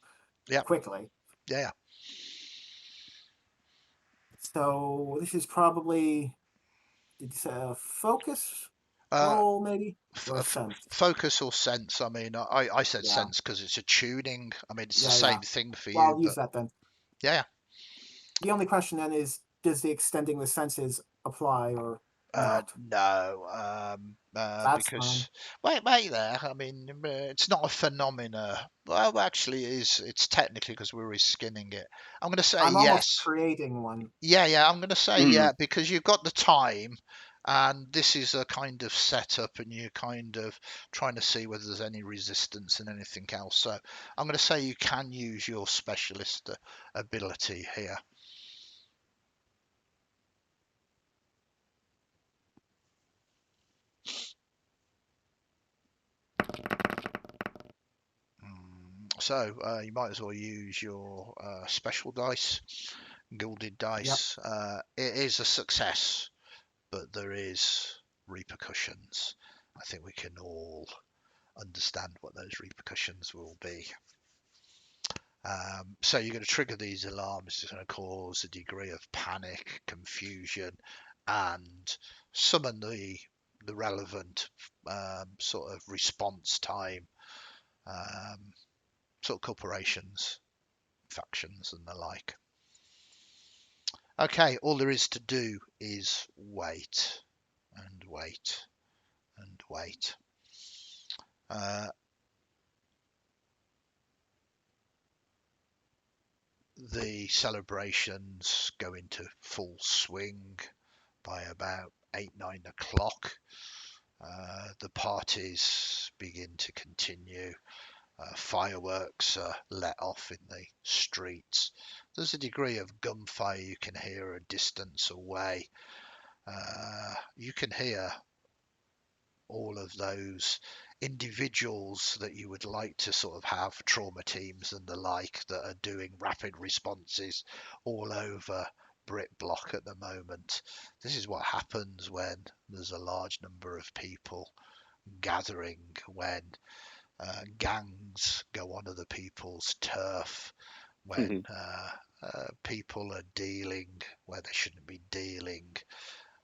Yeah, quickly. yeah. So this is probably did you say a focus Uh, roll maybe or a sense? Focus or sense. I mean, I said Yeah, sense because it's a tuning. I mean, it's the yeah. same thing for Well, you, I'll use but that then. yeah. The only question then is, does the extending the senses apply or not? No, That's fine. because wait there. I mean, it's not a phenomena. Well, actually, it is. It's technically because we're reskinning it. I'm going to say I'm almost yes. creating one. Yeah. I'm going to say Mm. yeah because you've got the time, and this is a kind of setup, and you're kind of trying to see whether there's any resistance and anything else. So I'm going to say you can use your specialist ability here. So you might as well use your special dice, gilded Yep. dice. It is a success, but there is repercussions. I think we can all understand what those repercussions will be. So you're going to trigger these alarms. It's going to cause a degree of panic, confusion, and summon the relevant sort of response time, sort of corporations, factions, and the like. Okay, all there is to do is wait and wait and wait. The celebrations go into full swing by about 8-9 o'clock. The parties begin to continue. Fireworks are let off in the streets. There's a degree of gunfire you can hear a distance away. You can hear all of those individuals that you would like to sort of have trauma teams and the like that are doing rapid responses all over Brit Block at the moment. This is what happens when there's a large number of people gathering, when gangs go on other people's turf, when people are dealing where they shouldn't be dealing.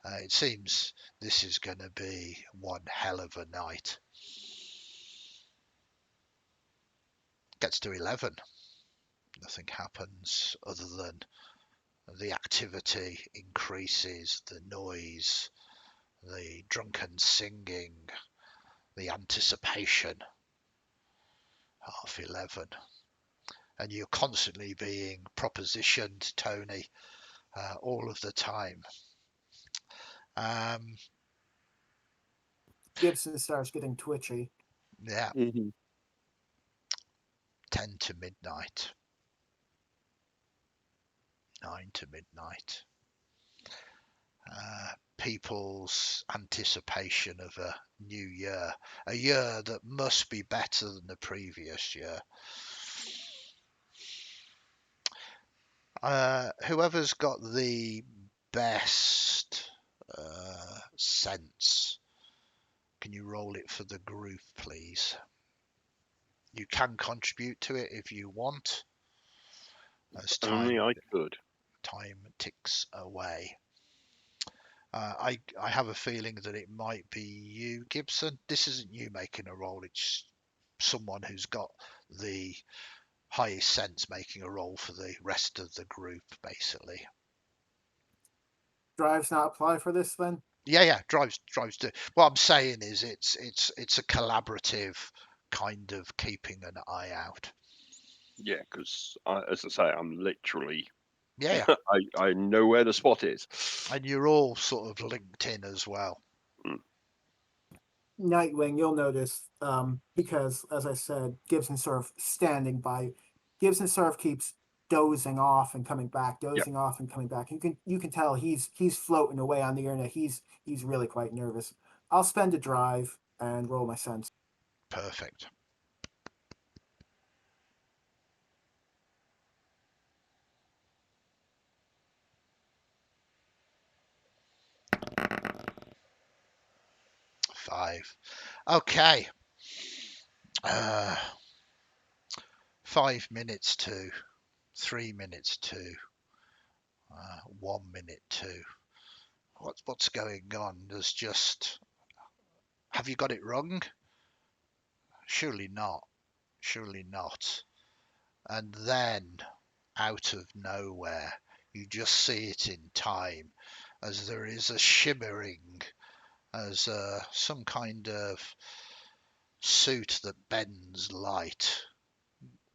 It seems this is going to be one hell of a night. Gets to 11. Nothing happens other than the activity increases, the noise, the drunken singing, the anticipation. 11:30. And you're constantly being propositioned, Tony, all of the time. Gibson starts getting twitchy. Yeah. Mm-hmm. 10 to midnight. 9 to midnight. People's anticipation of a new year, a year that must be better than the previous year. Whoever's got the best sense, can you roll it for the group, please? You can contribute to it if you want. As Only I could. time ticks away. I have a feeling that it might be you, Gibson. This isn't you making a roll. It's someone who's got the highest sense making a roll for the rest of the group, basically. Drives not apply for this then? Yeah, drives do. What I'm saying is it's a collaborative kind of keeping an eye out. Yeah, because as I say, I'm literally. Yeah. I know where the spot is. And you're all sort of linked in as well. Nightwing, you'll notice, because as I said, Gibson's sort of standing by. Gibson sort of keeps dozing off and coming back, dozing off and coming back. You can tell he's floating away on the internet. He's really quite nervous. I'll spend a drive and roll my sense. Perfect. Five. Okay. 5 minutes to 3 minutes to 1 minute to. What's going on? There's just. Have you got it wrong? Surely not. Surely not. And then, out of nowhere, you just see it in time as there is a shimmering, as some kind of suit that bends light,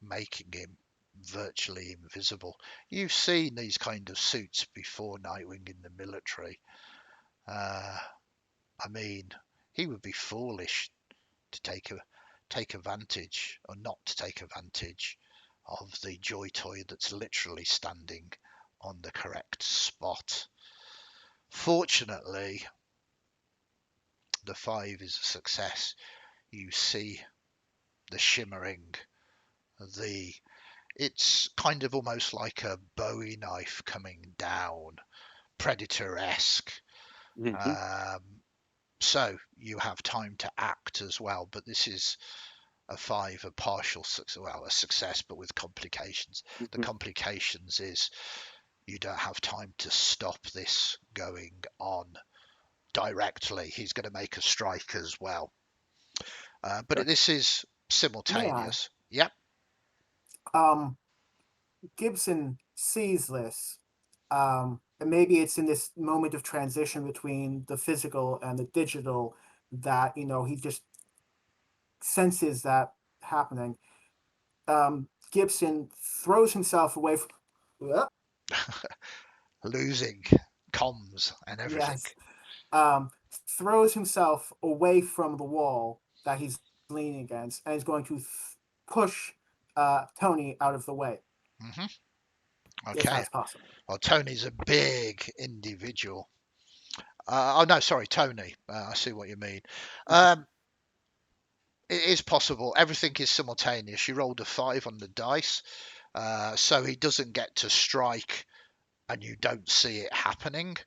making him virtually invisible. You've seen these kind of suits before, Nightwing, in the military. I mean, he would be foolish to take advantage, or not to take advantage of the joy toy that's literally standing on the correct spot. Fortunately, the 5 is a success. You see the shimmering, it's kind of almost like a Bowie knife coming down, Predator-esque. So you have time to act as well, but this is a 5, a partial success, well, a success, but with complications. The complications is you don't have time to stop this going on directly. He's going to make a strike as well. But this is simultaneous. Yep. Gibson sees this. and maybe it's in this moment of transition between the physical and the digital that he just senses that happening. Gibson throws himself away from. Losing comms and everything. Yes. Um, Throws himself away from the wall that he's leaning against and is going to push Tony out of the way, Hmm. if Okay. that's possible. Well, Tony's a big individual. Oh no, sorry, Tony. I see what you mean. It is possible. Everything is simultaneous. You rolled a 5 on the dice, so he doesn't get to strike, and you don't see it happening.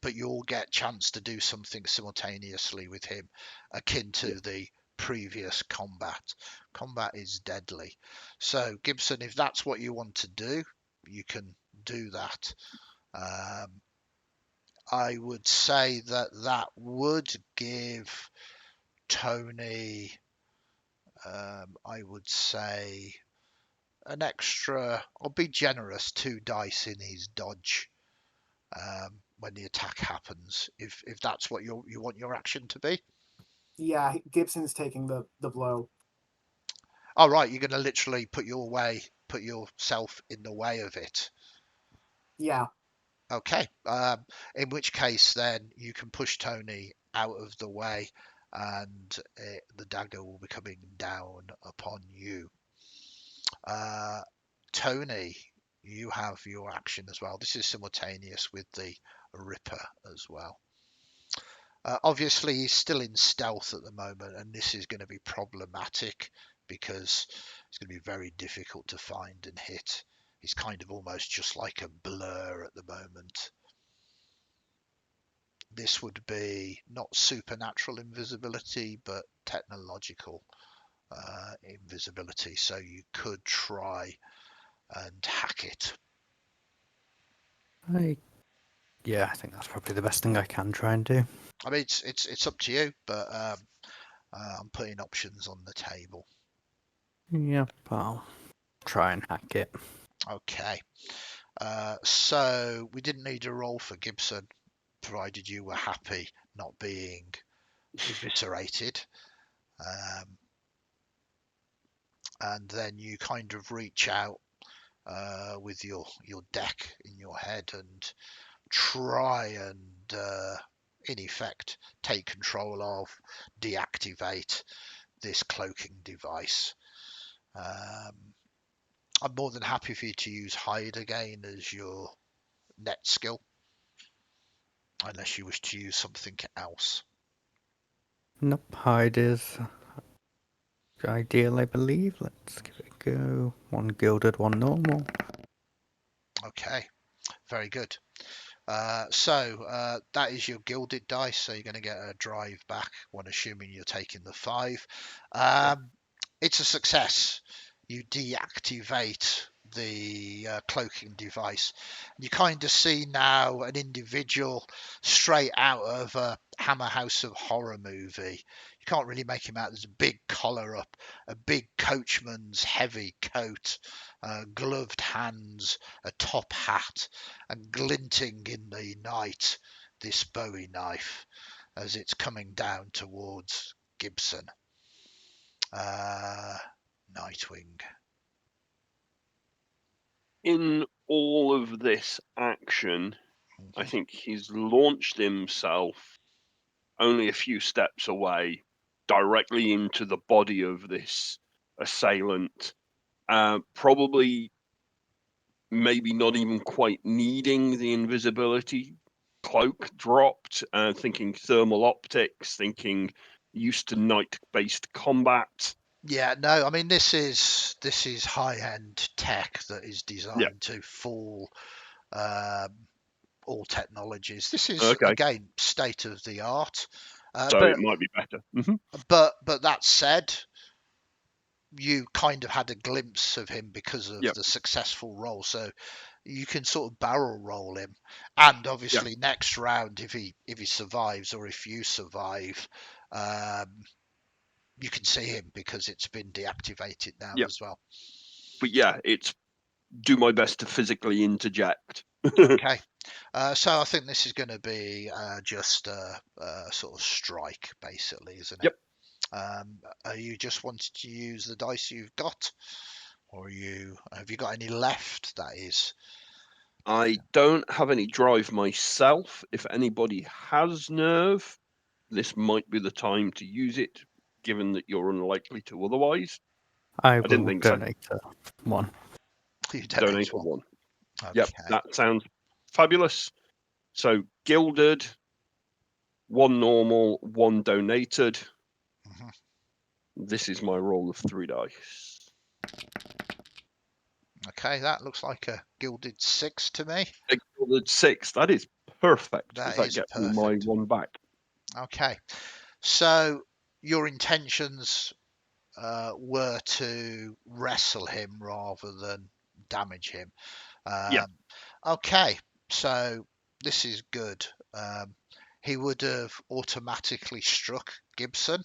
But you'll get chance to do something simultaneously with him, akin to the previous combat. Combat is deadly. So Gibson, if that's what you want to do, you can do that. I would say that would give Tony, I would say, an extra, I'll be generous, 2 dice in his dodge when the attack happens, if that's what you want your action to be. Yeah, Gibson's taking the blow. All right, you're going to literally put yourself in the way of it. Yeah. Okay. In which case, then you can push Tony out of the way, and the dagger will be coming down upon you. Tony, you have your action as well. This is simultaneous with the Ripper as well. Obviously, he's still in stealth at the moment, and this is going to be problematic because it's going to be very difficult to find and hit. He's kind of almost just like a blur at the moment. This would be not supernatural invisibility, but technological invisibility. So you could try and hack it. Yeah, I think that's probably the best thing I can try and do. I mean, it's up to you, but I'm putting options on the table. Yeah, I'll try and hack it. Okay. So we didn't need a roll for Gibson, provided you were happy not being eviscerated. And then you kind of reach out with your deck in your head and try and, in effect, take control of, deactivate this cloaking device. I'm more than happy for you to use hide again as your net skill, unless you wish to use something else. Nope, hide is ideal, I believe. Let's give it a go. 1 gilded, 1 normal. Okay, very good. So that is your gilded dice, so you're going to get a drive back when assuming you're taking the 5. It's a success. You deactivate the cloaking device. You kind of see now an individual straight out of a Hammer House of Horror movie. You can't really make him out. There's a big collar up, a big coachman's heavy coat, gloved hands, a top hat, and glinting in the night this Bowie knife as it's coming down towards Gibson. Nightwing. In all of this action, I think he's launched himself only a few steps away, directly into the body of this assailant. Probably, maybe not even quite needing the invisibility cloak dropped. Thinking thermal optics, thinking used to night-based combat. Yeah, no, I mean this is high-end tech that is Yeah. designed to fool all technologies. This is Okay. again state of the art. So But it might be better. Mm-hmm. but that said, you kind of had a glimpse of him because of Yep. the successful roll, so you can sort of barrel roll him. And obviously next round, if he survives or if you survive, you can see him because it's been deactivated now Yep. as well. But yeah, it's do my best to physically interject. Okay. So I think this is going to be just a sort of strike, basically, isn't it? Yep. Are you just wanting to use the dice you've got, or have you got any left? That is. I don't have any drive myself. If anybody has nerve, this might be the time to use it, given that you're unlikely to otherwise. I didn't will think so. donate one. You Donate one. one. Okay. Yep, that sounds fabulous. So gilded, one normal, one donated. Mhm. This is my roll of 3 dice. Okay, that looks like a gilded 6 to me. A gilded 6. That is perfect. That That is gets me my perfect. one back. Okay, so your intentions were to wrestle him rather than damage him. Yeah. Okay, so this is good. He would have automatically struck Gibson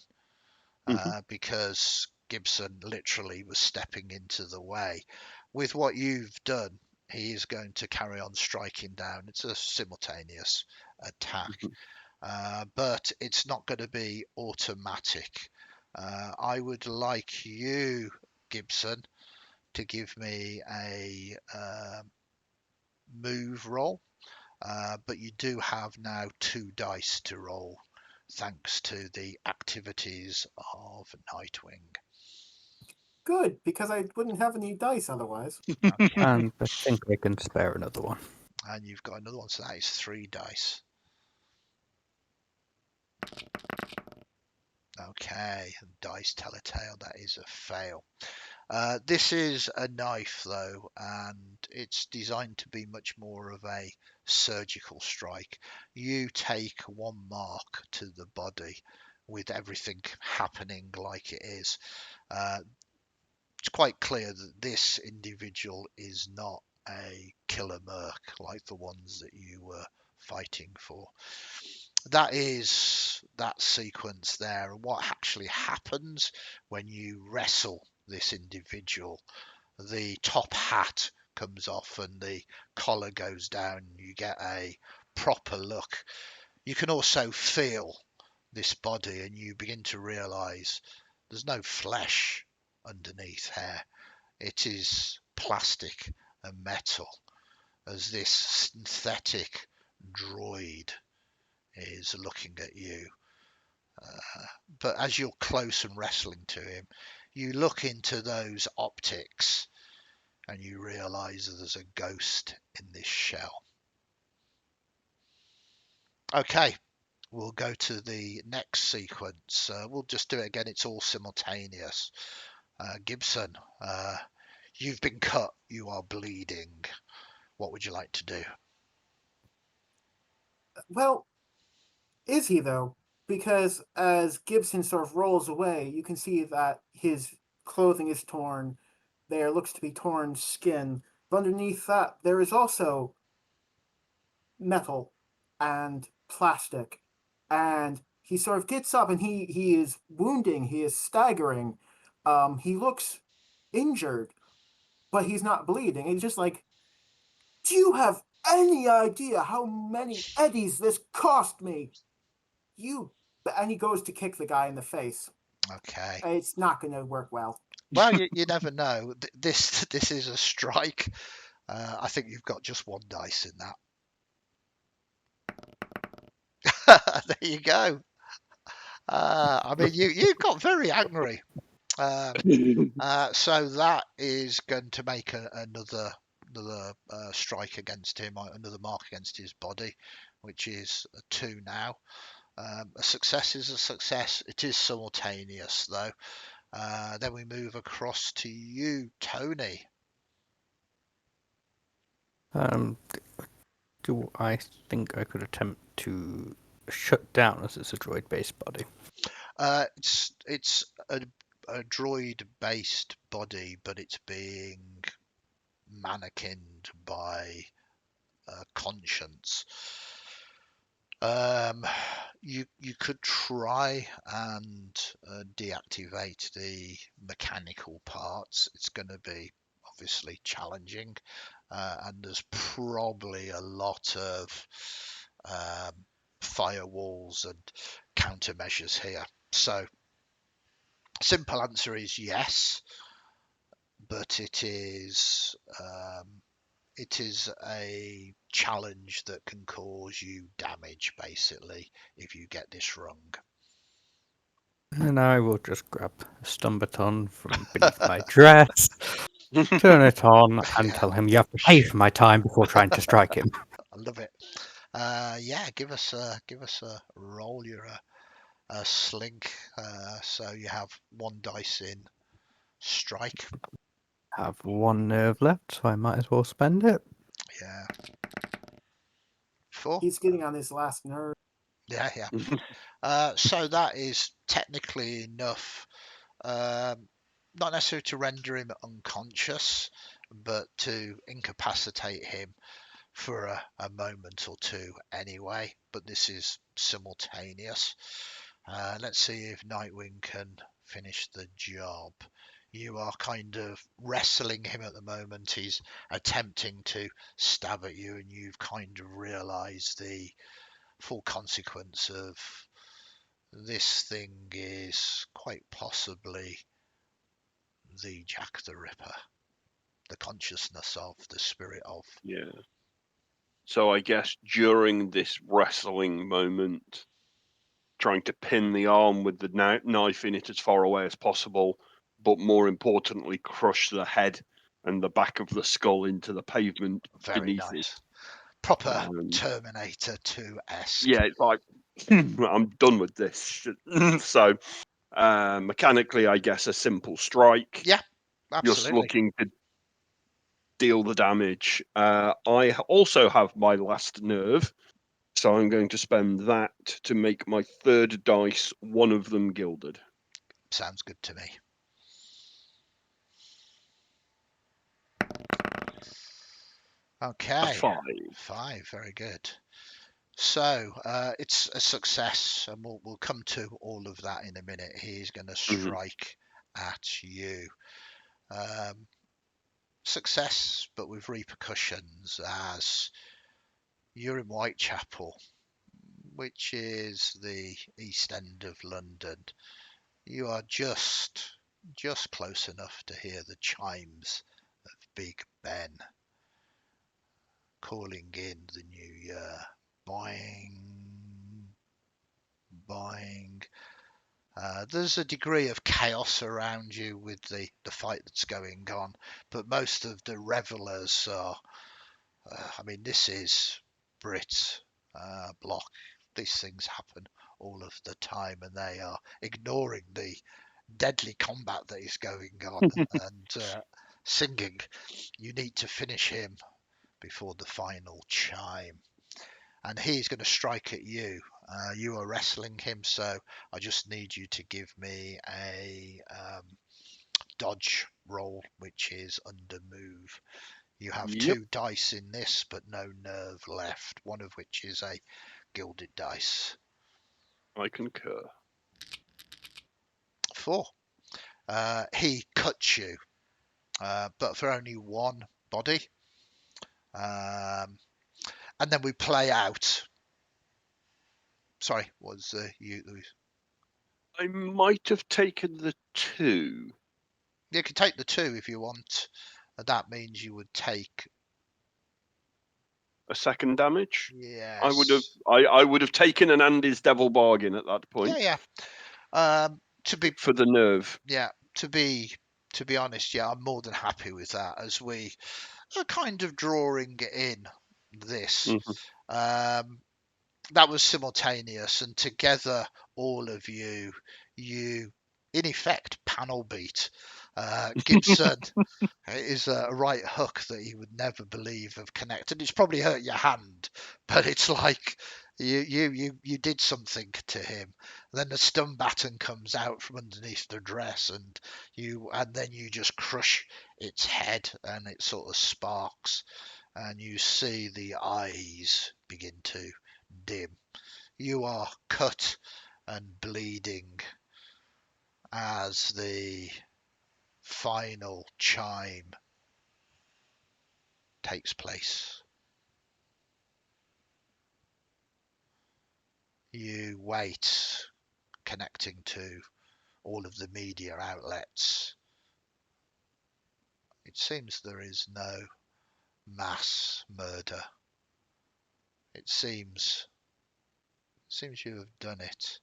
because Gibson literally was stepping into the way. With what you've done, he is going to carry on striking down. It's a simultaneous attack, but it's not going to be automatic. I would like you, Gibson, to give me a move roll, but you do have now 2 dice to roll thanks to the activities of Nightwing. Good, because I wouldn't have any dice otherwise. Okay. And I think I can spare another one. And you've got another one, so that is 3 dice. Okay, dice tell a tale. That is a fail. This is a knife, though, and it's designed to be much more of a surgical strike. You take 1 mark to the body with everything happening like it is. It's quite clear that this individual is not a killer merc like the ones that you were fighting for. That is that sequence there. And what actually happens when you wrestle this individual, the top hat comes off and the collar goes down. You get a proper look. You can also feel this body and you begin to realize there's no flesh underneath here. It is plastic and metal as this synthetic droid is looking at you. But as you're close and wrestling to him, you look into those optics and you realize that there's a ghost in this shell. Okay, we'll go to the next sequence. We'll just do it again. It's all simultaneous. Gibson, you've been cut. You are bleeding. What would you like to do? Well, is he though? Because as Gibson sort of rolls away, you can see that his clothing is torn. There looks to be torn skin. But underneath that, there is also metal and plastic. And he sort of gets up and he is wounding, he is staggering. He looks injured, but he's not bleeding. He's just like, do you have any idea how many eddies this cost me? And he goes to kick the guy in the face. Okay. It's not going to work well. Well, you never know. This is a strike. I think you've got just 1 dice in that. There you go. I mean, you got very angry. So that is going to make another strike against him, another mark against his body, which is a 2 now. A success is a success. It is simultaneous though. Then we move across to you, Tony. Do I think I could attempt to shut down as it's a droid-based body? It's a droid-based body, but it's being mannequined by conscience. You could try and deactivate the mechanical parts. It's going to be obviously challenging, and there's probably a lot of firewalls and countermeasures here. So simple answer is yes, but it is a challenge that can cause you damage, basically, if you get this wrong. And I will just grab a stun baton from beneath my dress, turn it on, and Yeah. tell him you have to pay for my time before trying to strike him. I love it. Yeah, give us a roll. You're a slink, so you have 1 dice in strike. Have 1 nerve left, so I might as well spend it. Yeah. 4. He's getting on his last nerve. Yeah. So that is technically enough, not necessarily to render him unconscious, but to incapacitate him for a moment or two anyway. But this is simultaneous. Let's see if Nightwing can finish the job. You are kind of wrestling him at the moment. He's attempting to stab at you, and you've kind of realized the full consequence of this thing is quite possibly the Jack the Ripper, the consciousness of, the spirit of. Yeah. So I guess during this wrestling moment, trying to pin the arm with the knife in it as far away as possible, but more importantly, crush the head and the back of the skull into the pavement Very beneath it. nice. Proper Um, Terminator 2-esque. Yeah, it's like I'm done with this. So mechanically, I guess a simple strike. Yeah, You're just absolutely. looking to deal the damage. I also have my last nerve, so I'm going to spend that to make my 3rd dice, 1 of them gilded. Sounds good to me. Okay. A 5. 5, very good. So it's a success, and we'll come to all of that in a minute. He's going to strike at you. Success, but with repercussions, as you're in Whitechapel, which is the East End of London. You are just close enough to hear the chimes of Big Ben calling in the new year. Boing, boing. There's a degree of chaos around you with the fight that's going on, but most of the revelers are, I mean, this is Brit block. These things happen all of the time, and they are ignoring the deadly combat that is going on and singing, "You need to finish him before the final chime." And he's going to strike at you. You are wrestling him, so I just need you to give me a dodge roll, which is under move. You have Yep. 2 dice in this, but no nerve left, one of which is a gilded dice. I concur. 4. He cuts you, but for only 1 body. And then we play out. Sorry, was you, Louis? I might have taken the 2. You can take the 2 if you want. That means you would take A 2nd damage. yes. I would have taken an Andy's devil bargain at that point. Yeah. To be for the nerve. Yeah, to be honest, yeah, I'm more than happy with that, as we are kind of drawing in this. That was simultaneous, and together, all of you in effect panel beat Gibson. Is a right hook that you would never believe have connected. It's probably hurt your hand, but it's like you did something to him. Then the stun baton comes out from underneath the dress, and then you just crush its head, and it sort of sparks, and you see the eyes begin to dim. You are cut and bleeding as the final chime takes place. You wait, connecting to all of the media outlets. It seems there is no mass murder. It seems you have done it.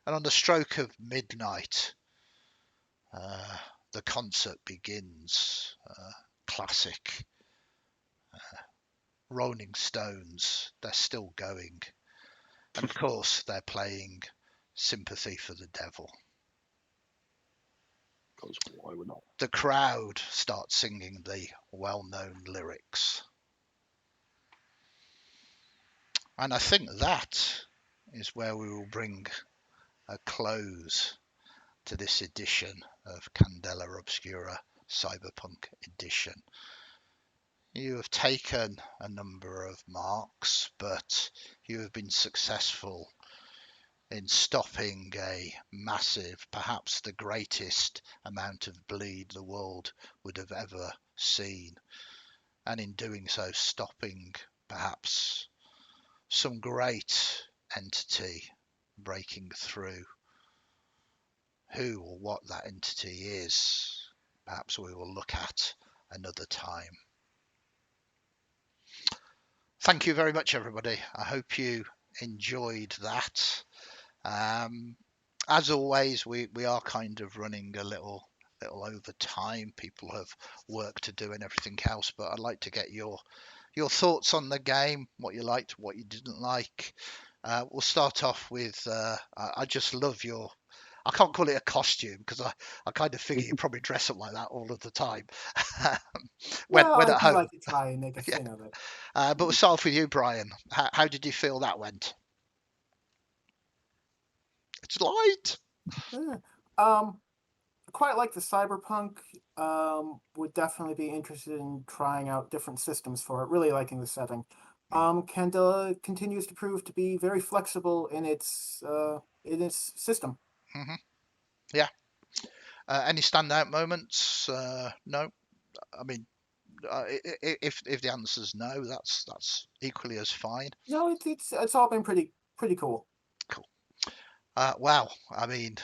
And on the stroke of midnight, the concert begins. Classic. Rolling Stones, they're still going. And of course, they're playing Sympathy for the Devil. Because why would not? The crowd starts singing the well-known lyrics. And I think that is where we will bring a close to this edition of Candela Obscura Cyberpunk Edition. You have taken a number of marks, but you have been successful in stopping a massive, perhaps the greatest amount of bleed the world would have ever seen. And in doing so, stopping perhaps some great entity breaking through. Who or what that entity is, perhaps we will look at another time. Thank you very much, everybody. I hope you enjoyed that. As always, we are kind of running a little over time. People have work to do and everything else, but I'd like to get your thoughts on the game, what you liked, what you didn't like. We'll start off with I just love your, I can't call it a costume because I kind of figure you probably dress up like that all of the time when Well, I at do home. like to try and make a Yeah. thing of it. But we'll start off with you, Bryan. How did you feel that went? It's light. Yeah. Quite like the Cyberpunk. Would definitely be interested in trying out different systems for it. Really liking the setting. Candela continues to prove to be very flexible in its system. Hmm. Yeah. Any standout moments? No. I mean, if the answer's no, that's equally as fine. No, it's all been pretty cool. Cool. Wow. I mean,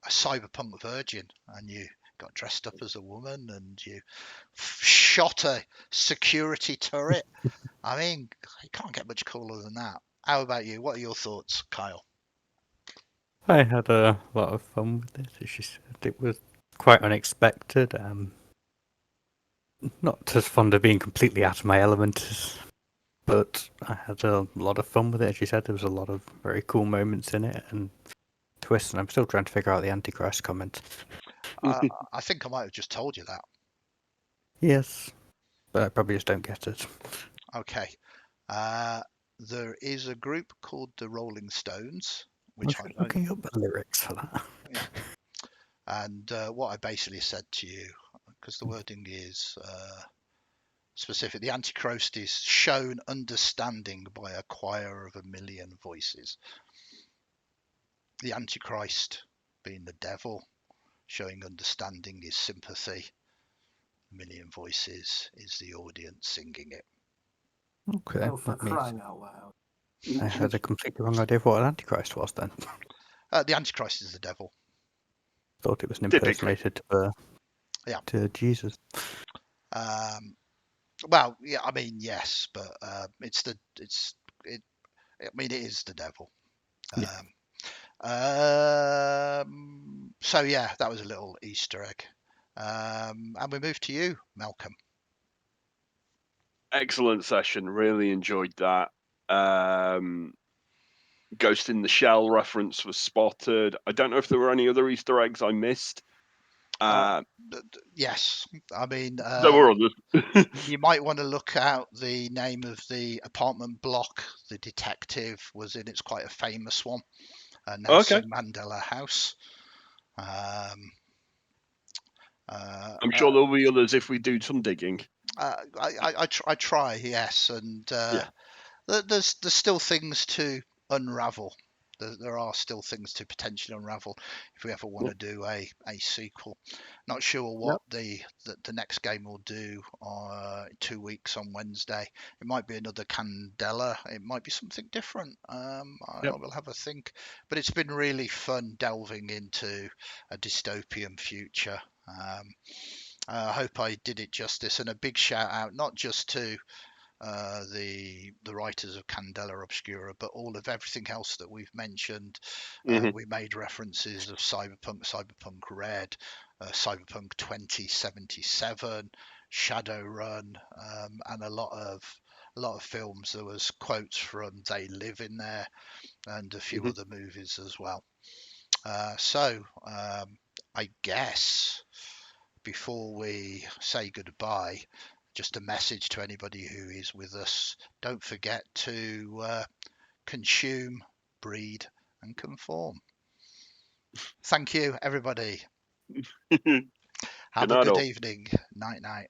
a cyberpunk virgin, and you got dressed up as a woman, and you shot a security turret. I mean, you can't get much cooler than that. How about you? What are your thoughts, Kyle? I had a lot of fun with it. As she said, it was quite unexpected. Not as fond of being completely out of my element, but I had a lot of fun with it. As you said, there was a lot of very cool moments in it and twists, and I'm still trying to figure out the Antichrist comment. I think I might have just told you that. Yes, but I probably just don't get it. Okay. There is a group called the Rolling Stones, I which was looking up the lyrics for that. yeah. And what I basically said to you, because the wording is specific, the Antichrist is shown understanding by a choir of 1,000,000 voices. The Antichrist being the devil, showing understanding is sympathy. 1,000,000 voices is the audience singing it. Okay, Oh, for that means crying out loud! I had a completely wrong idea of what an Antichrist was then. The Antichrist is the devil. Thought it was an Typically. impersonator Yeah. to Jesus. Well, yeah, I mean, yes, but I mean, it is the devil. Yeah. So yeah, that was a little Easter egg. And we move to you, Malcolm. Excellent session. Really enjoyed that. Ghost in the Shell reference was spotted. I don't know if there were any other Easter eggs I missed. Yes, I mean, There were others. you might want to look out the name of the apartment block the detective was in. It's quite a famous one. Nelson Mandela House. I'm sure there'll be others if we do some digging. I try, yes, and Yeah. there's still things to unravel there are still things to potentially unravel if we ever want to do a sequel. Not sure what the next game will do 2 weeks on Wednesday. It might be another Candela. It might be something different. I will have a think. But it's been really fun delving into a dystopian future. I hope I did it justice, and a big shout out not just to the writers of Candela Obscura, but all of everything else that we've mentioned. We made references of Cyberpunk Red, Cyberpunk 2077, Shadowrun, and a lot of films. There was quotes from They Live in there, and a few other movies as well. So I guess before we say goodbye, just a message to anybody who is with us. Don't forget to consume, breed, and conform. Thank you, everybody. Have a good evening. Night, night.